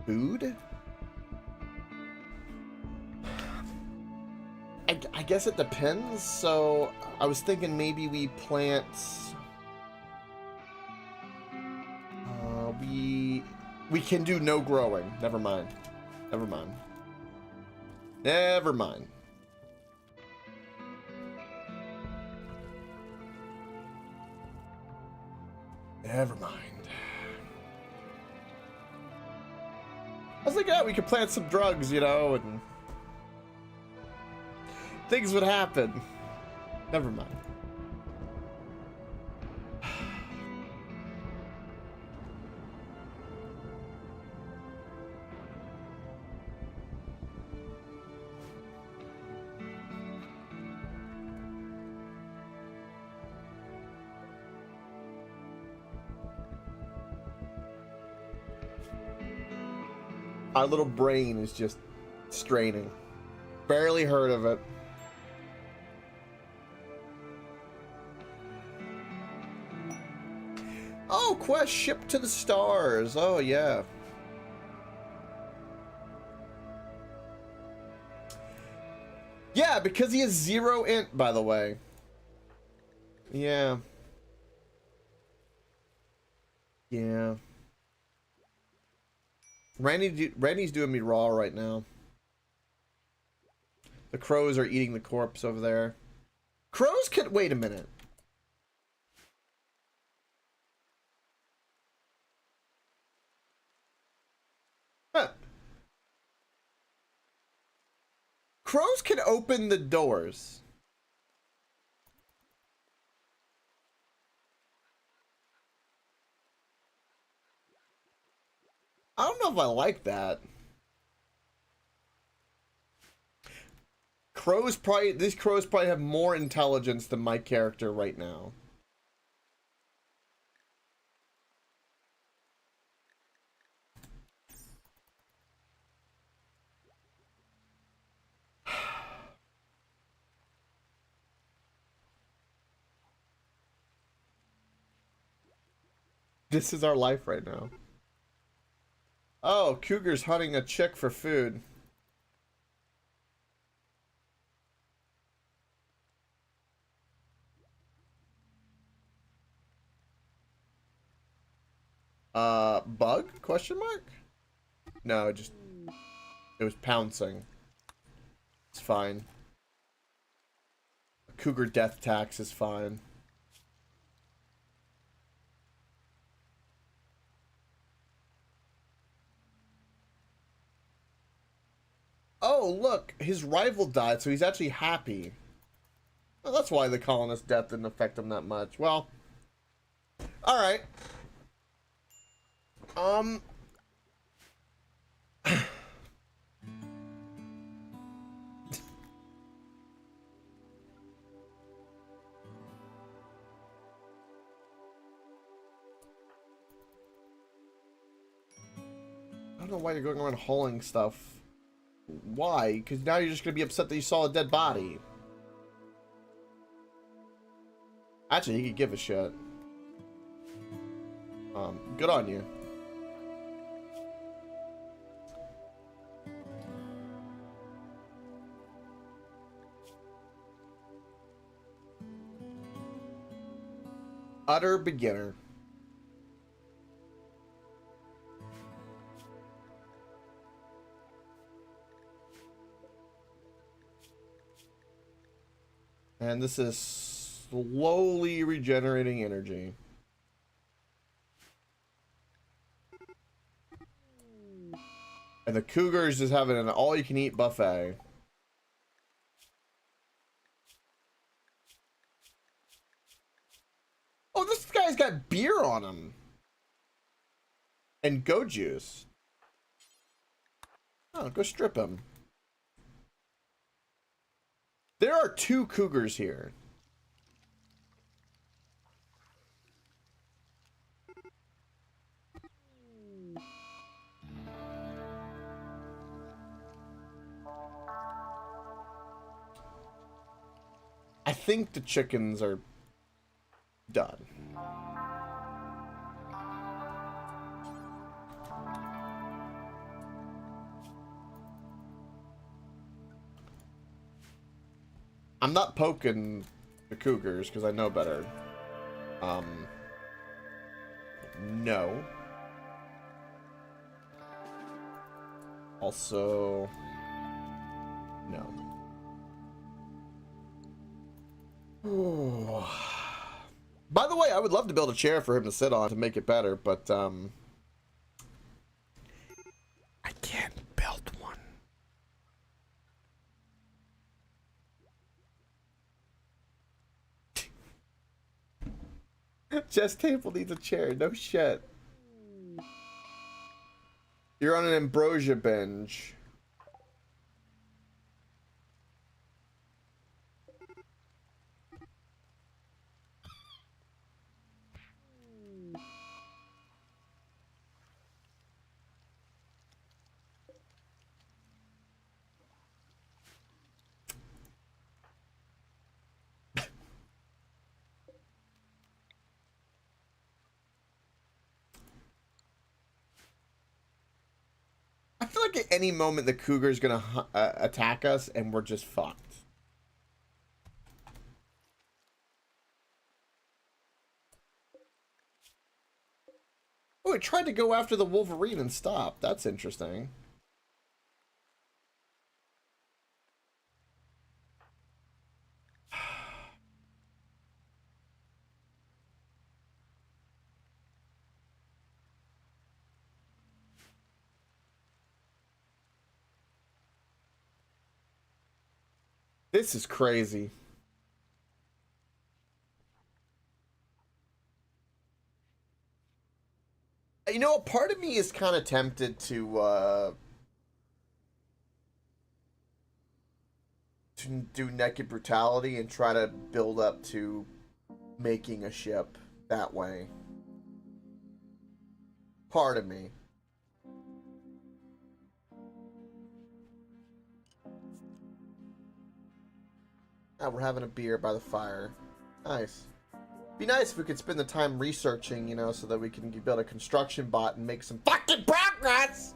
food. I guess it depends. So I was thinking maybe we plant. We can do no growing. Never mind. Never mind. Never mind. Never mind. I was like, yeah, we could plant some drugs, you know, and things would happen. Never mind. Our little brain is just straining. Barely heard of it. Oh, quest ship to the stars. Oh, yeah. Yeah, because he has 0 int, by the way. Yeah. Yeah. Randy's doing me raw right now. The crows are eating the corpse over there. Crows can... Wait a minute. Huh. Crows can open the doors. I don't know if I like that. These crows probably have more intelligence than my character right now. This is our life right now. Oh, cougar's hunting a chick for food. Bug? Question mark? No, it was pouncing. It's fine. A cougar death tax is fine. Oh, look, his rival died, so he's actually happy. Well, that's why the colonist death didn't affect him that much. Well, alright. I don't know why you're going around hauling stuff. Why? Because now you're just going to be upset that you saw a dead body. Actually, he could give a shit. Good on you. Utter beginner. And this is slowly regenerating energy. And the cougar's just having an all-you-can-eat buffet. Oh, this guy's got beer on him. And goat juice. Oh, go strip him. There are 2 cougars here. I think the chickens are done. I'm not poking the cougars because I know better. No. Also, no. By the way, I would love to build a chair for him to sit on to make it better, but I can't build one. Chess table needs a chair. No shit. You're on an ambrosia binge. I feel like at any moment the cougar's gonna attack us and we're just fucked. Oh, it tried to go after the Wolverine and stop. That's interesting. This is crazy. You know, a part of me is kind of tempted to do naked brutality and try to build up to making a ship that way. Part of me. Ah, we're having a beer by the fire. Nice. Be nice if we could spend the time researching, you know, so that we can build a construction bot and make some fucking progress.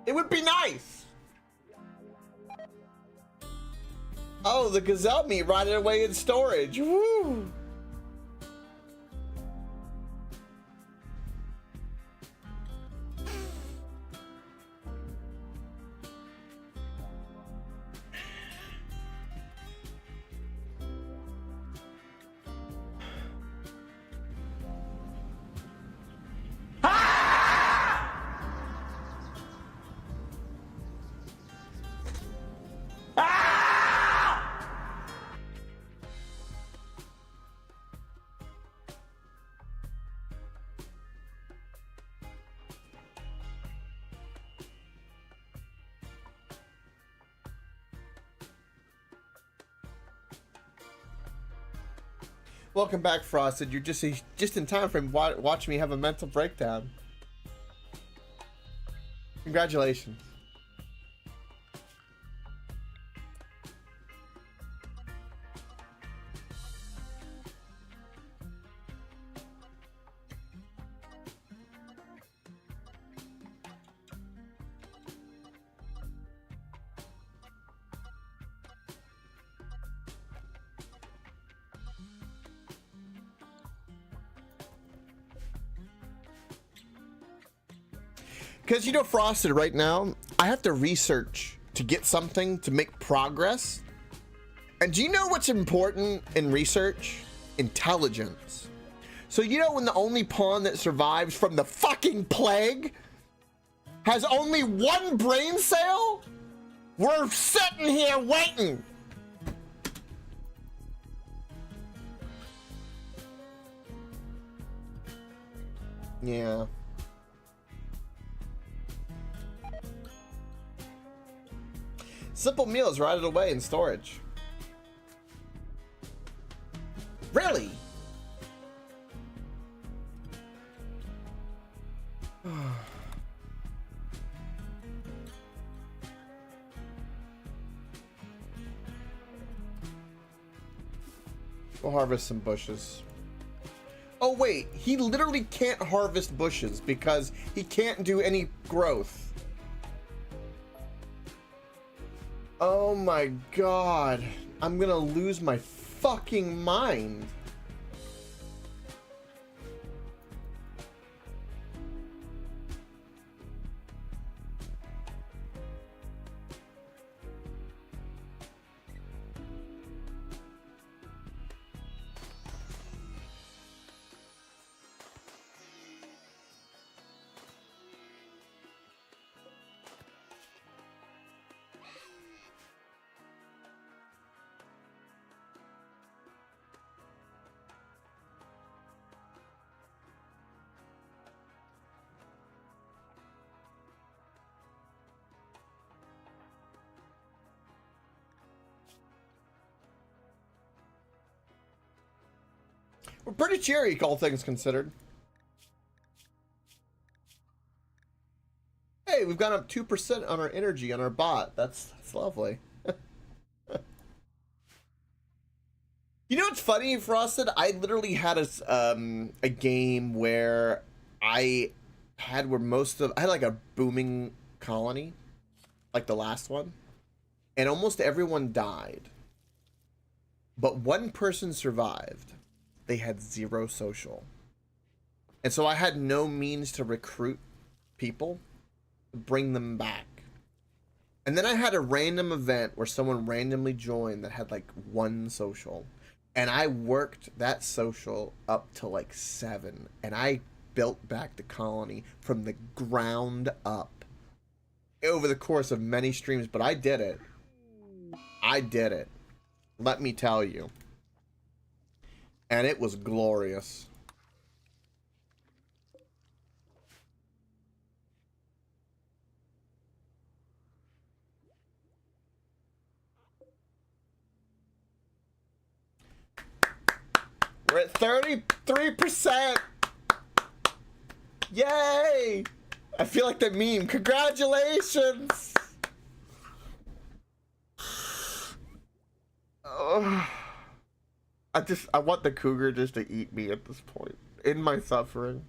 It would be nice. Oh, the gazelle meat rotted away in storage. Woo! Welcome back, Frosted. You're just in time for him. Watch me have a mental breakdown. Congratulations. Because, you know, Frosted, right now, I have to research to get something to make progress. And do you know what's important in research? Intelligence. So, you know, when the only pawn that survives from the fucking plague has only one brain cell? We're sitting here waiting. Yeah. Simple meals rotted away in storage. Really? We'll harvest some bushes. Oh wait, he literally can't harvest bushes because he can't do any growth. Oh my god. I'm gonna lose my fucking mind. We're pretty cheery, all things considered. Hey, we've gone up 2% on our energy on our bot. That's lovely. You know what's funny, Frosted? I literally had a game where I had I had like a booming colony, like the last one, and almost everyone died, but one person survived. They had 0 social, and so I had no means to recruit people, bring them back. And then I had a random event where someone randomly joined that had like 1 social. And I worked that social up to like 7. And I built back the colony from the ground up over the course of many streams. But I did it. I did it. Let me tell you. And it was glorious. We're at 33%. Yay! I feel like the meme. Congratulations! Oh, I want the cougar just to eat me at this point. In my suffering.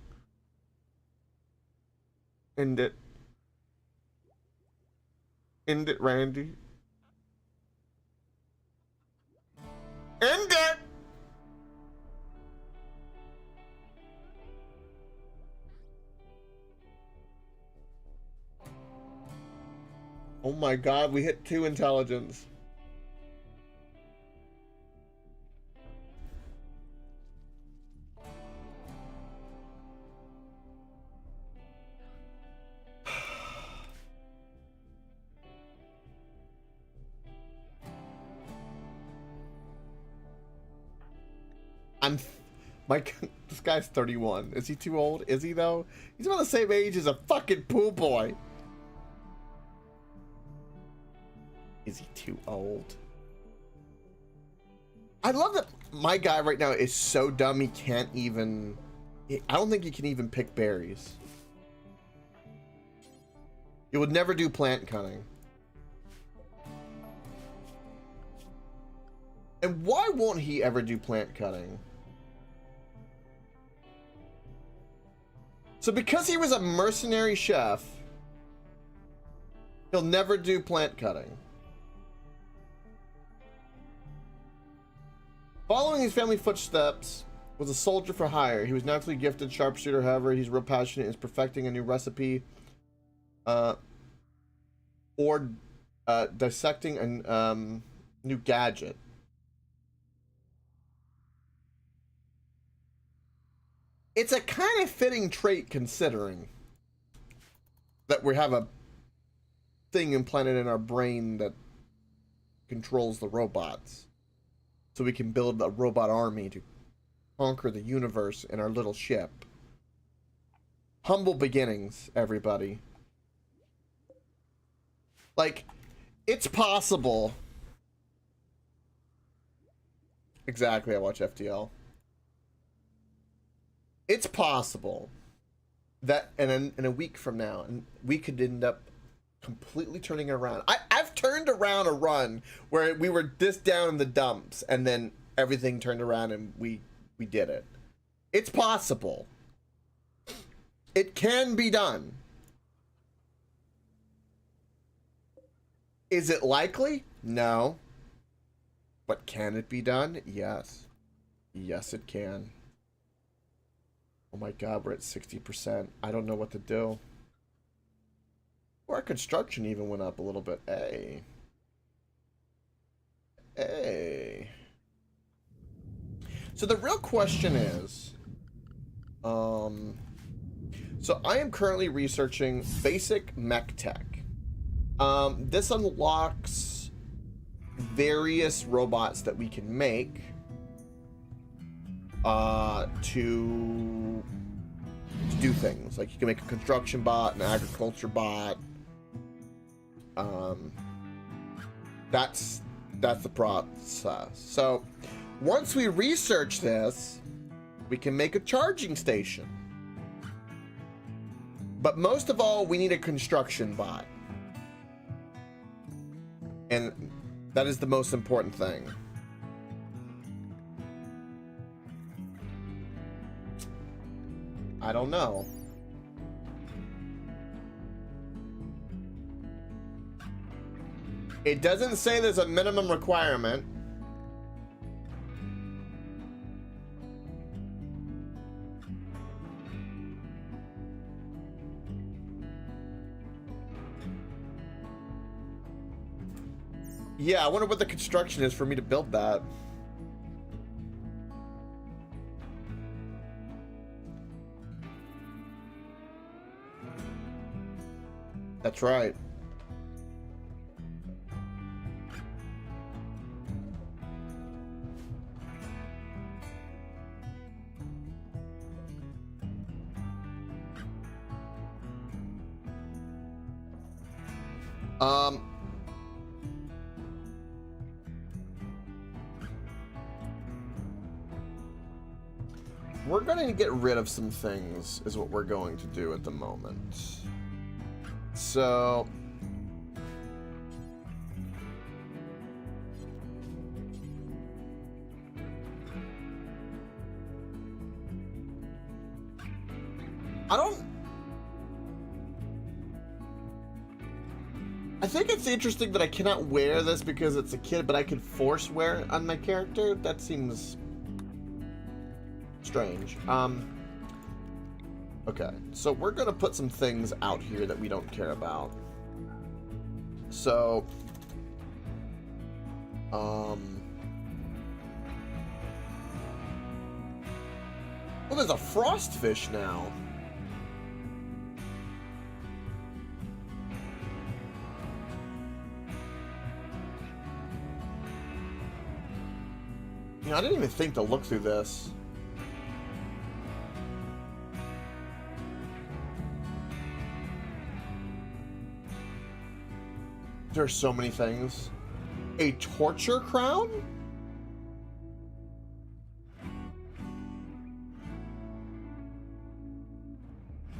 End it. End it, Randy. End it! Oh my god, we hit 2 intelligence. This guy's 31. Is he too old? Is he though? He's about the same age as a fucking pool boy. Is he too old? I love that my guy right now is so dumb he can't even... I don't think he can even pick berries. He would never do plant cutting. And why won't he ever do plant cutting? So because he was a mercenary chef, he'll never do plant cutting. Following his family footsteps was a soldier for hire. He was naturally gifted sharpshooter, however, he's real passionate in perfecting a new recipe or dissecting a new gadget. It's a kind of fitting trait considering that we have a thing implanted in our brain that controls the robots. So we can build a robot army to conquer the universe in our little ship. Humble beginnings, everybody. Like, it's possible. Exactly, I watch FTL. It's possible that in a week from now, we could end up completely turning around. I've turned around a run where we were this down in the dumps and then everything turned around and we did it. It's possible. It can be done. Is it likely? No. But can it be done? Yes. Yes, it can. Oh my god, we're at 60%. I don't know what to do. Our construction even went up a little bit. Hey. Hey. So the real question is, so I am currently researching basic mech tech. This unlocks various robots that we can make to do things. Like you can make a construction bot, an agriculture bot. That's the process. So once we research this, we can make a charging station. But most of all, we need a construction bot. And that is the most important thing. I don't know. It doesn't say there's a minimum requirement. Yeah, I wonder what the construction is for me to build that. That's right. We're going to get rid of some things is what we're going to do at the moment. So I think it's interesting that I cannot wear this because it's a kid, but I can force wear it on my character. That seems strange. Okay, so we're gonna put some things out here that we don't care about. So, well, there's a frost fish now. You know, I didn't even think to look through this. There's so many things. A torture crown?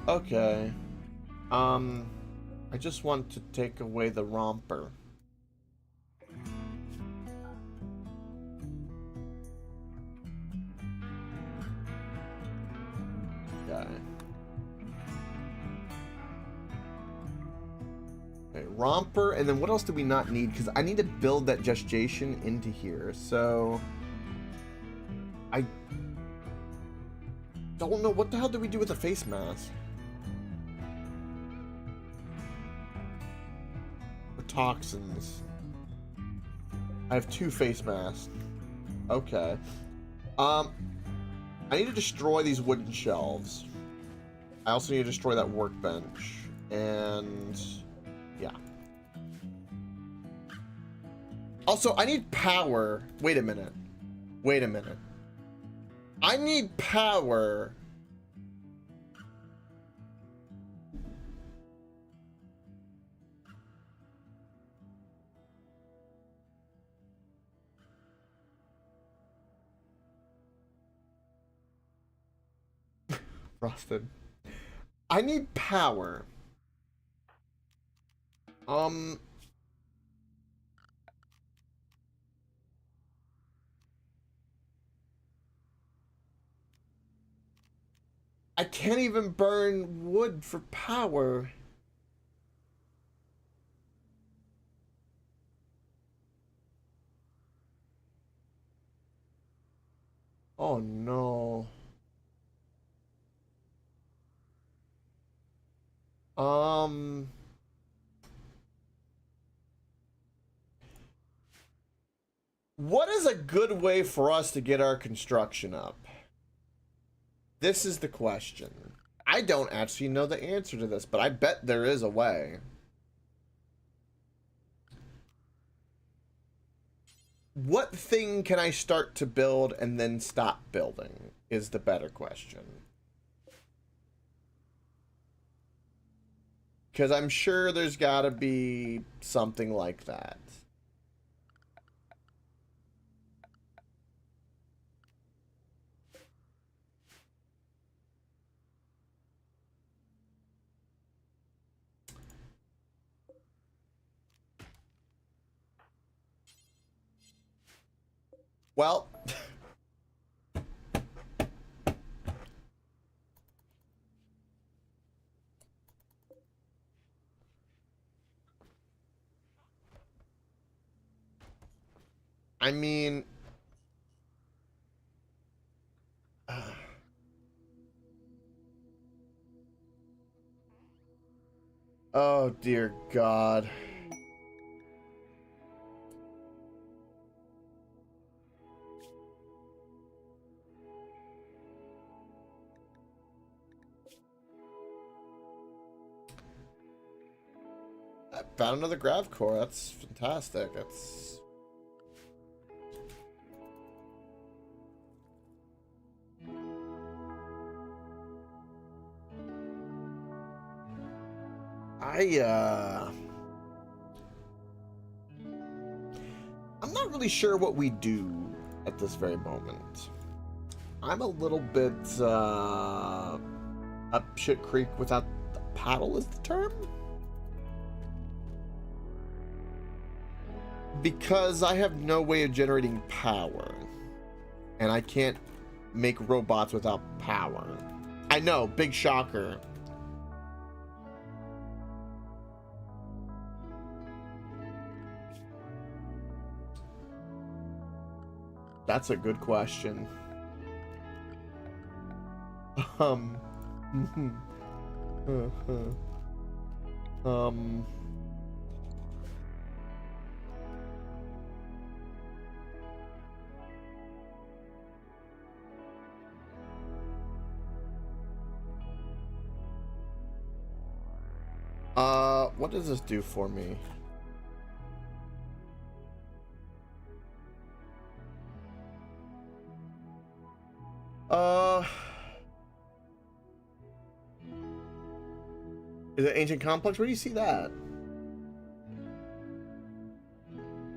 Okay. I just want to take away the romper. Okay. Okay, romper, and then what else do we not need? Because I need to build that gestation into here, so I don't know what the hell do we do with the face mask? Or toxins. I have 2 face masks. Okay. I need to destroy these wooden shelves. I also need to destroy that workbench. And yeah. Also, I need power. Wait a minute. Wait a minute. I need power. Frosted. I need power. I can't even burn wood for power. Um, what is a good way for us to get our construction up? This is the question. I don't actually know the answer to this, but I bet there is a way. What thing can I start to build and then stop building is the better question. Because I'm sure there's got to be something like that. Well, I mean, oh dear God. I found another grav core. That's fantastic. That's I'm not really sure what we do at this very moment. I'm a little bit up shit creek without the paddle is the term? Because I have no way of generating power. And I can't make robots without power. I know, big shocker. That's a good question. Um. um. What does this do for me? Is it ancient complex? Where do you see that?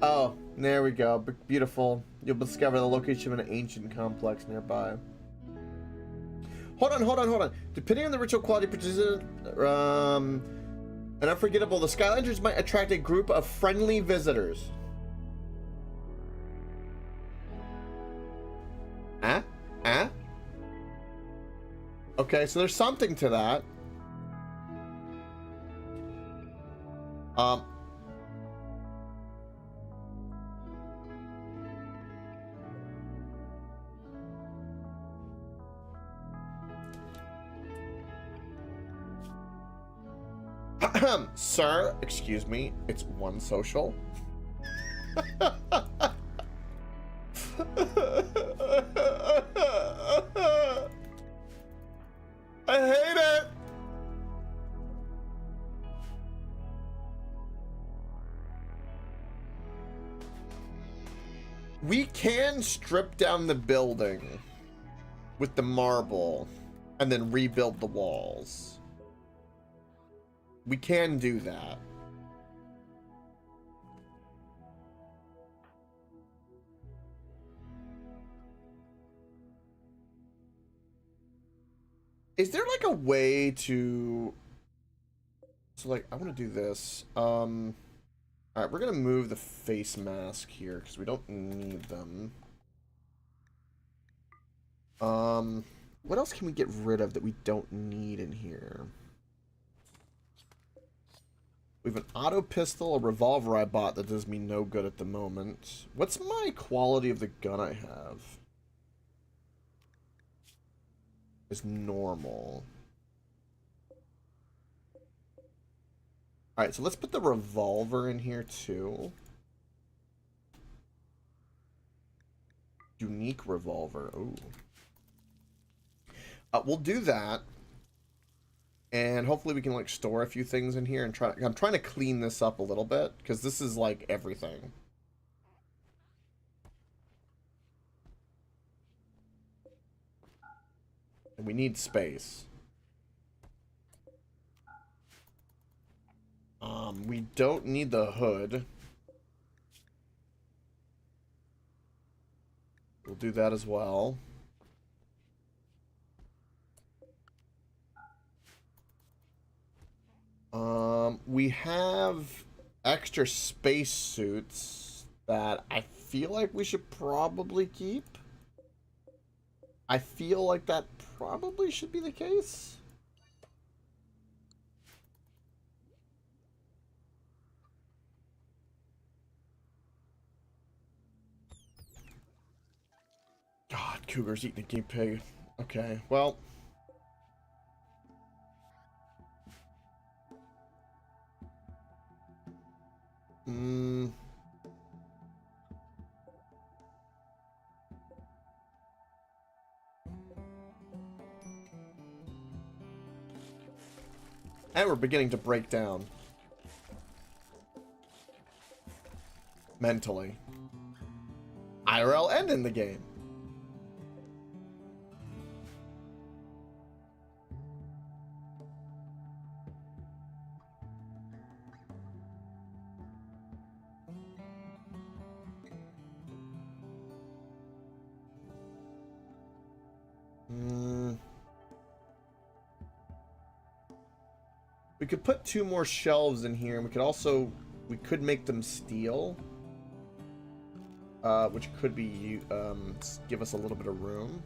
Oh, there we go. Beautiful. You'll discover the location of an ancient complex nearby. Hold on. Depending on the ritual quality participant, and unforgettable, the Skylanders might attract a group of friendly visitors. Okay, so there's something to that. Sir, excuse me, it's one social. I hate it. We can strip down the building with the marble and then rebuild the walls. We can do that. Is there like a way to... So like, I want to do this. Alright, we're going to move the face mask here because we don't need them. What else can we get rid of that we don't need in here? We have an auto pistol, a revolver I bought that does me no good at the moment. What's my quality of the gun I have? Is normal. Alright, so let's put the revolver in here too. Unique revolver. Ooh. We'll do that. And hopefully we can like store a few things in here and try. I'm trying to clean this up a little bit because this is like everything. And we need space. We don't need the hood. We'll do that as well. We have extra space suits that I feel like we should probably keep. I feel like that probably should be the case. God, Cougar's eating a guinea pig. Okay, well. And we're beginning to break down. Mentally. IRL and in the game. We could put 2 more shelves in here, and we could make them steel, which could be give us a little bit of room.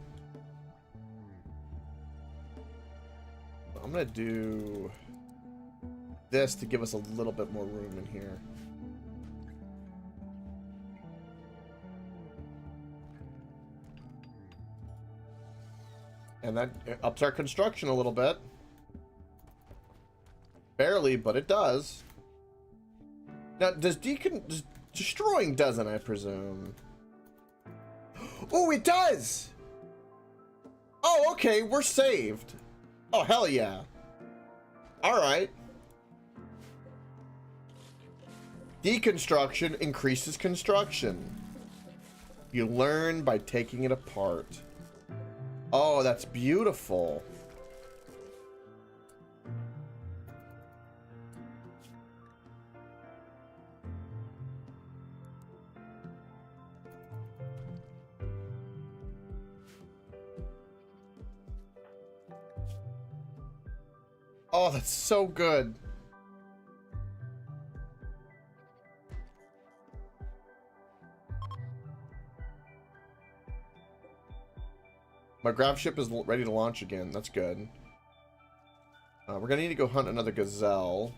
I'm gonna do this to give us a little bit more room in here. And that ups our construction a little bit. Barely, but it does. Now, destroying doesn't, I presume? Oh, it does! Oh, okay, we're saved. Oh, hell yeah. Alright. Deconstruction increases construction. You learn by taking it apart. Oh, that's beautiful. Oh, that's so good. My grav ship is ready to launch again. That's good. We're gonna need to go hunt another gazelle.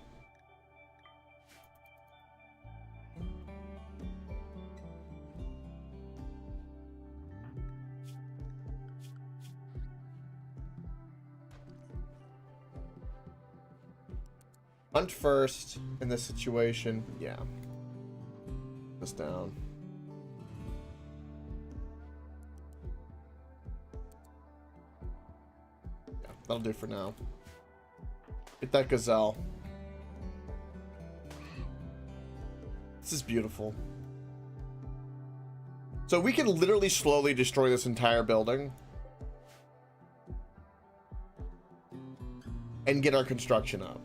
Hunt first in this situation. Yeah. This down. Yeah, that'll do for now. Get that gazelle. This is beautiful. So we can literally slowly destroy this entire building and get our construction up.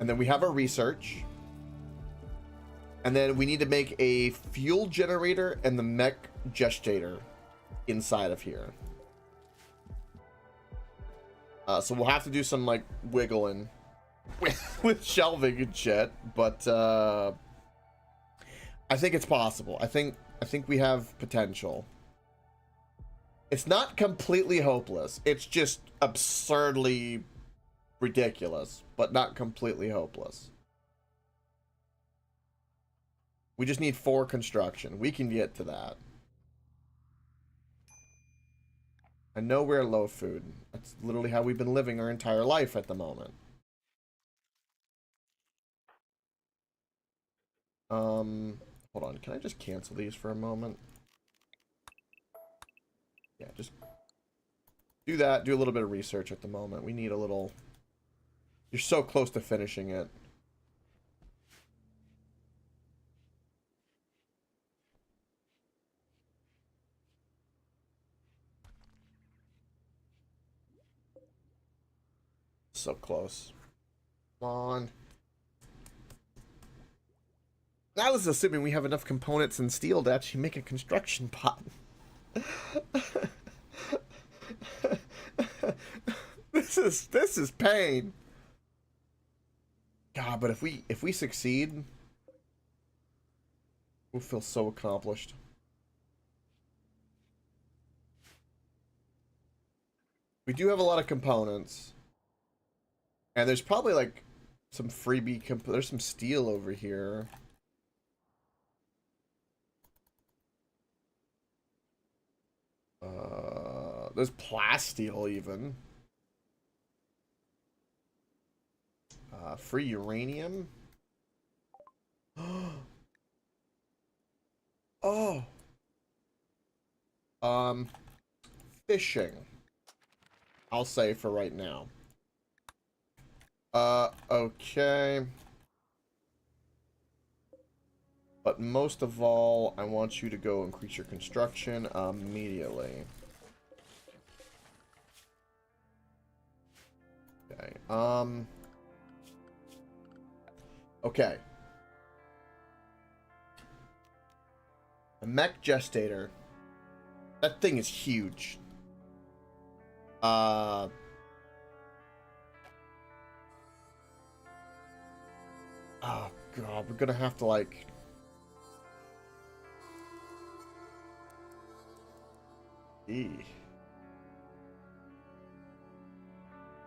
And then we have our research. And then we need to make a fuel generator and the mech gestator inside of here. So we'll have to do some like wiggling with shelving and shit, but I think it's possible. I think we have potential. It's not completely hopeless. It's just absurdly ridiculous, but not completely hopeless. We just need 4 construction. We can get to that. I know we're low food. That's literally how we've been living our entire life at the moment. Hold on. Can I just cancel these for a moment? Yeah, just do that. Do a little bit of research at the moment. We need a little... You're so close to finishing it. So close. Come on. Now this is assuming we have enough components and steel to actually make a construction pot. This is pain. God, but if we succeed, we'll feel so accomplished. We do have a lot of components. And there's probably like some freebie there's some steel over here. There's plasteel even. Free uranium. Oh. Fishing. I'll say for right now. Okay. But most of all, I want you to go increase your construction immediately. Okay. Okay. The mech gestator. That thing is huge. Oh god, we're gonna have to like...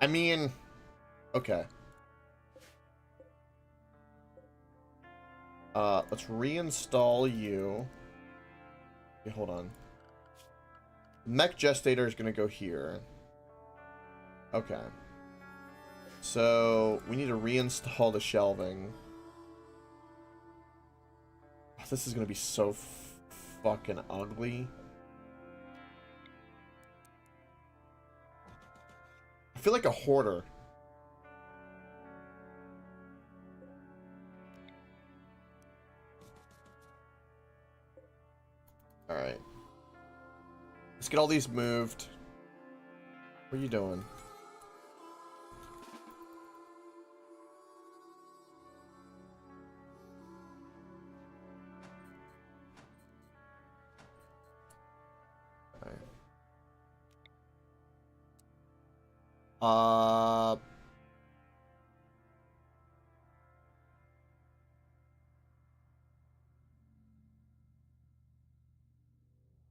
I mean, okay. Let's reinstall you. Okay, hold on. Mech gestator is gonna go here. Okay. So we need to reinstall the shelving. This is gonna be so fucking ugly. I feel like a hoarder. Alright. Let's get all these moved. What are you doing?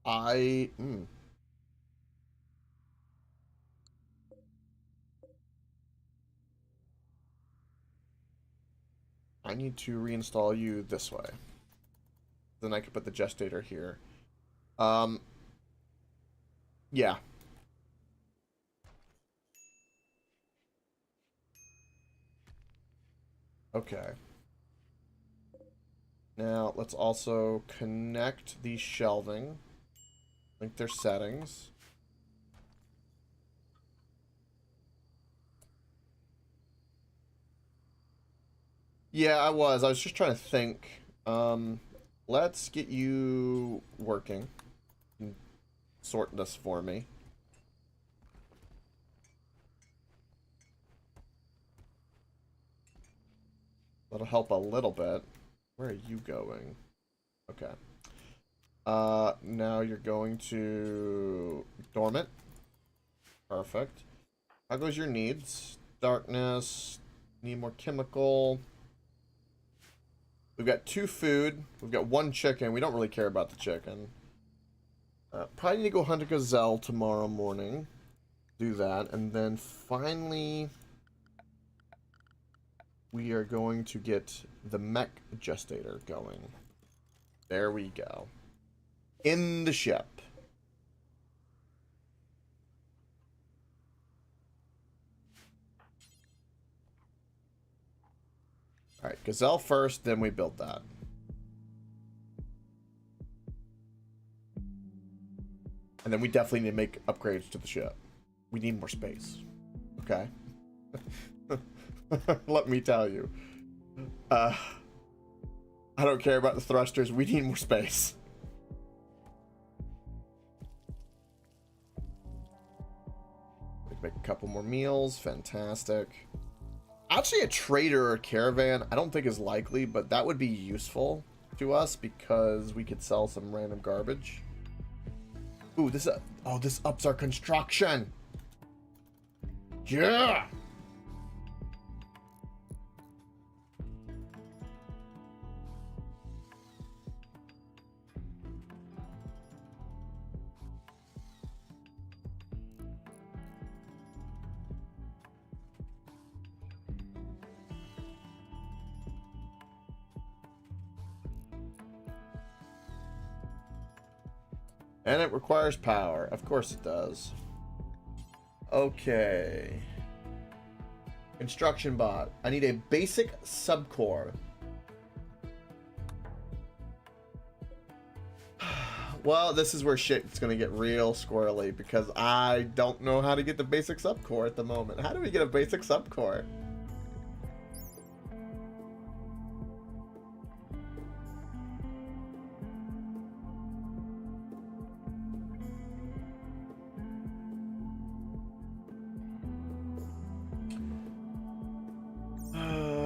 Alright. I need to reinstall you this way. Then I can put the gestator here. Yeah. Okay. Now, let's also connect the shelving. Link their settings. Yeah, I was just trying to think. Let's get you working. Sort this for me. That'll help a little bit. Where are you going? Okay. Now you're going to dormant. Perfect. How goes your needs? Darkness. Need more chemical. We've got 2 food. We've got 1 chicken. We don't really care about the chicken. Probably need to go hunt a gazelle tomorrow morning. Do that. And then finally, we are going to get the mech gestator going. There we go. In the ship. Alright, gazelle first, then we build that. And then we definitely need to make upgrades to the ship. We need more space. Okay? Let me tell you. I don't care about the thrusters. We need more space. Make a couple more meals. Fantastic. Actually, a trader or a caravan, I don't think is likely, but that would be useful to us because we could sell some random garbage. Ooh, this ups our construction. Yeah. And it requires power. Of course it does. Okay. Construction bot. I need a basic subcore. Well, this is where shit's gonna get real squirrely because I don't know how to get the basic subcore at the moment. How do we get a basic subcore?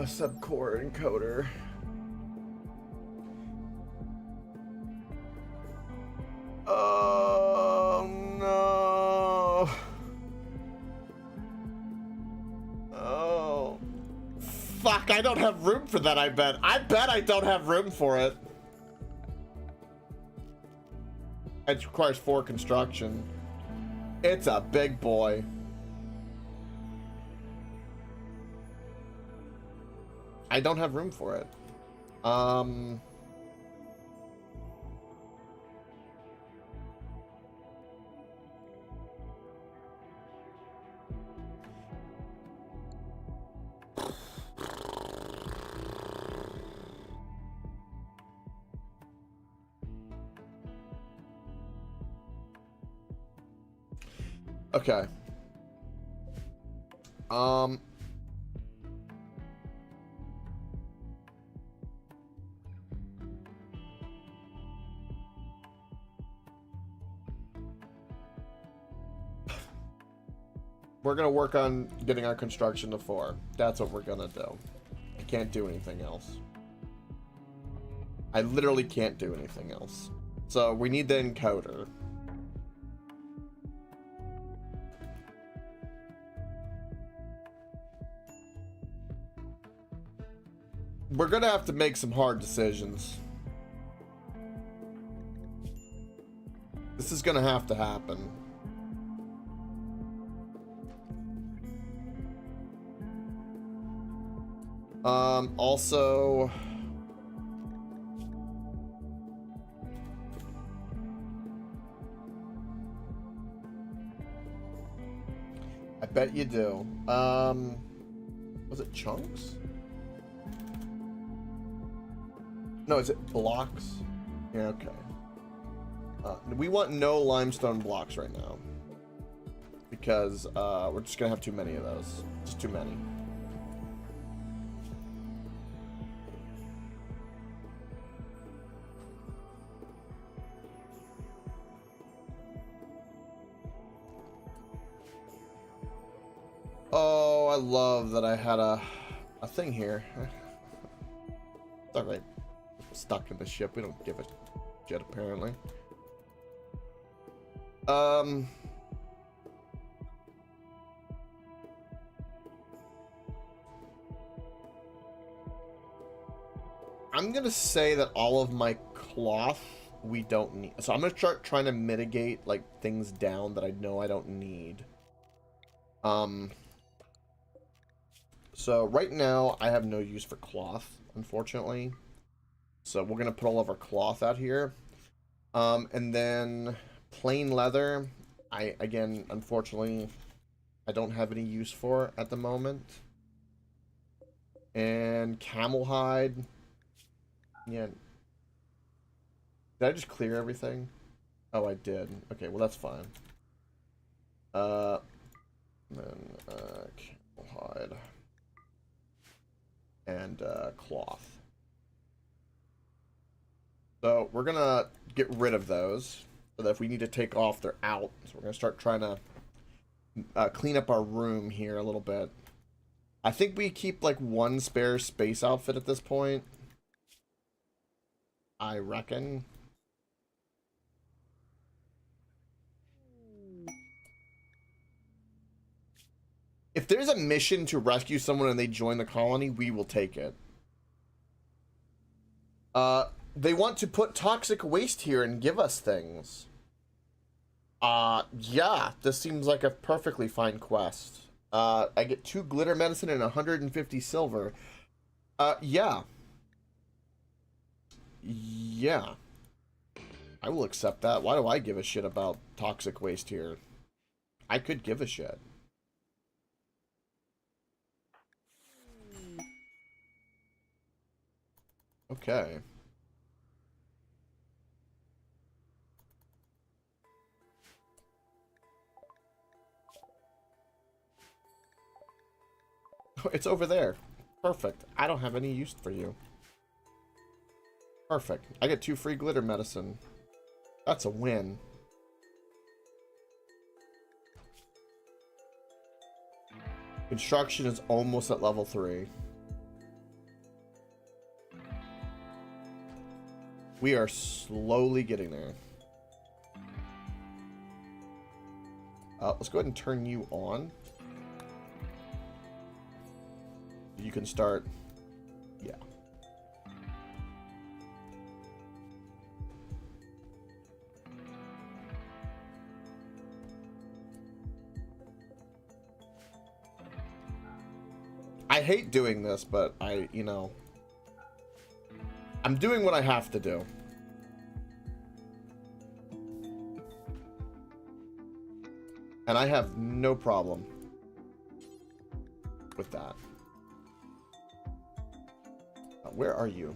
Subcore encoder. Oh no. Oh. Fuck, I don't have room for that, I bet. I bet I don't have room for it. It requires 4 construction. It's a big boy. I don't have room for it. Okay. We're gonna work on getting our construction to 4. That's what we're gonna do. I can't do anything else. I literally can't do anything else. So we need the encoder. We're gonna have to make some hard decisions. This is gonna have to happen. Also, I bet you do. Was it chunks? No, is it blocks? Yeah, okay. We want no limestone blocks right now because we're just gonna have too many of those. Just too many. Oh, I love that I had a thing here. It's alright. Stuck in the ship. We don't give a shit, apparently. I'm gonna say that all of my cloth we don't need. So I'm gonna start trying to mitigate like things down that I know I don't need. So right now I have no use for cloth, unfortunately. So we're gonna put all of our cloth out here. And then plain leather, again, unfortunately, I don't have any use for at the moment. And camel hide. Yeah. Did I just clear everything? Oh, I did. Okay, well that's fine. Then camel hide and cloth. So we're gonna get rid of those so that if we need to take off, they're out. So we're gonna start trying to clean up our room here a little bit. I think we keep like one spare space outfit at this point. I reckon. If there's a mission to rescue someone and they join the colony, we will take it. They want to put toxic waste here and give us things. Yeah, this seems like a perfectly fine quest. I get 2 glitter medicine and 150 silver. Yeah. Yeah. I will accept that. Why do I give a shit about toxic waste here? I could give a shit. Okay. It's over there. Perfect. I don't have any use for you. Perfect. I get 2 free glitter medicine. That's a win. Construction is almost at level 3. We are slowly getting there. Let's go ahead and turn you on. You can start. Yeah. I hate doing this, but you know, I'm doing what I have to do. And I have no problem with that. Where are you?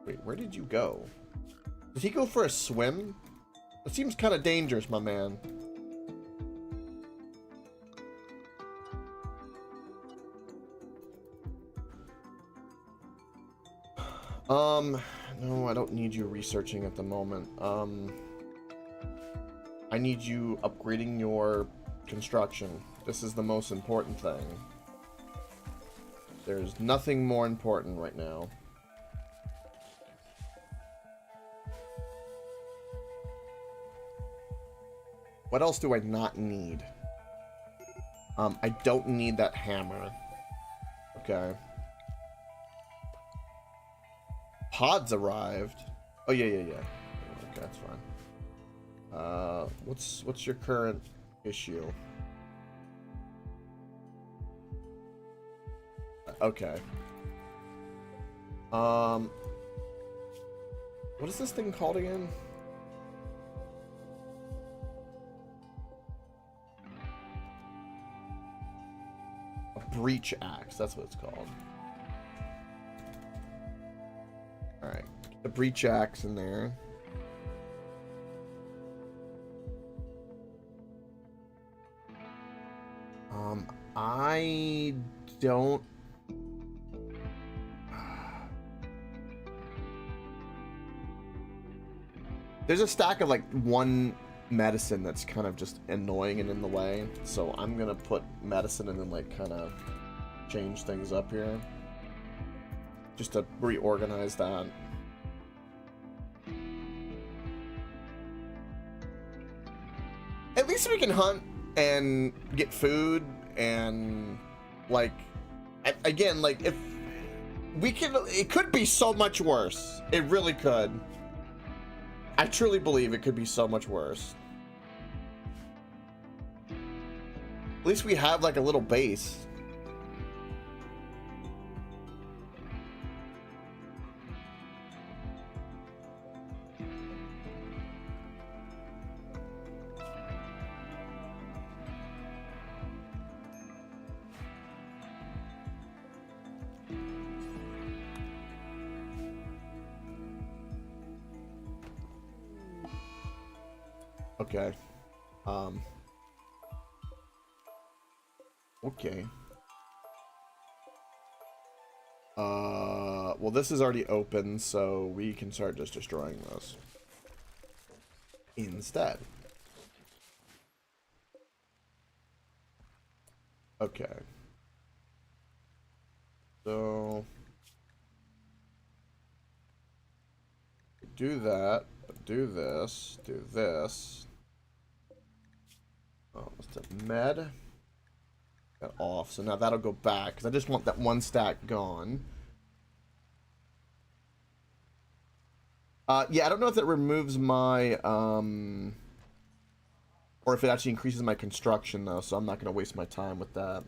Wait, where did you go? Did he go for a swim? It seems kind of dangerous, my man. No, I don't need you researching at the moment. I need you upgrading your construction. This is the most important thing. There's nothing more important right now. What else do I not need? I don't need that hammer. Okay. Pods arrived. Oh yeah. Okay, that's fine. What's your current issue? Okay. What is this thing called again? A breach axe. That's what it's called. All right, get the breach axe in there. I don't. There's a stack of like 1 medicine that's kind of just annoying and in the way, so I'm gonna put medicine and then like kind of change things up here just to reorganize that. At least we can hunt and get food and like again, like if we can, it could be so much worse. It really could. I truly believe it could be so much worse. At least we have like a little base. Okay. Okay. Well, this is already open, so we can start just destroying this instead. Okay. So do that, do this, do this. Oh, let's take med. That off. So now that'll go back, because I just want that one stack gone. Yeah, I don't know if that removes my, or if it actually increases my construction, though, so I'm not going to waste my time with that.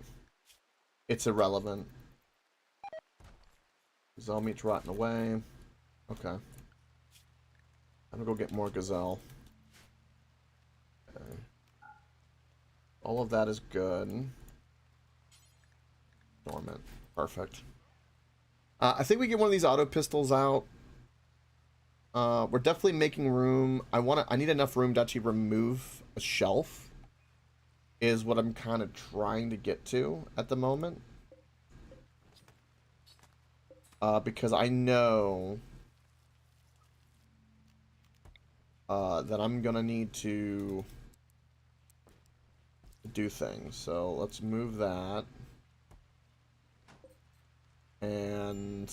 It's irrelevant. Gazelle meat's rotting away. Okay. I'm gonna go get more gazelle. Okay. All of that is good. Dormant. Perfect. I think we get one of these auto pistols out. We're definitely making room. I need enough room to actually remove a shelf. Is what I'm kind of trying to get to at the moment. Because I know that I'm gonna need to do things. So let's move that. And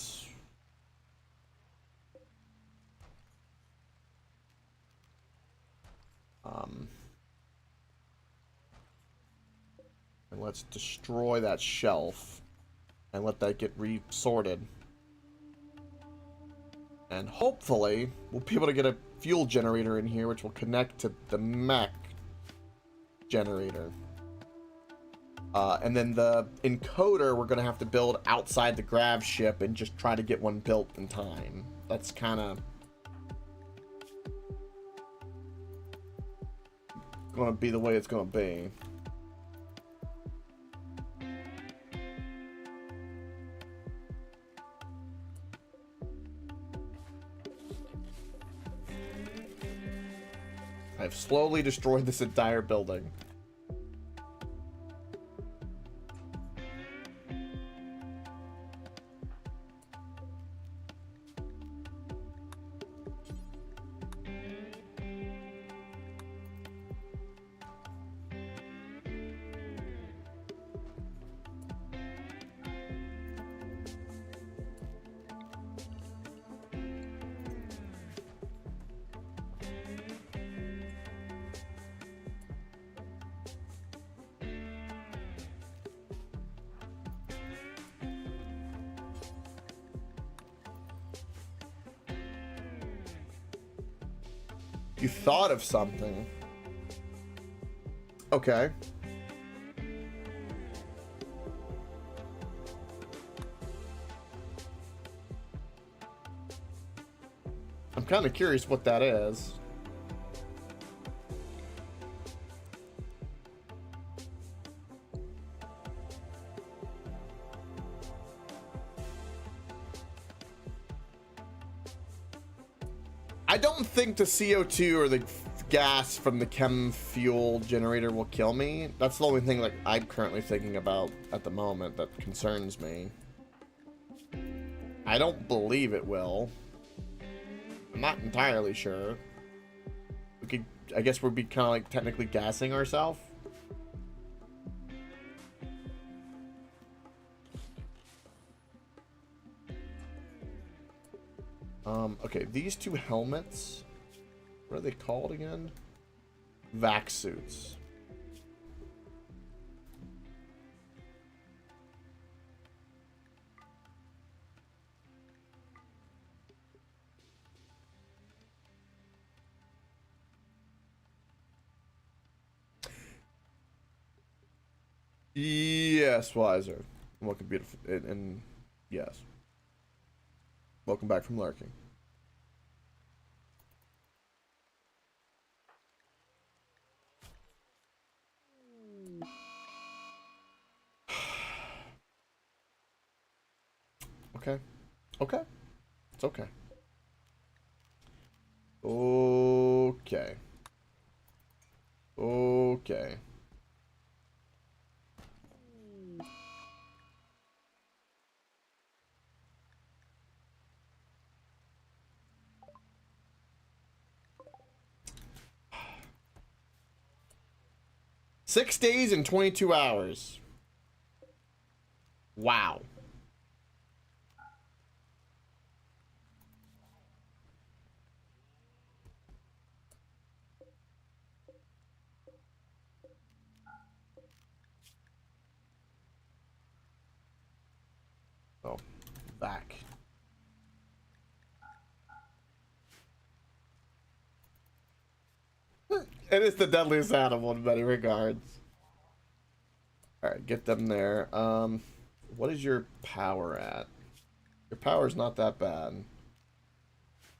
and let's destroy that shelf and let that get resorted. And hopefully we'll be able to get a fuel generator in here, which will connect to the mech generator. And then the encoder we're going to have to build outside the grav ship and just try to get one built in time. That's kind of going to be the way it's going to be. I've slowly destroyed this entire building. You thought of something. Okay. I'm kind of curious what that is. I don't think the CO2 or the gas from the chem fuel generator will kill me. That's the only thing like I'm currently thinking about at the moment that concerns me. I don't believe it will. I'm not entirely sure. We could, I guess we'd be kind of like technically gassing ourselves. Okay, these two helmets, what are they called again? Vac suits. Yes, Wiser. Welcome, beautiful, and yes. Welcome back from lurking. Okay. Okay. It's okay. Okay. Okay. Six days and 22 hours. Wow. Oh, back. It is the deadliest animal in many regards. Alright, get them there. What is your power at? Your power's not that bad.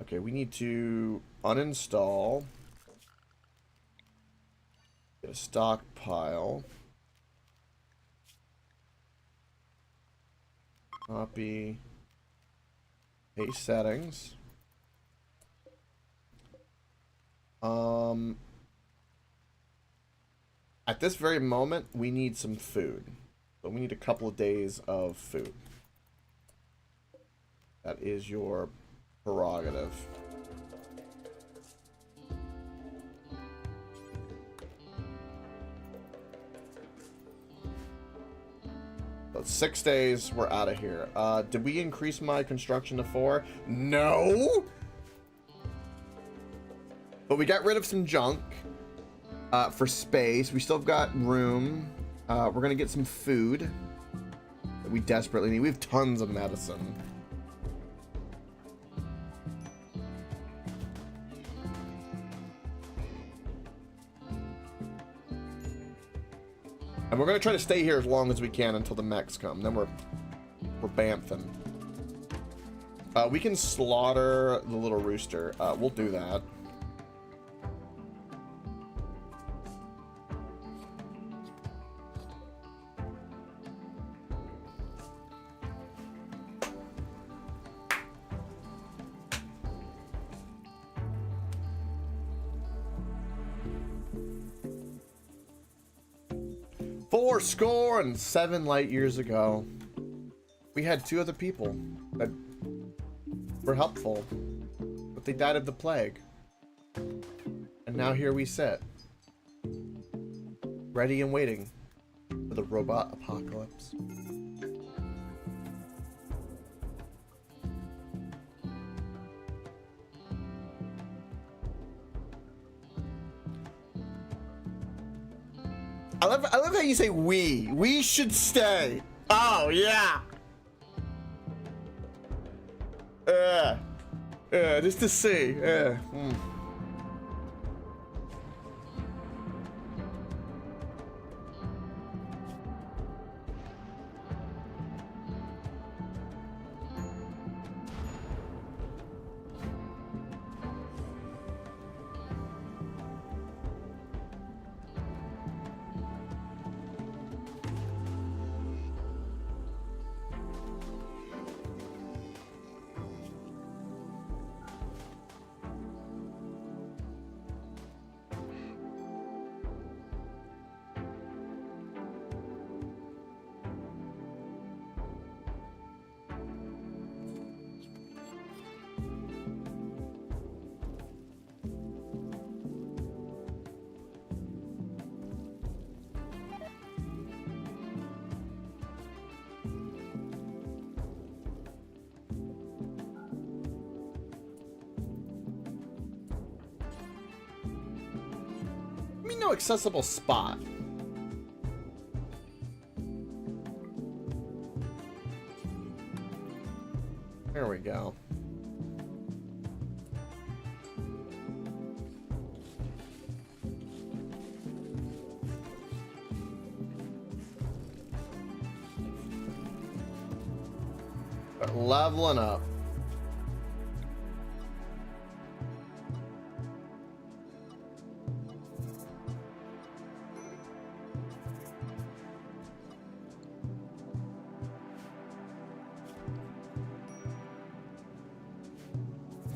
Okay, we need to uninstall. Get a stockpile. Copy. Paste settings. At this very moment, we need some food. So we need a couple of days of food. That is your prerogative. So 6 days, we're out of here. Did we increase my construction to 4? No! But we got rid of some junk for space. We still have got room. We're going to get some food that we desperately need. We have tons of medicine. And we're going to try to stay here as long as we can until the mechs come. Then we're bamfing. We can slaughter the little rooster. We'll do that. Fourscore and 7 light years ago, we had 2 other people that were helpful, but they died of the plague. And now here we sit, ready and waiting for the robot apocalypse. I love how you say we. We should stay. Oh, yeah. Yeah, just to see. Yeah. No accessible spot. There we go. But leveling up.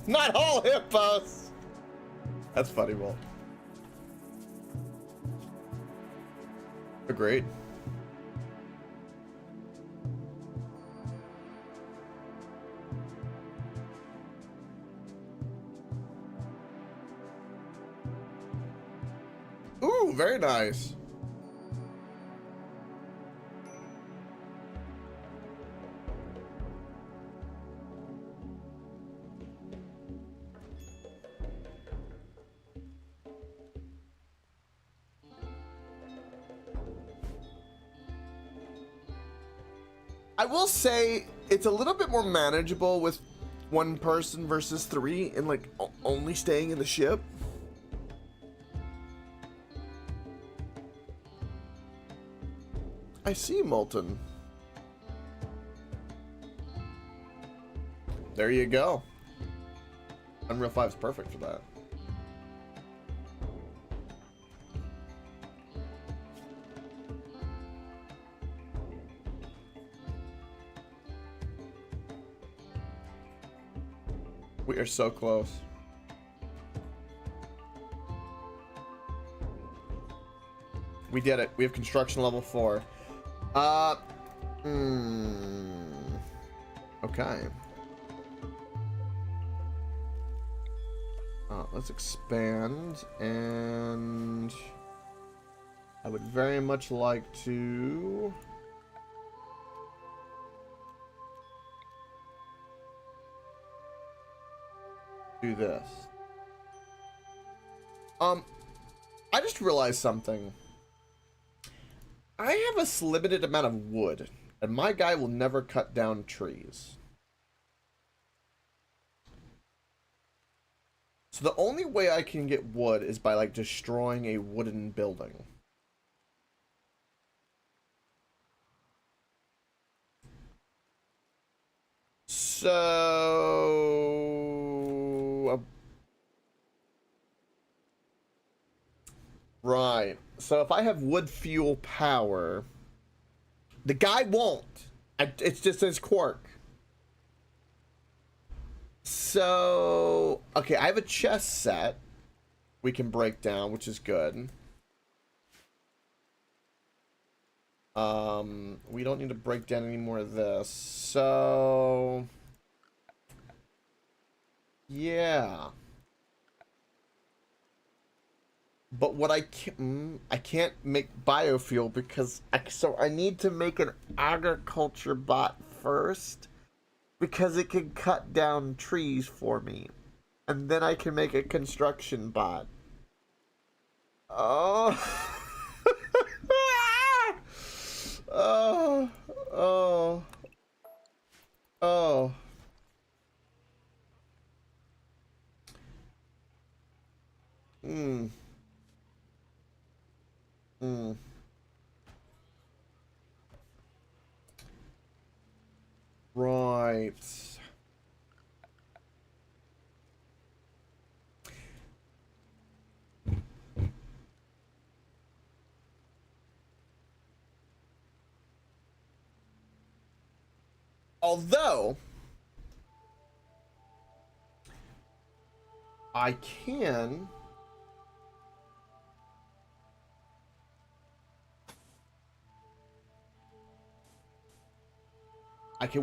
Not all hippos! That's funny, Will. Agreed. Ooh, very nice. I will say it's a little bit more manageable with one person versus three and like only staying in the ship. I see, Molten. There you go. Unreal 5 is perfect for that. We are so close. We did it. We have construction level 4. Okay. Let's expand, and I would very much like to do this. I just realized something. I have a limited amount of wood, and my guy will never cut down trees. So the only way I can get wood is by like destroying a wooden building. So right. So if I have wood fuel power, the guy won't. It's just his quirk. So, okay, I have a chest set we can break down, which is good. We don't need to break down any more of this. So, yeah. But what I can't make biofuel because so I need to make an agriculture bot first. Because it can cut down trees for me. And then I can make a construction bot. Oh. Oh. Oh. Oh. Hmm. Hmm. Right. Although I can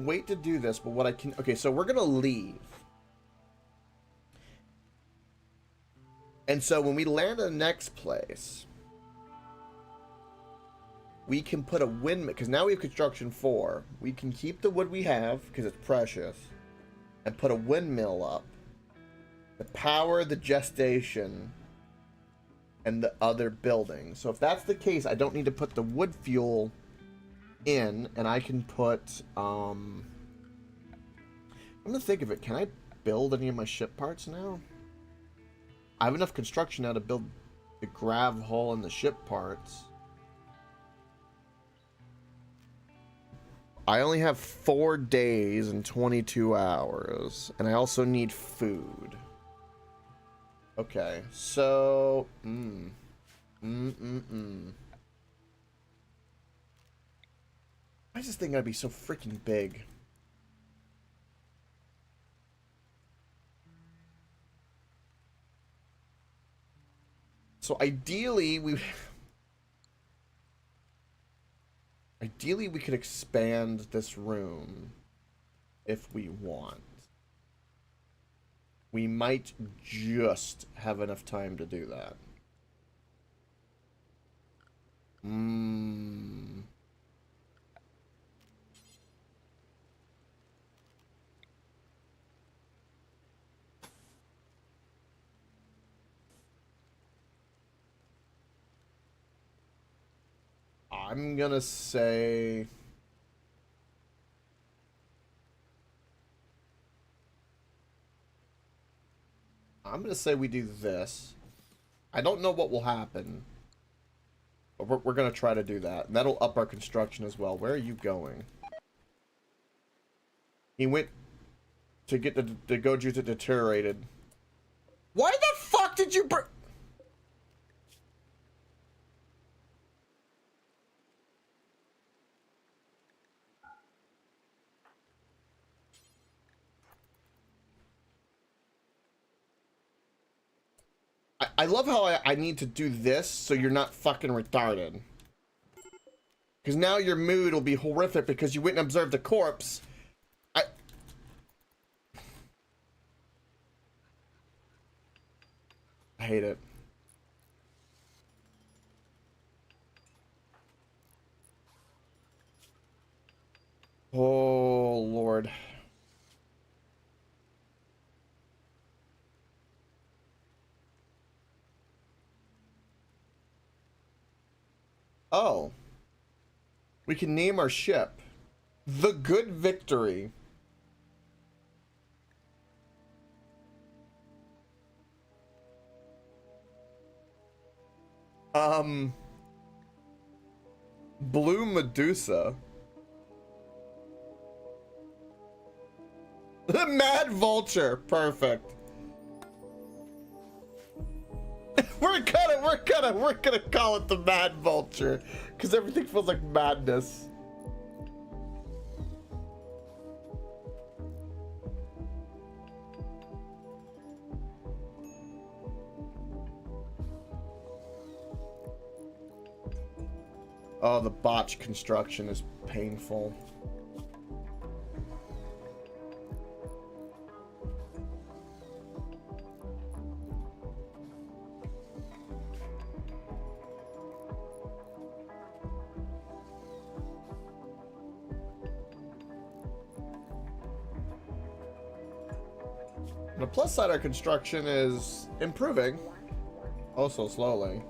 wait to do this, but what I can okay, so we're gonna leave. And so when we land in the next place, we can put a windmill, because now we have construction 4. We can keep the wood we have, because it's precious, and put a windmill up to power the gestation and the other buildings. So if that's the case, I don't need to put the wood fuel in, and I can put, I'm gonna think of it. Can I build any of my ship parts now? I have enough construction now to build the grav hull and the ship parts. I only have 4 days and 22 hours, and I also need food. Okay, so why is this thing gotta be so freaking big? So ideally, Ideally, we could expand this room if we want. We might just have enough time to do that. I'm gonna say... we do this. I don't know what will happen. But we're gonna try to do that. And that'll up our construction as well. Where are you going? He went to get the Goju that deteriorated. Why the fuck did you bring... I love how I need to do this so you're not fucking retarded. Because now your mood will be horrific because you went and observed a corpse. I hate it. Oh, Lord. Oh. We can name our ship The Good Victory. Blue Medusa. The Mad Vulture. Perfect. We're gonna call it the Mad Vulture because everything feels like madness. Oh, the botch construction is painful. The plus side, our construction is improving, also slowly.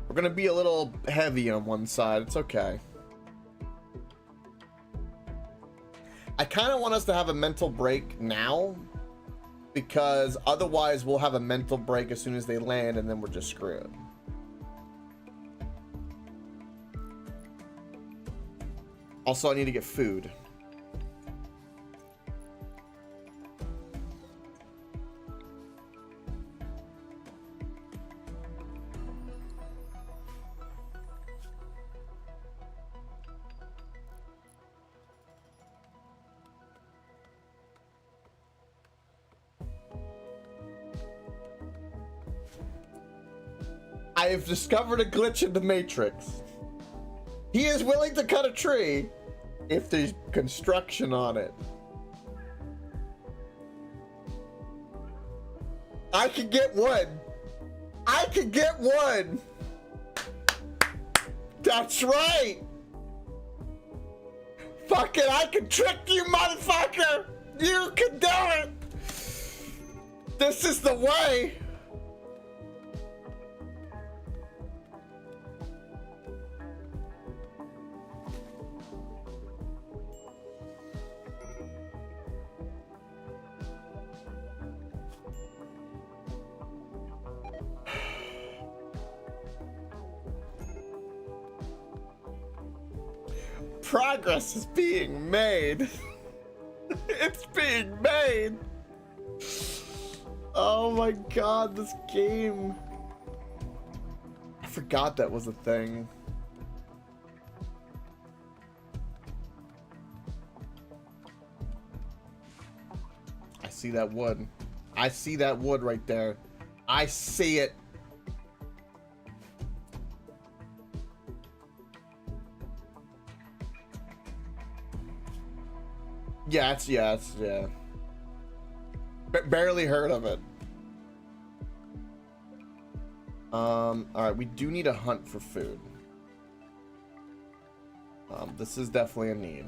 We're gonna be a little heavy on one side. It's okay. I kind of want us to have a mental break now, because otherwise we'll have a mental break as soon as they land and then we're just screwed. Also, I need to get food. I have discovered a glitch in the Matrix. He is willing to cut a tree if there's construction on it. I can get wood. I can get wood. That's right. Fuck it, I can trick you, motherfucker. You can do it. This is the way. Progress is being made. It's being made. Oh my god, this game. I forgot that was a thing. see that wood. I see that wood right there. I see it. Yeah, yeah. Barely heard of it. Alright, we do need a hunt for food. This is definitely a need.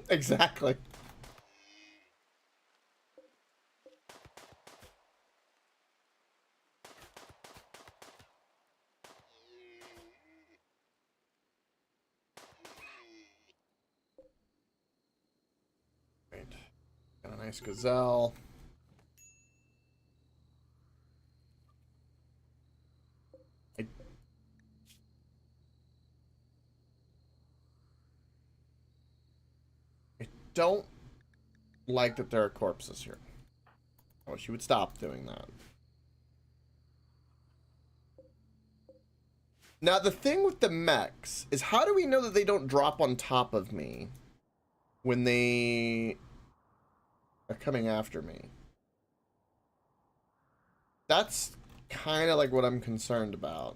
Exactly. Right. Got a nice gazelle. I don't like that there are corpses here. I wish you would stop doing that. Now, the thing with the mechs is, how do we know that they don't drop on top of me when they are coming after me? That's kind of like what I'm concerned about.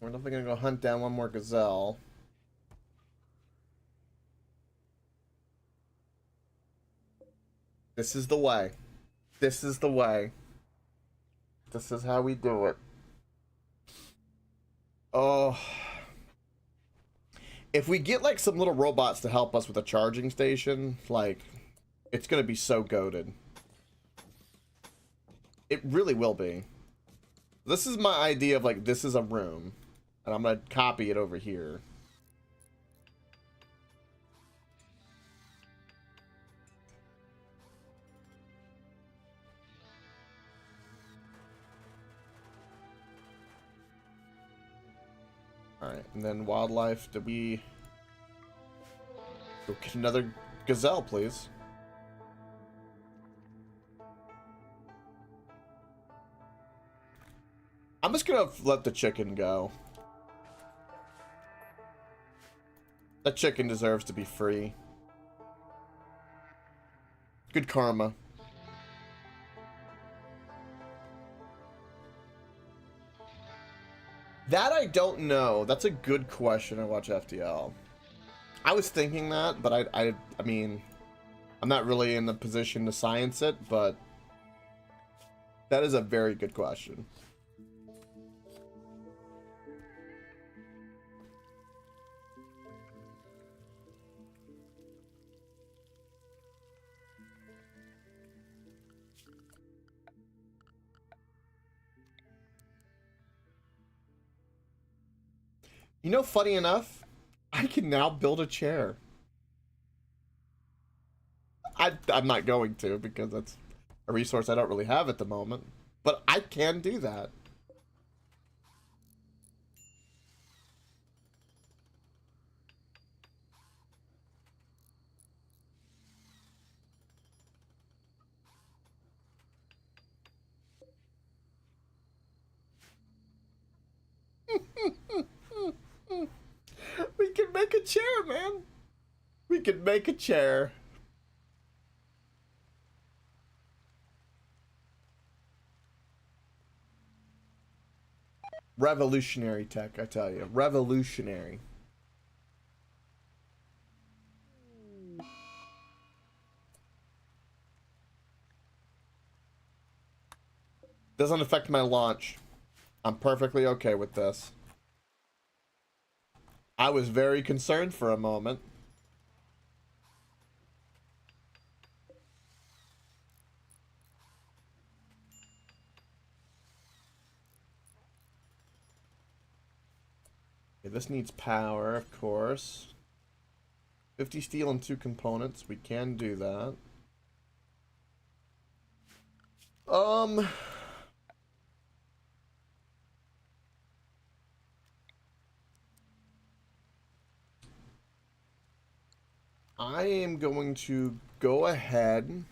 We're definitely gonna go hunt down one more gazelle. This is the way. This is the way. This is how we do it. Oh. If we get like some little robots to help us with a charging station, like, it's gonna be so goated. It really will be. This is my idea of like, this is a room, and I'm gonna copy it over here. Alright, and then wildlife, did we go get another gazelle, please? I'm just gonna let the chicken go. That chicken deserves to be free. Good karma. That I don't know. That's a good question. I watch FTL. I was thinking that, but I mean, I'm not really in the position to science it, but that is a very good question. You know, funny enough, I can now build a chair. I'm not going to, because that's a resource I don't really have at the moment. But I can do that. We can make a chair, man. We can make a chair. Revolutionary tech, I tell you. Revolutionary. Doesn't affect my launch. I'm perfectly okay with this. I was very concerned for a moment. Okay, this needs power, of course. 50 steel and 2 components. We can do that. I am going to go ahead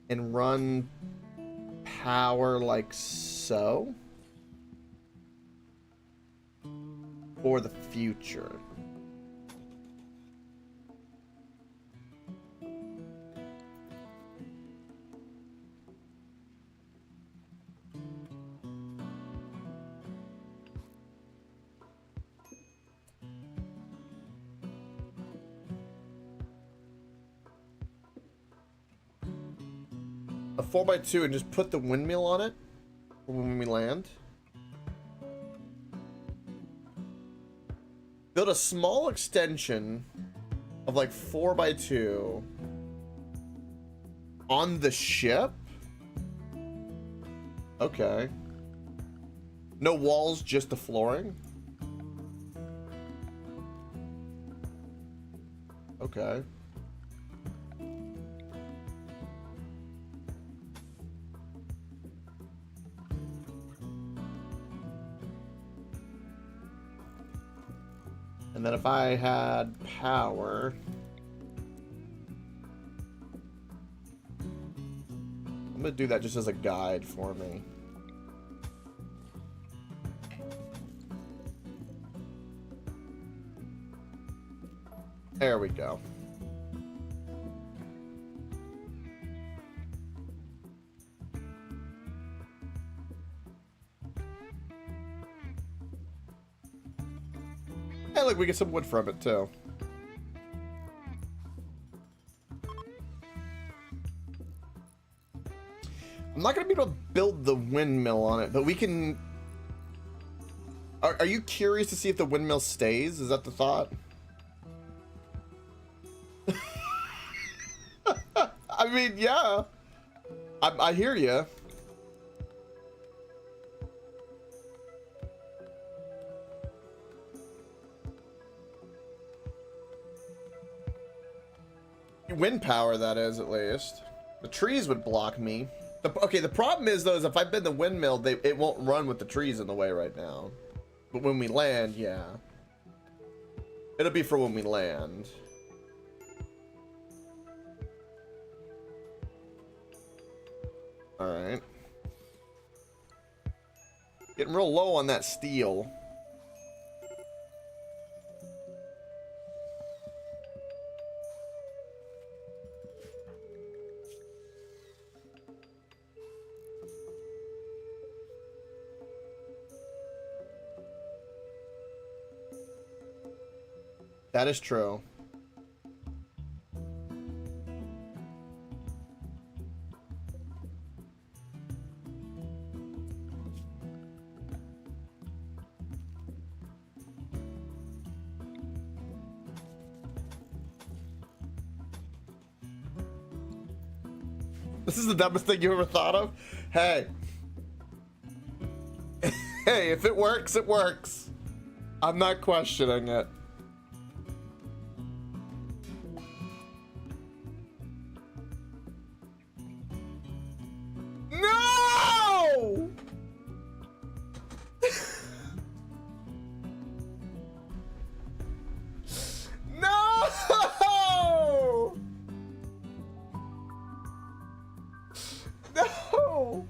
and run power like so for the future. A 4x2 and just put the windmill on it for when we land. Build a small extension of like 4x2 on the ship. Okay. No walls, just the flooring. Okay. And then if I had power, I'm gonna do that just as a guide for me. There we go. Hey, look, we get some wood from it too. I'm not gonna be able to build the windmill on it, but we can. Are you curious to see if the windmill stays? Is that the thought? I mean, yeah. I hear you. Wind power, that is, at least. The trees would block me. Okay, the problem is, though, is if I bend the windmill, it won't run with the trees in the way right now. But when we land, yeah. It'll be for when we land. Alright. Getting real low on that steel. That is true. This is the dumbest thing you ever thought of? Hey. Hey, if it works, it works. I'm not questioning it. No! No! No!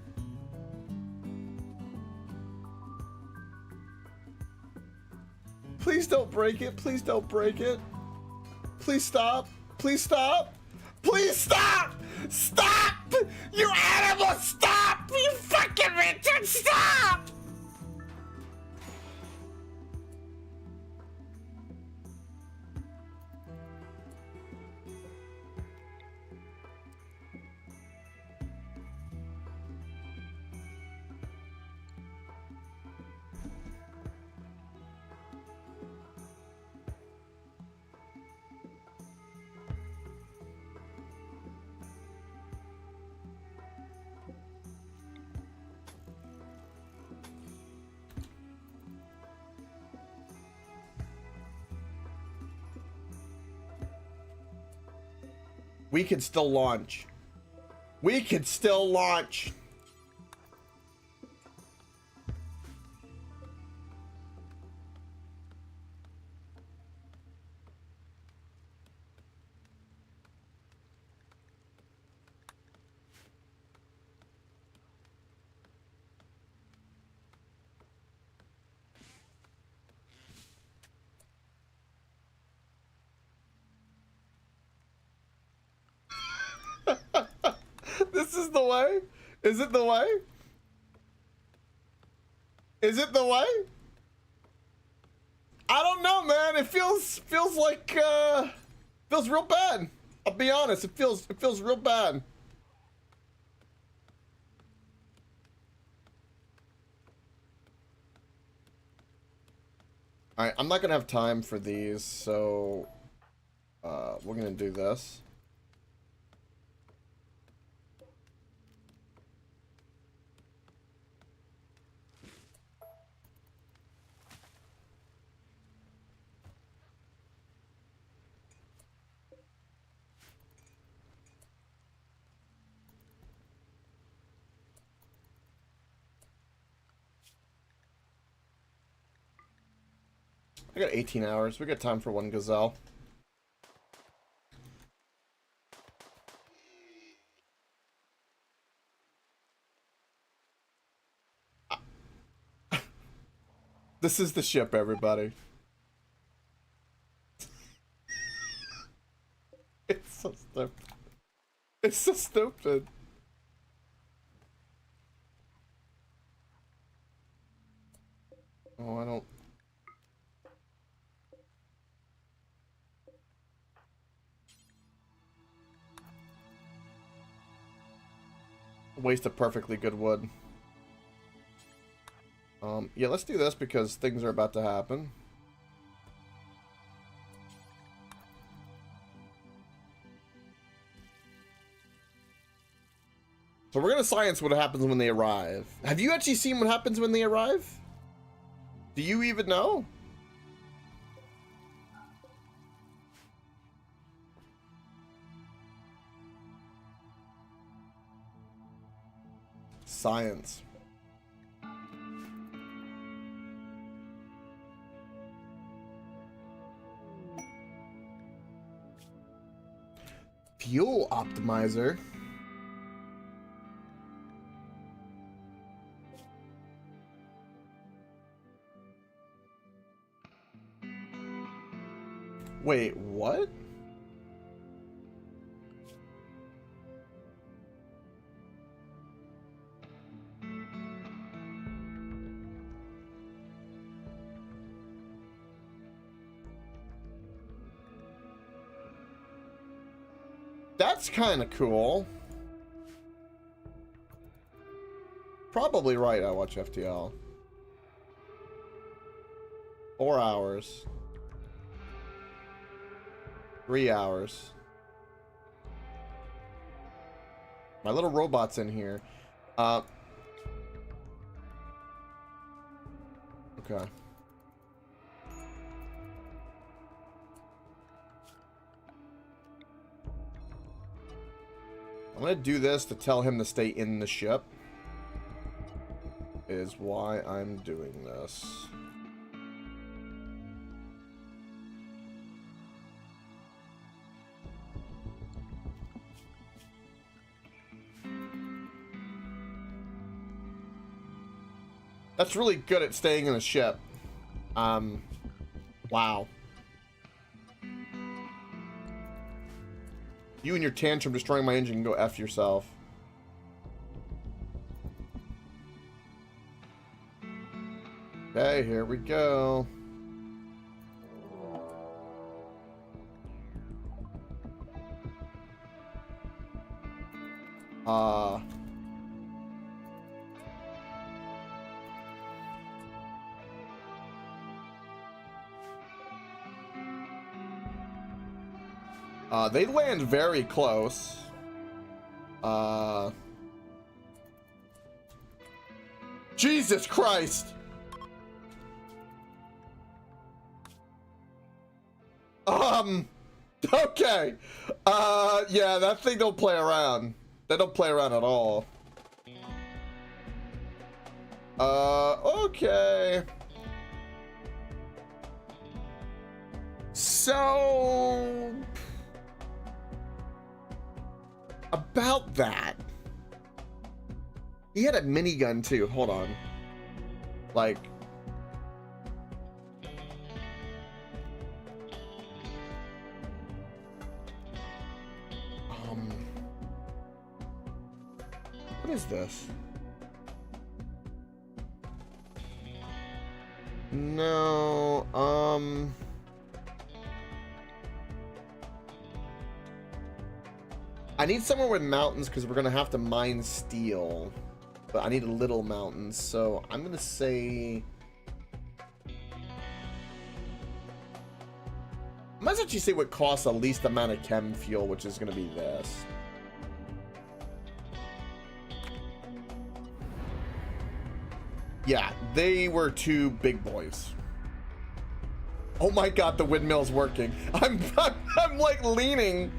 Please don't break it. Please don't break it. Please stop. Please stop. Please stop! Stop! You animal, stop! You fucking retard, stop! We could still launch. We could still launch. This is the way? Is it the way? Is it the way? I don't know, man. It feels like feels real bad. I'll be honest. It feels real bad. All right, I'm not gonna have time for these, so we're gonna do this. I got 18 hours. We got time for one gazelle. This is the ship, everybody. It's so stupid. It's so stupid. Oh, I don't... Waste of perfectly good wood. Yeah, let's do this because things are about to happen. So we're gonna science what happens when they arrive. Have you actually seen what happens when they arrive? Do you even know? Science. Fuel optimizer. Wait, what? That's kind of cool. Probably right, I watch FTL. 4 hours. 3 hours. My little robot's in here. Okay. I'm gonna do this to tell him to stay in the ship. Is why I'm doing this. That's really good at staying in the ship. Wow. You and your tantrum destroying my engine can go F yourself. Okay, here we go. They land very close. Jesus Christ! Okay. Yeah, that thing don't play around. They don't play around at all. Okay. So... about that. He had a minigun too. Hold on. Like... what is this? No, I need somewhere with mountains because we're gonna have to mine steel. But I need little mountains, so I'm gonna say... I might actually say what costs the least amount of chem fuel, which is gonna be this. Yeah, they were two big boys. Oh my god, the windmill's working. I'm like leaning.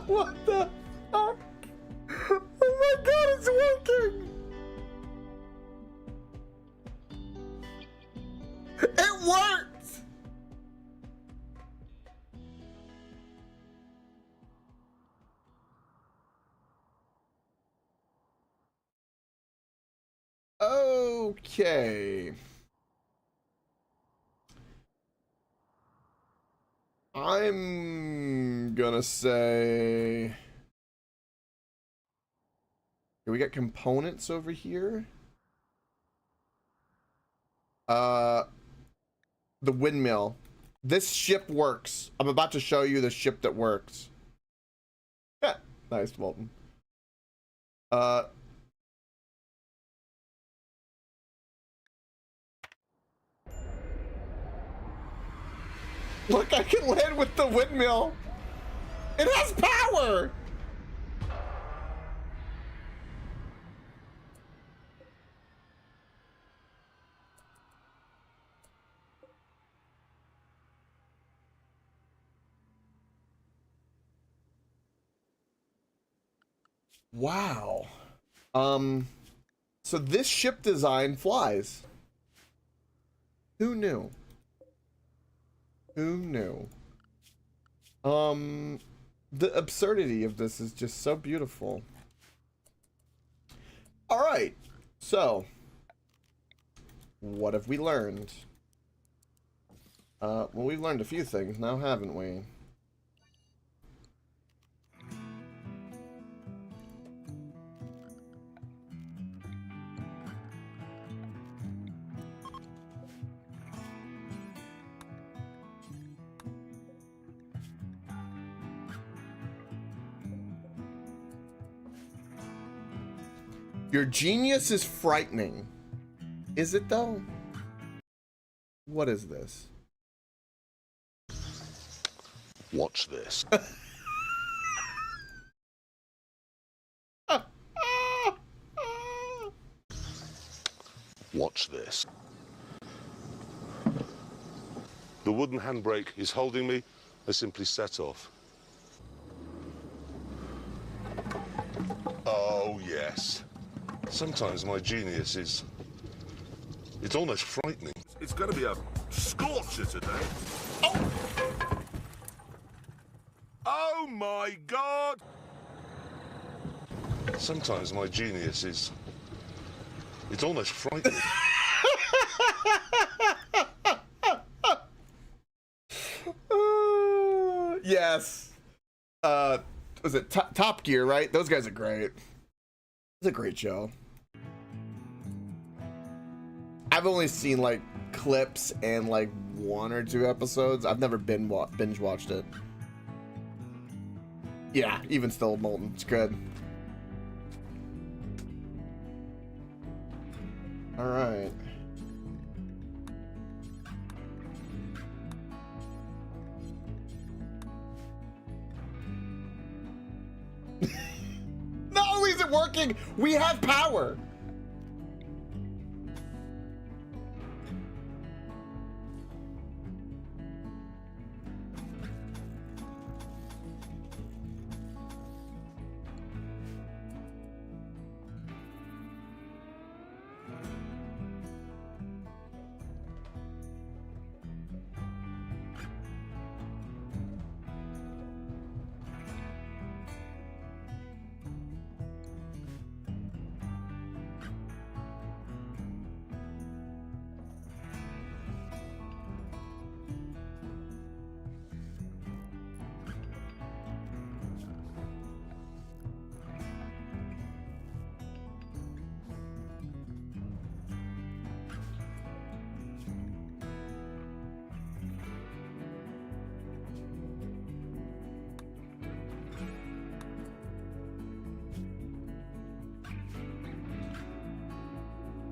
What the fuck? Oh my god, it's working. It worked. Okay. I'm gonna say... do we get components over here? The windmill. This ship works. I'm about to show you the ship that works. Yeah, nice, Molten. Look, I can land with the windmill. It has power. Wow. So this ship design flies. Who knew? Who knew? The absurdity of this is just so beautiful. All right. So, what have we learned? Well, we've learned a few things now, haven't we? Your genius is frightening. Is it though? What is this? Watch this. Watch this. The wooden handbrake is holding me. I simply set off. Oh, yes. Sometimes my genius is... it's almost frightening. It's going to be a scorcher today. Oh! Oh my God! Sometimes my genius is... it's almost frightening. Yes. Was it Top Gear, right? Those guys are great. It's a great show. I've only seen like clips and like 1 or 2 episodes. I've never binge watched it. Yeah, even still, Molten, it's good. All right. Not only is it working, we have power.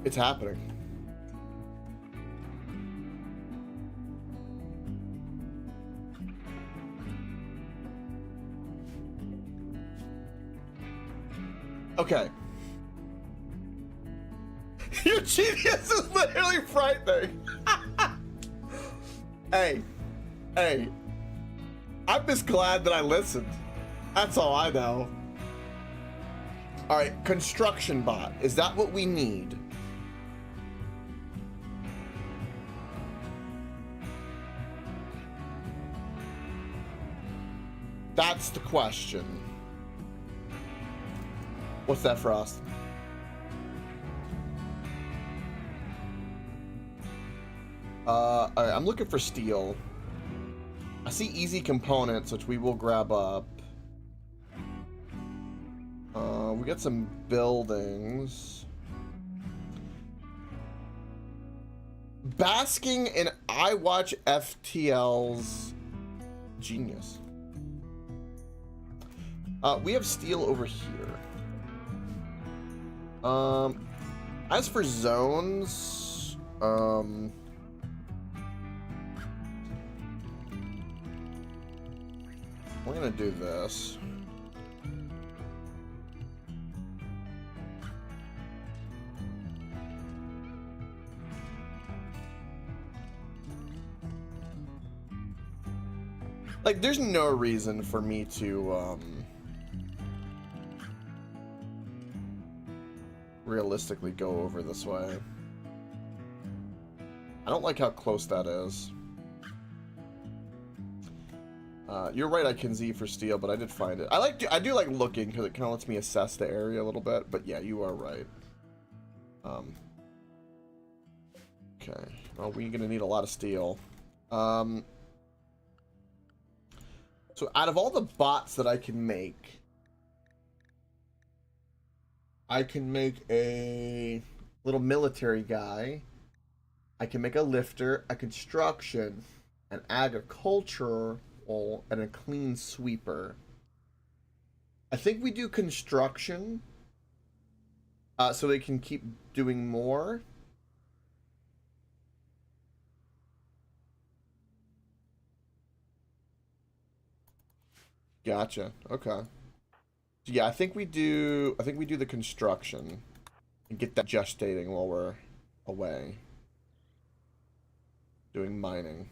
It's happening. Okay. Your genius is literally frightening. Hey. Hey. I'm just glad that I listened. That's all I know. Alright, construction bot. Is that what we need? That's the question. What's that, Frost? Alright, I'm looking for steel. I see easy components, which we will grab up. We got some buildings. Basking in I watch FTL's genius. We have steel over here. As for zones, we're gonna do this. Like, there's no reason for me to, realistically go over this way. I don't like how close that is. You're right, I can Z for steel, but I did find it. I do like looking because it kind of lets me assess the area a little bit, but yeah, you are right. Okay, well, we're gonna need a lot of steel. So out of all the bots that I can make a little military guy. I can make a lifter, a construction, an agricultural, and a clean sweeper. I think we do construction so they can keep doing more. Gotcha. Okay. So yeah, I think we do the construction and get that gestating while we're away doing mining.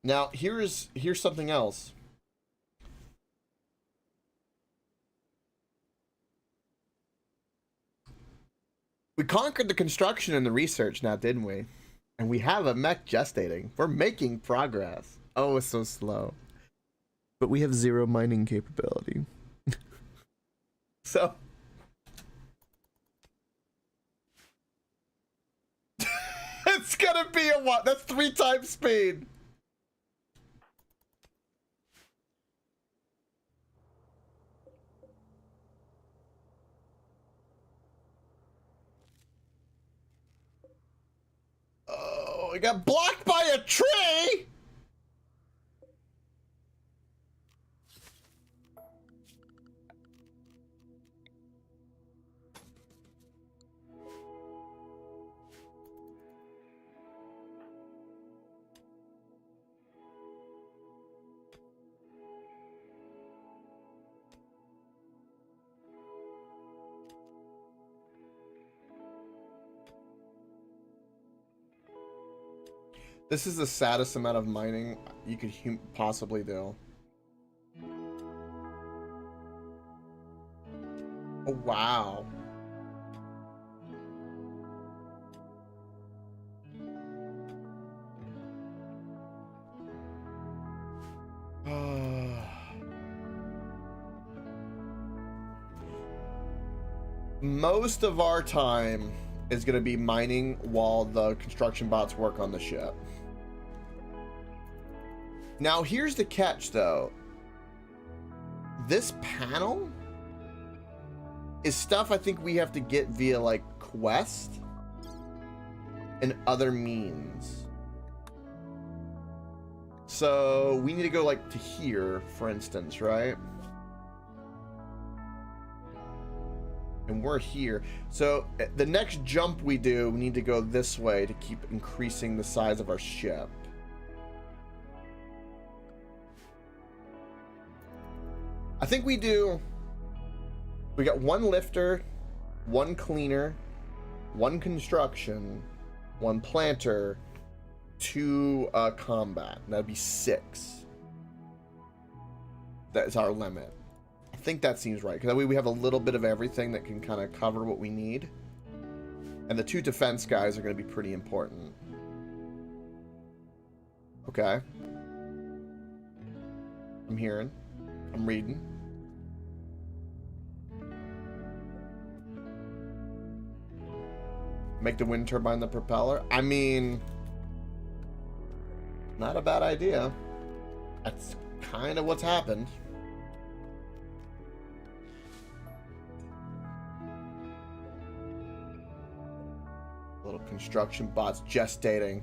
Now, here's something else. We conquered the construction and the research now, didn't we? And we have a mech gestating. We're making progress. Oh, it's so slow. But we have 0 mining capability. So it's gonna be a what? That's 3 times speed. Oh, we got blocked by a tree. This is the saddest amount of mining you could possibly do. Oh, wow. Most of our time is going to be mining while the construction bots work on the ship. Now, here's the catch, though. This panel is stuff I think we have to get via like quest and other means. So we need to go like to here, for instance, right? And we're here. So the next jump we do, we need to go this way to keep increasing the size of our ship. I think we got one lifter, one cleaner, one construction, one planter, 2 combat. That'd be 6. That is our limit. I think that seems right, because that way we have a little bit of everything that can kind of cover what we need. And the 2 defense guys are going to be pretty important. Okay. I'm hearing. I'm reading. Make the wind turbine the propeller. I mean, not a bad idea. That's kind of what's happened. Little construction bots gestating.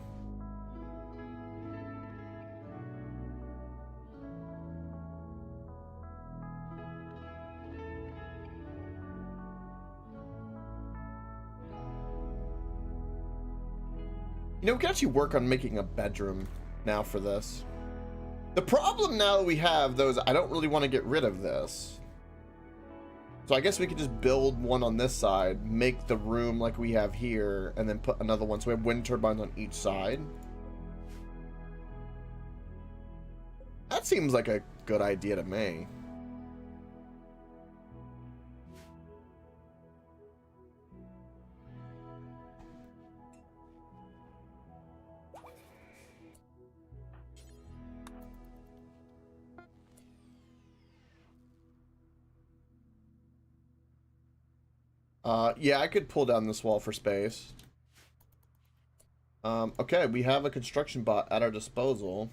You know, we can actually work on making a bedroom now for this. The problem now that we have, though, is I don't really want to get rid of this. So I guess we could just build one on this side, make the room like we have here, and then put another one so we have wind turbines on each side. That seems like a good idea to me. Yeah, I could pull down this wall for space. Okay, we have a construction bot at our disposal.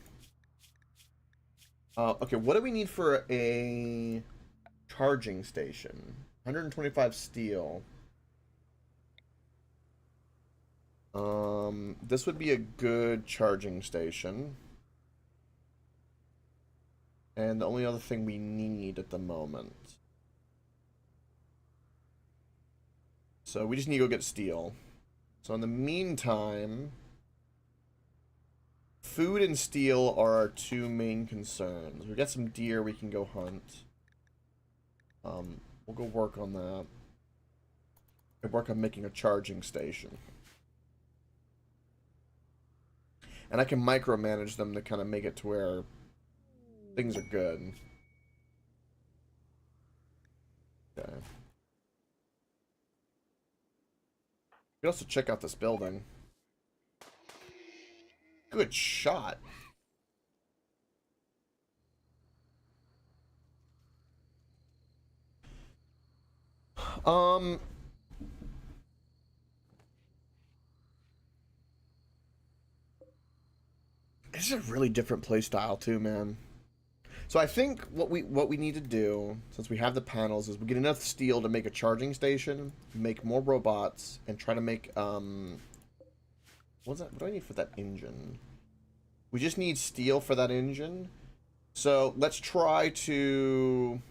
Okay, what do we need for a charging station? 125 steel. This would be a good charging station. And the only other thing we need at the moment. So we just need to go get steel. So in the meantime, food and steel are our 2 main concerns. We got some deer we can go hunt. We'll go work on that. We'll work on making a charging station. And I can micromanage them to kind of make it to where things are good. Okay. We can also check out this building. Good shot. This is a really different play style too, man. So I think what we need to do, since we have the panels, is we get enough steel to make a charging station, make more robots, and try to make what do I need for that engine? We just need steel for that engine. So let's try to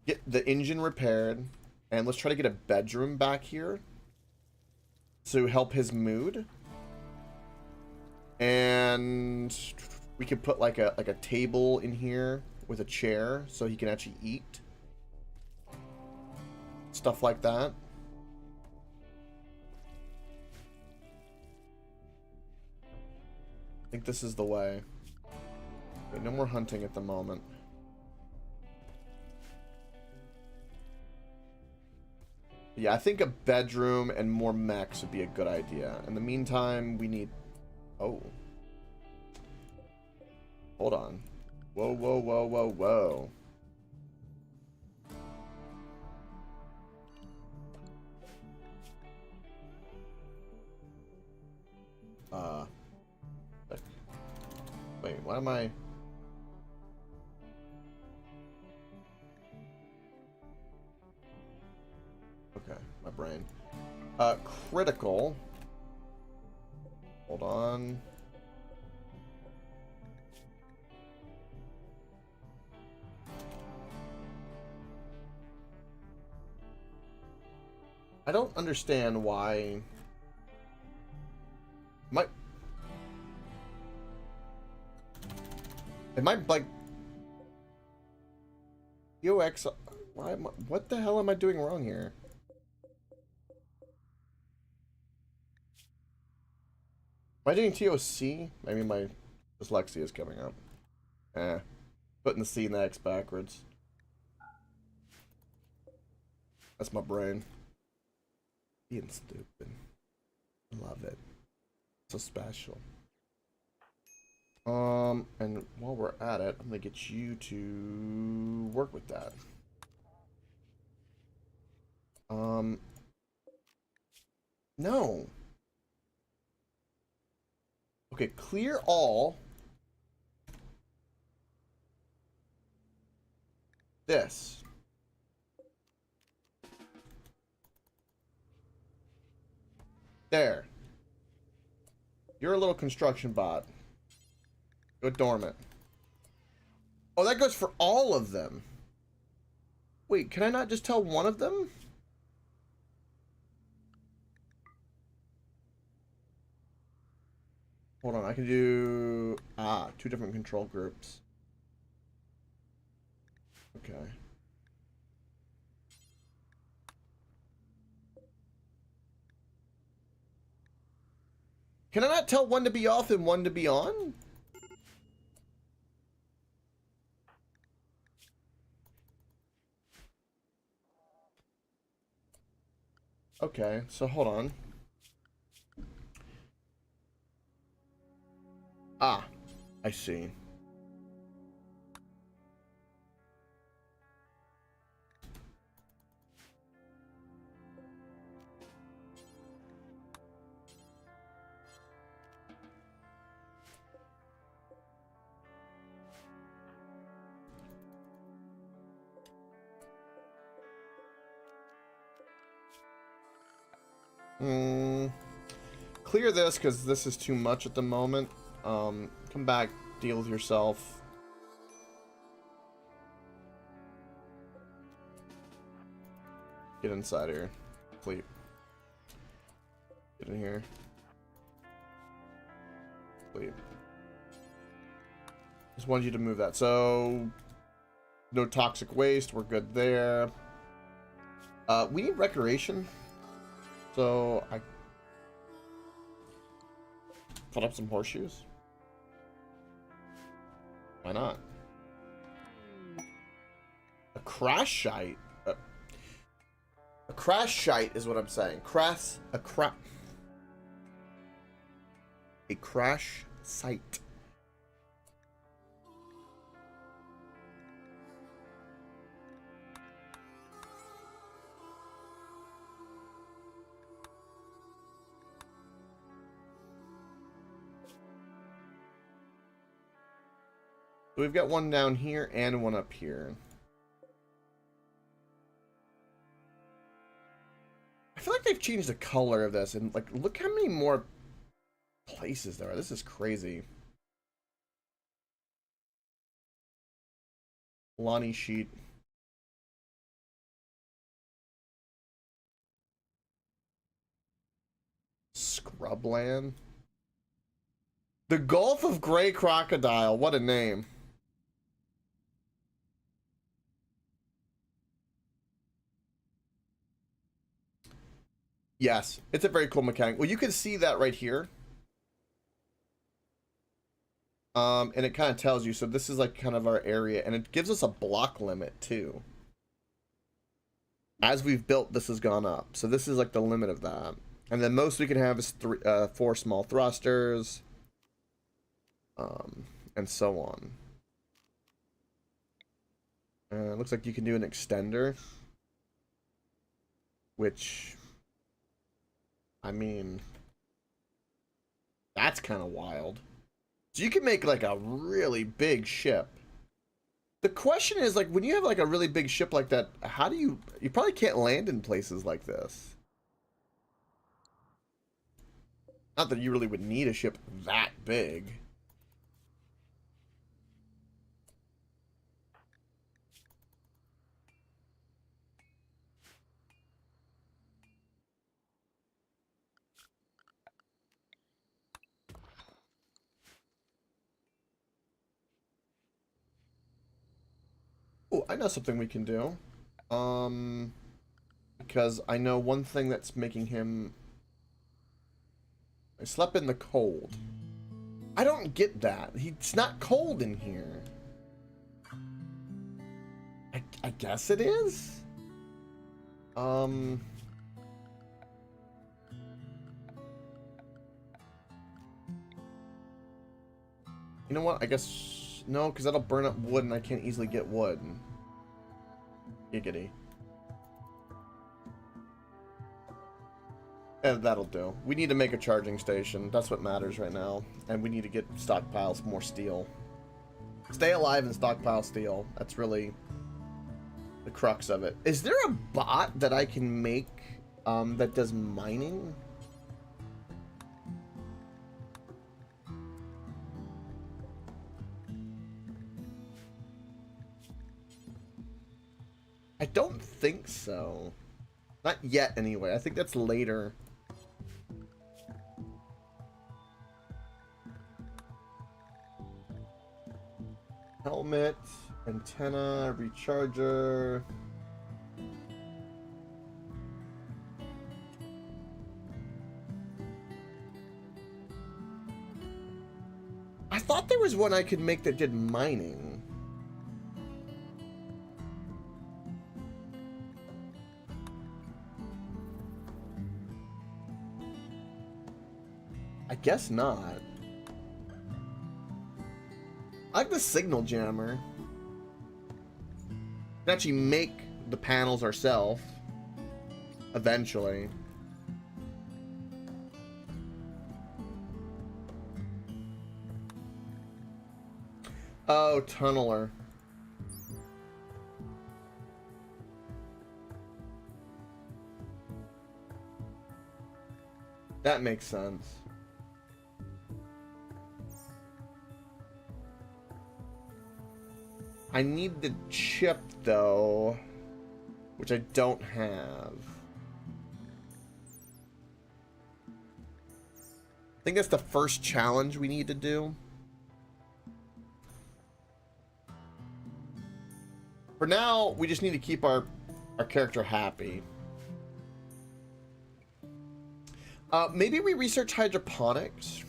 get the engine repaired, and let's try to get a bedroom back here to help his mood. And we could put like a table in here with a chair so he can actually eat. Stuff like that. I think this is the way. Okay, no more hunting at the moment. Yeah, I think a bedroom and more mechs would be a good idea. In the meantime, we need... Oh. Hold on. Whoa, whoa, whoa, whoa, whoa. Wait, why am I... Critical. Hold on. I don't understand why. Am I like UX? Why am I, what the hell am I doing wrong here? Am I doing TOC? Maybe my dyslexia is coming up. Putting the C and the X backwards. That's my brain. Being stupid. Love it. So special. And while we're at it, I'm gonna get you to work with that. No. Okay, clear all. This. There. You're a little construction bot. Go dormant. Oh, that goes for all of them. Wait, can I not just tell one of them? Hold on, I can do... two different control groups. Okay. Can I not tell one to be off and one to be on? Okay, so hold on. I see. Clear this because this is too much at the moment. Come back, deal with yourself. Get inside here. Sleep. Get in here. Sleep. Just wanted you to move that. So, no toxic waste. We're good there. We need recreation. So, I put up some horseshoes. Why not? A crash shite. A crash shite is what I'm saying. A crash site. So we've got one down here and one up here. I feel like they've changed the color of this, and like, look how many more places there are. This is crazy. Lonnie sheet. Scrubland. The Gulf of Gray Crocodile. What a name. Yes, it's a very cool mechanic. Well, you can see that right here. And it kind of tells you, so this is like kind of our area, and it gives us a block limit too. As we've built, this has gone up. So this is like the limit of that. And then most we can have is 4 small thrusters. And so on. It looks like you can do an extender. Which... I mean, that's kind of wild. So you can make like a really big ship. The question is, like, when you have like a really big ship like that, how do you probably can't land in places like this. Not that you really would need a ship that big. Oh, I know something we can do. Because I know one thing that's making him... I slept in the cold. I don't get that. It's not cold in here. I guess it is? You know what? I guess... No, because that'll burn up wood and I can't easily get wood. Giggity. That'll do. We need to make a charging station. That's what matters right now. And we need to get stockpiles more steel. Stay alive and stockpile steel. That's really the crux of it. Is there a bot that I can make that does mining? I don't think so. Not yet, anyway. I think that's later. Helmet, antenna, recharger. I thought there was one I could make that did mining. I guess not. I like the signal jammer. We can actually make the panels ourselves. Eventually. Oh, tunneler. That makes sense. I need the chip, though, which I don't have. I think that's the first challenge we need to do. For now, we just need to keep our character happy. Maybe we research hydroponics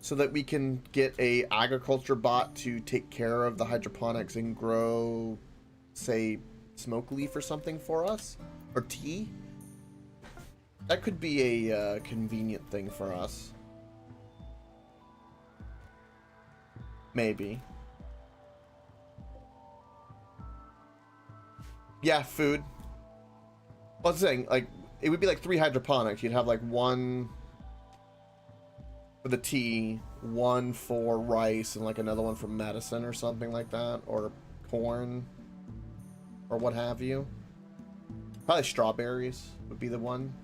so that we can get a agriculture bot to take care of the hydroponics and grow, say, smoke leaf or something for us, or tea. That could be a convenient thing for us. Maybe. Yeah, food. Well, I was saying, like, it would be like 3 hydroponics. You'd have like 1 for the tea, 1 for rice, and like another one for medicine or something like that, or corn, or what have you. Probably strawberries would be the one.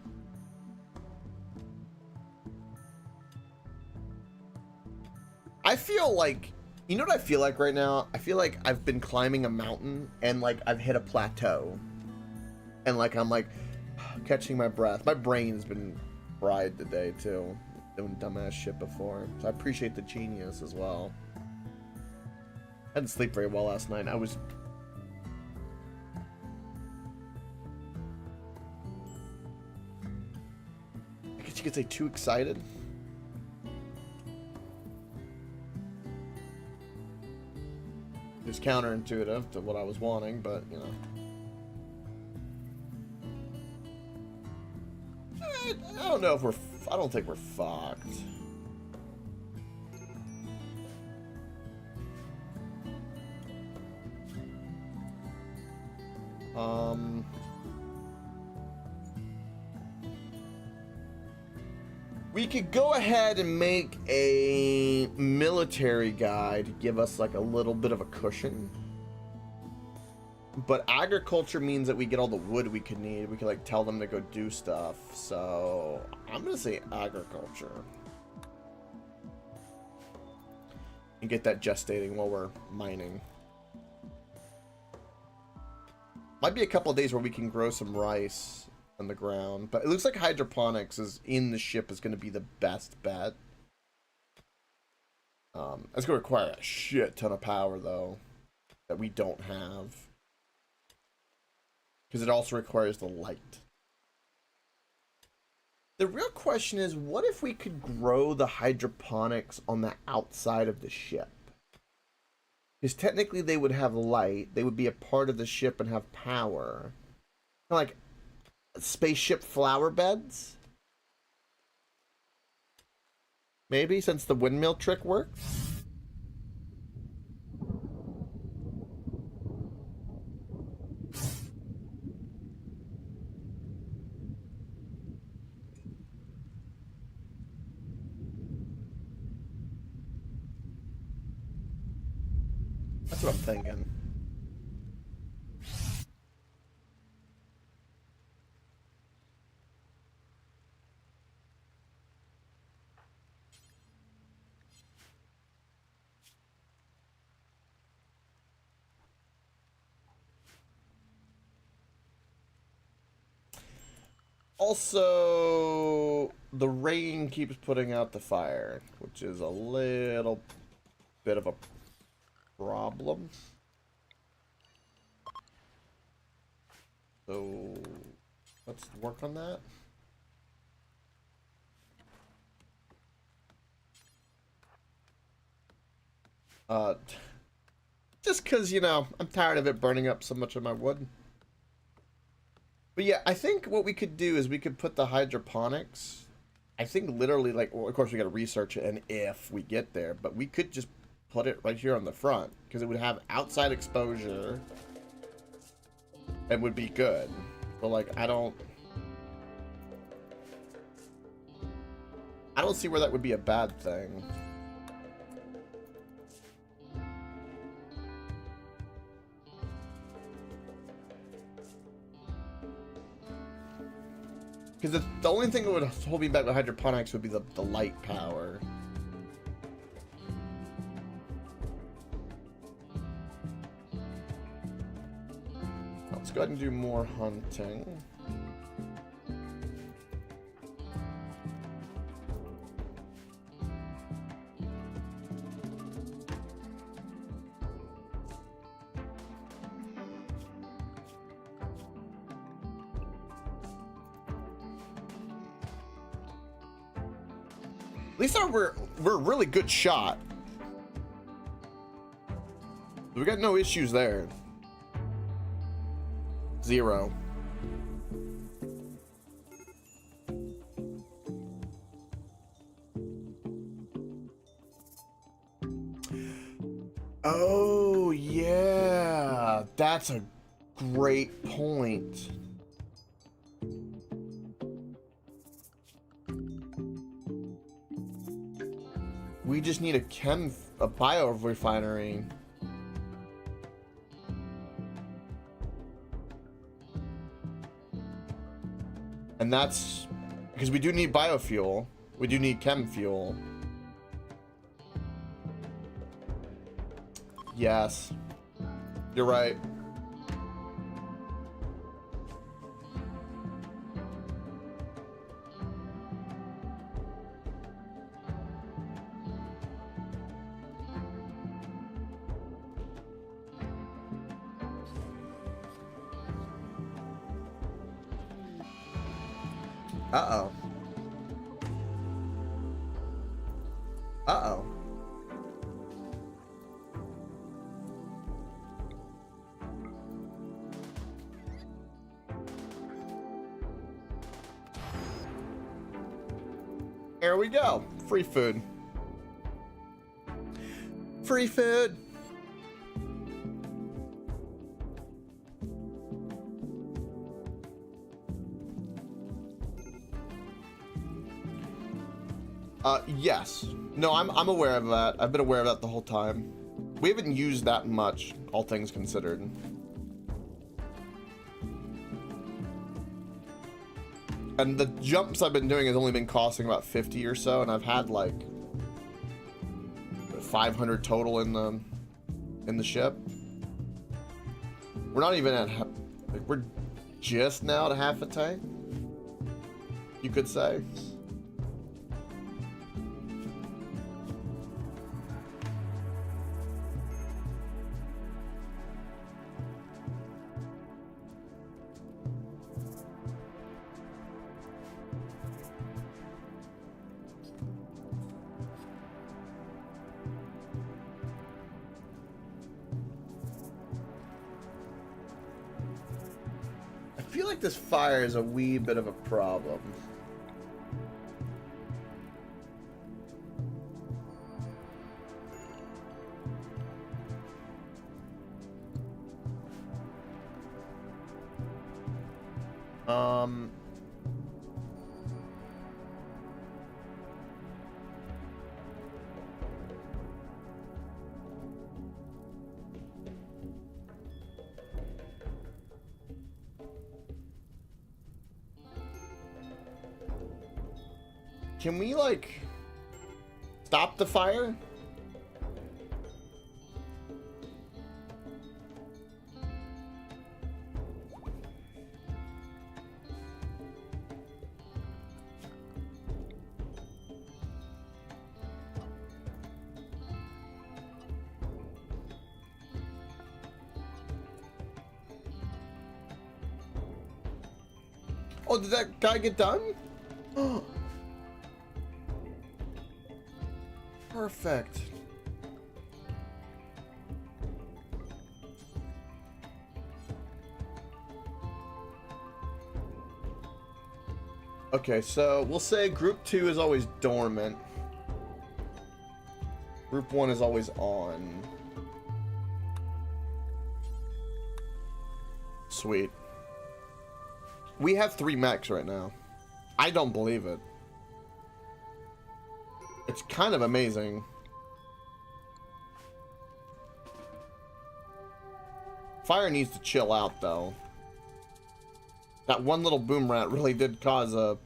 I feel like, you know what I feel like right now? I feel like I've been climbing a mountain and like I've hit a plateau. And like I'm like catching my breath. My brain's been fried today too. Doing dumbass shit before. So I appreciate the genius as well. I didn't sleep very well last night. I guess you could say too excited. It's counterintuitive to what I was wanting, but you know. I don't know if I don't think we're fucked. We could go ahead and make a military guy to give us like a little bit of a cushion. But agriculture means that we get all the wood we could need. We could like tell them to go do stuff. So I'm gonna say agriculture. and get that gestating while we're mining. Might be a couple of days where we can grow some rice on the ground, but it looks like hydroponics is in the ship is going to be the best bet. It's going to require a shit ton of power though that we don't have, because it also requires the light. The real question is, what if we could grow the hydroponics on the outside of the ship? Because technically they would have light, they would be a part of the ship and have power. Like spaceship flower beds? Maybe, since the windmill trick works? That's what I'm thinking. Also, the rain keeps putting out the fire, which is a little bit of a problem. So let's work on that. Just because, you know, I'm tired of it burning up so much of my wood. But yeah, I think what we could do is we could put the hydroponics, I think literally, like, well, of course we got to research it and if we get there, but we could just put it right here on the front because it would have outside exposure and would be good. But like, I don't see where that would be a bad thing. Because the only thing that would hold me back with hydroponics would be the light power. Let's go ahead and do more hunting. At least we're a really good shot. We got no issues there. Zero. Oh yeah, that's a great point. We just need a biorefinery. And that's because we do need biofuel. We do need chem fuel. Yes. You're right. Uh-oh. Uh-oh. There we go. Free food. Free food. Yes. No, I'm aware of that. I've been aware of that the whole time. We haven't used that much, all things considered. And the jumps I've been doing has only been costing about 50 or so, and I've had like 500 total in the ship. We're not even at like, we're just now at half a tank, you could say. I feel like this fire is a wee bit of a problem. Can we, like, stop the fire? Oh, did that guy get done? Perfect. Okay, so we'll say group 2 is always dormant. Group 1 is always on. Sweet. We have 3 mechs right now. I don't believe it. It's kind of amazing. Fire needs to chill out, though. That one little boom rat really did cause a...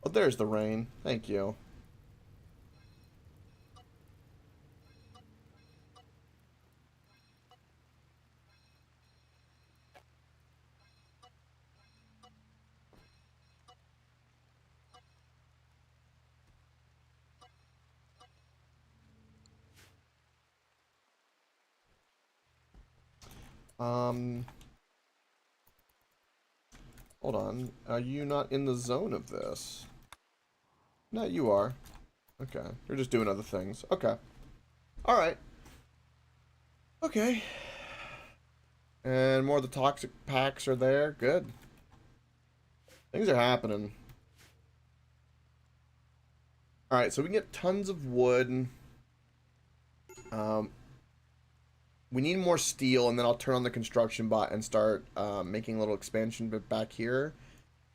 Oh, there's the rain. Thank you. Hold on. Are you not in the zone of this? No, you are. Okay. You're just doing other things. Okay. Alright. Okay. And more of the toxic packs are there. Good. Things are happening. Alright, so we can get tons of wood. We need more steel, and then I'll turn on the construction bot and start making a little expansion bit back here.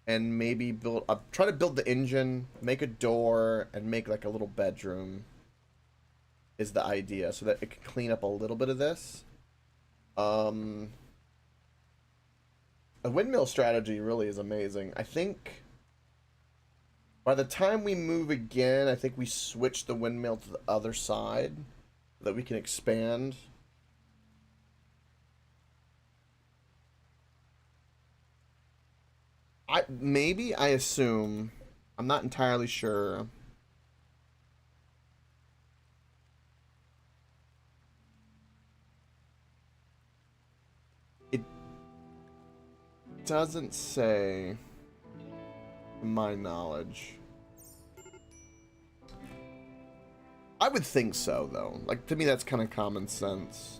And maybe build try to build the engine, make a door, and make like a little bedroom is the idea, so that it can clean up a little bit of this. A windmill strategy really is amazing. I think by the time we move again, I think we switch the windmill to the other side so that we can expand. I assume. I'm not entirely sure. It doesn't say, to my knowledge. I would think so, though. Like, to me, that's kind of common sense.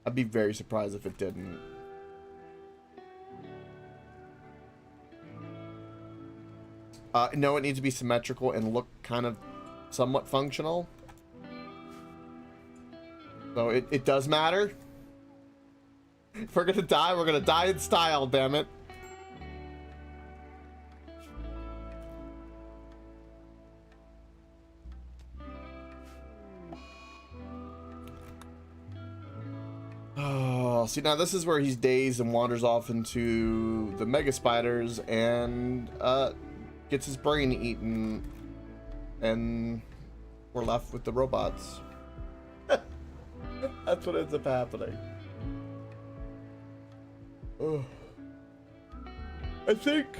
I'd be very surprised if it didn't. No, it needs to be symmetrical and look kind of somewhat functional. So it does matter. If we're gonna die in style, damn it. Oh, see, now this is where he's dazed and wanders off into the mega spiders and gets his brain eaten and we're left with the robots. That's what ends up happening. Ugh. I think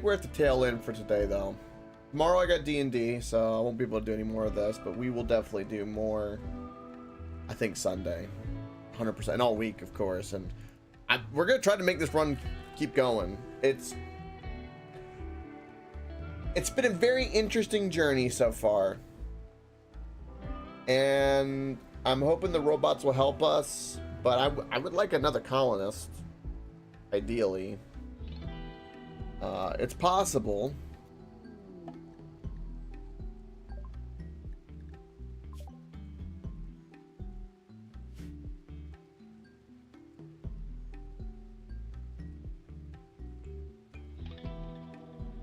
we're at the tail end for today, though. Tomorrow I got D&D, so I won't be able to do any more of this, but we will definitely do more, I think, Sunday. 100%. And all week, of course. And we're going to try to make this run keep going. It's been a very interesting journey so far. And I'm hoping the robots will help us, but I would like another colonist, ideally. It's possible.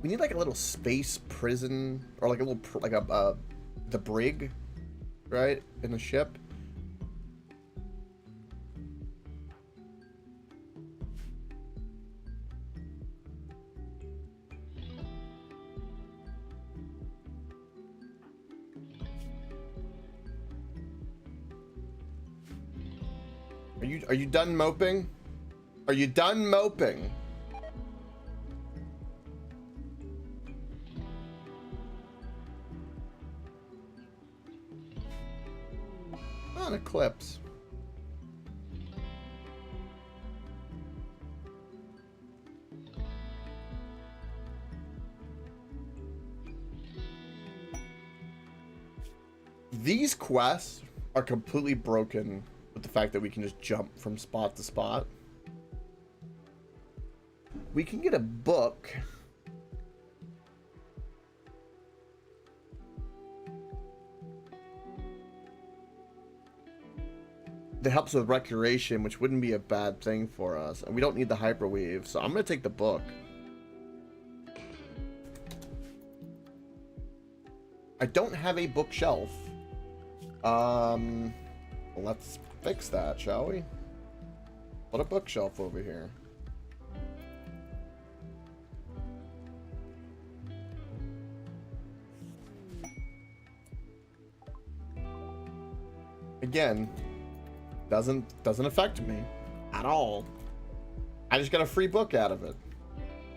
We need like a little space prison, or like a little the brig, right, in the ship. Are you done moping? Are you done moping? On Eclipse. These quests are completely broken with the fact that we can just jump from spot to spot. We can get a book. That helps with recreation, which wouldn't be a bad thing for us. And we don't need the hyperweave, so I'm going to take the book. I don't have a bookshelf. Let's fix that, shall we? Put a bookshelf over here. Again, doesn't affect me at all. I just got a free book out of it.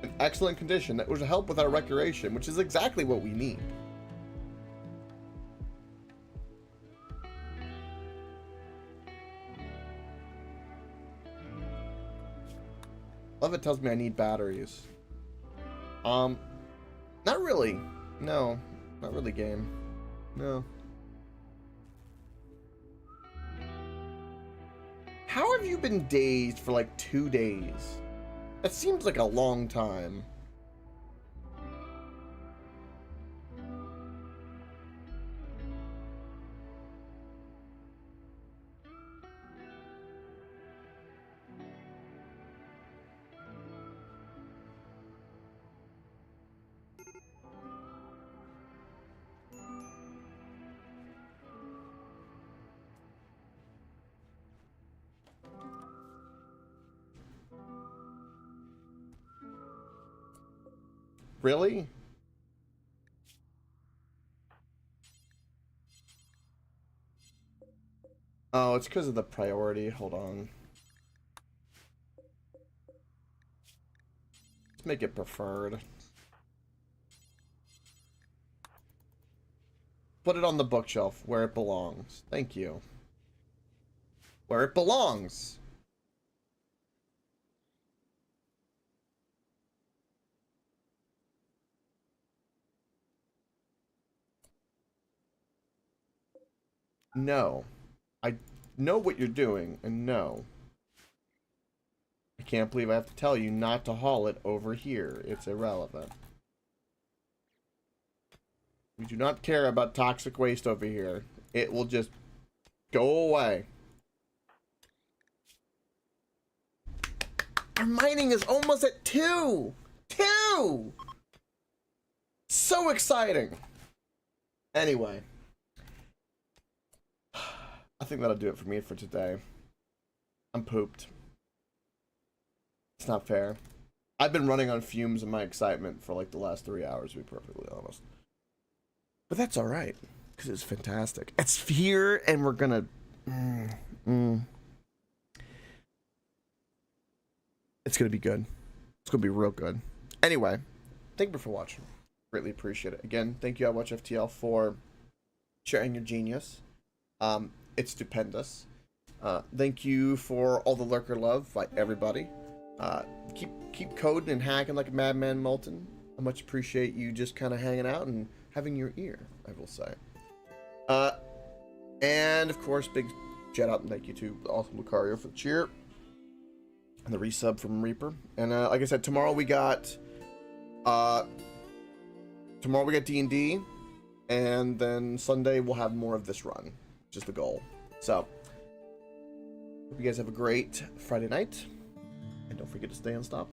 In excellent condition that would help with our recreation, which is exactly what we need. Love it tells me I need batteries. Not really. No, not really, game. No. How have you been dazed for like 2 days? That seems like a long time. Really? Oh, it's because of the priority. Hold on. Let's make it preferred. Put it on the bookshelf where it belongs. Thank you. Where it belongs. No. I know what you're doing, and no. I can't believe I have to tell you not to haul it over here. It's irrelevant. We do not care about toxic waste over here. It will just go away. Our mining is almost at 2! 2! So exciting! Anyway. I think that'll do it for me for today. I'm pooped. It's not fair. I've been running on fumes in my excitement for like the last 3 hours, to be perfectly honest. But that's all right, because it's fantastic. It's here, and we're gonna. It's gonna be good. It's gonna be real good. Anyway, thank you for watching. Greatly appreciate it. Again, thank you, iWatchFTL, for sharing your genius. It's stupendous. Thank you for all the lurker love by everybody. Keep coding and hacking like a madman, Molten. I much appreciate you just kind of hanging out and having your ear, I will say. And of course, big shout out and thank you to the awesome Lucario for the cheer and the resub from Reaper. And like I said, tomorrow we got D&D, and then Sunday we'll have more of this run, which is the goal. So hope you guys have a great Friday night, and don't forget to stay unstoppable.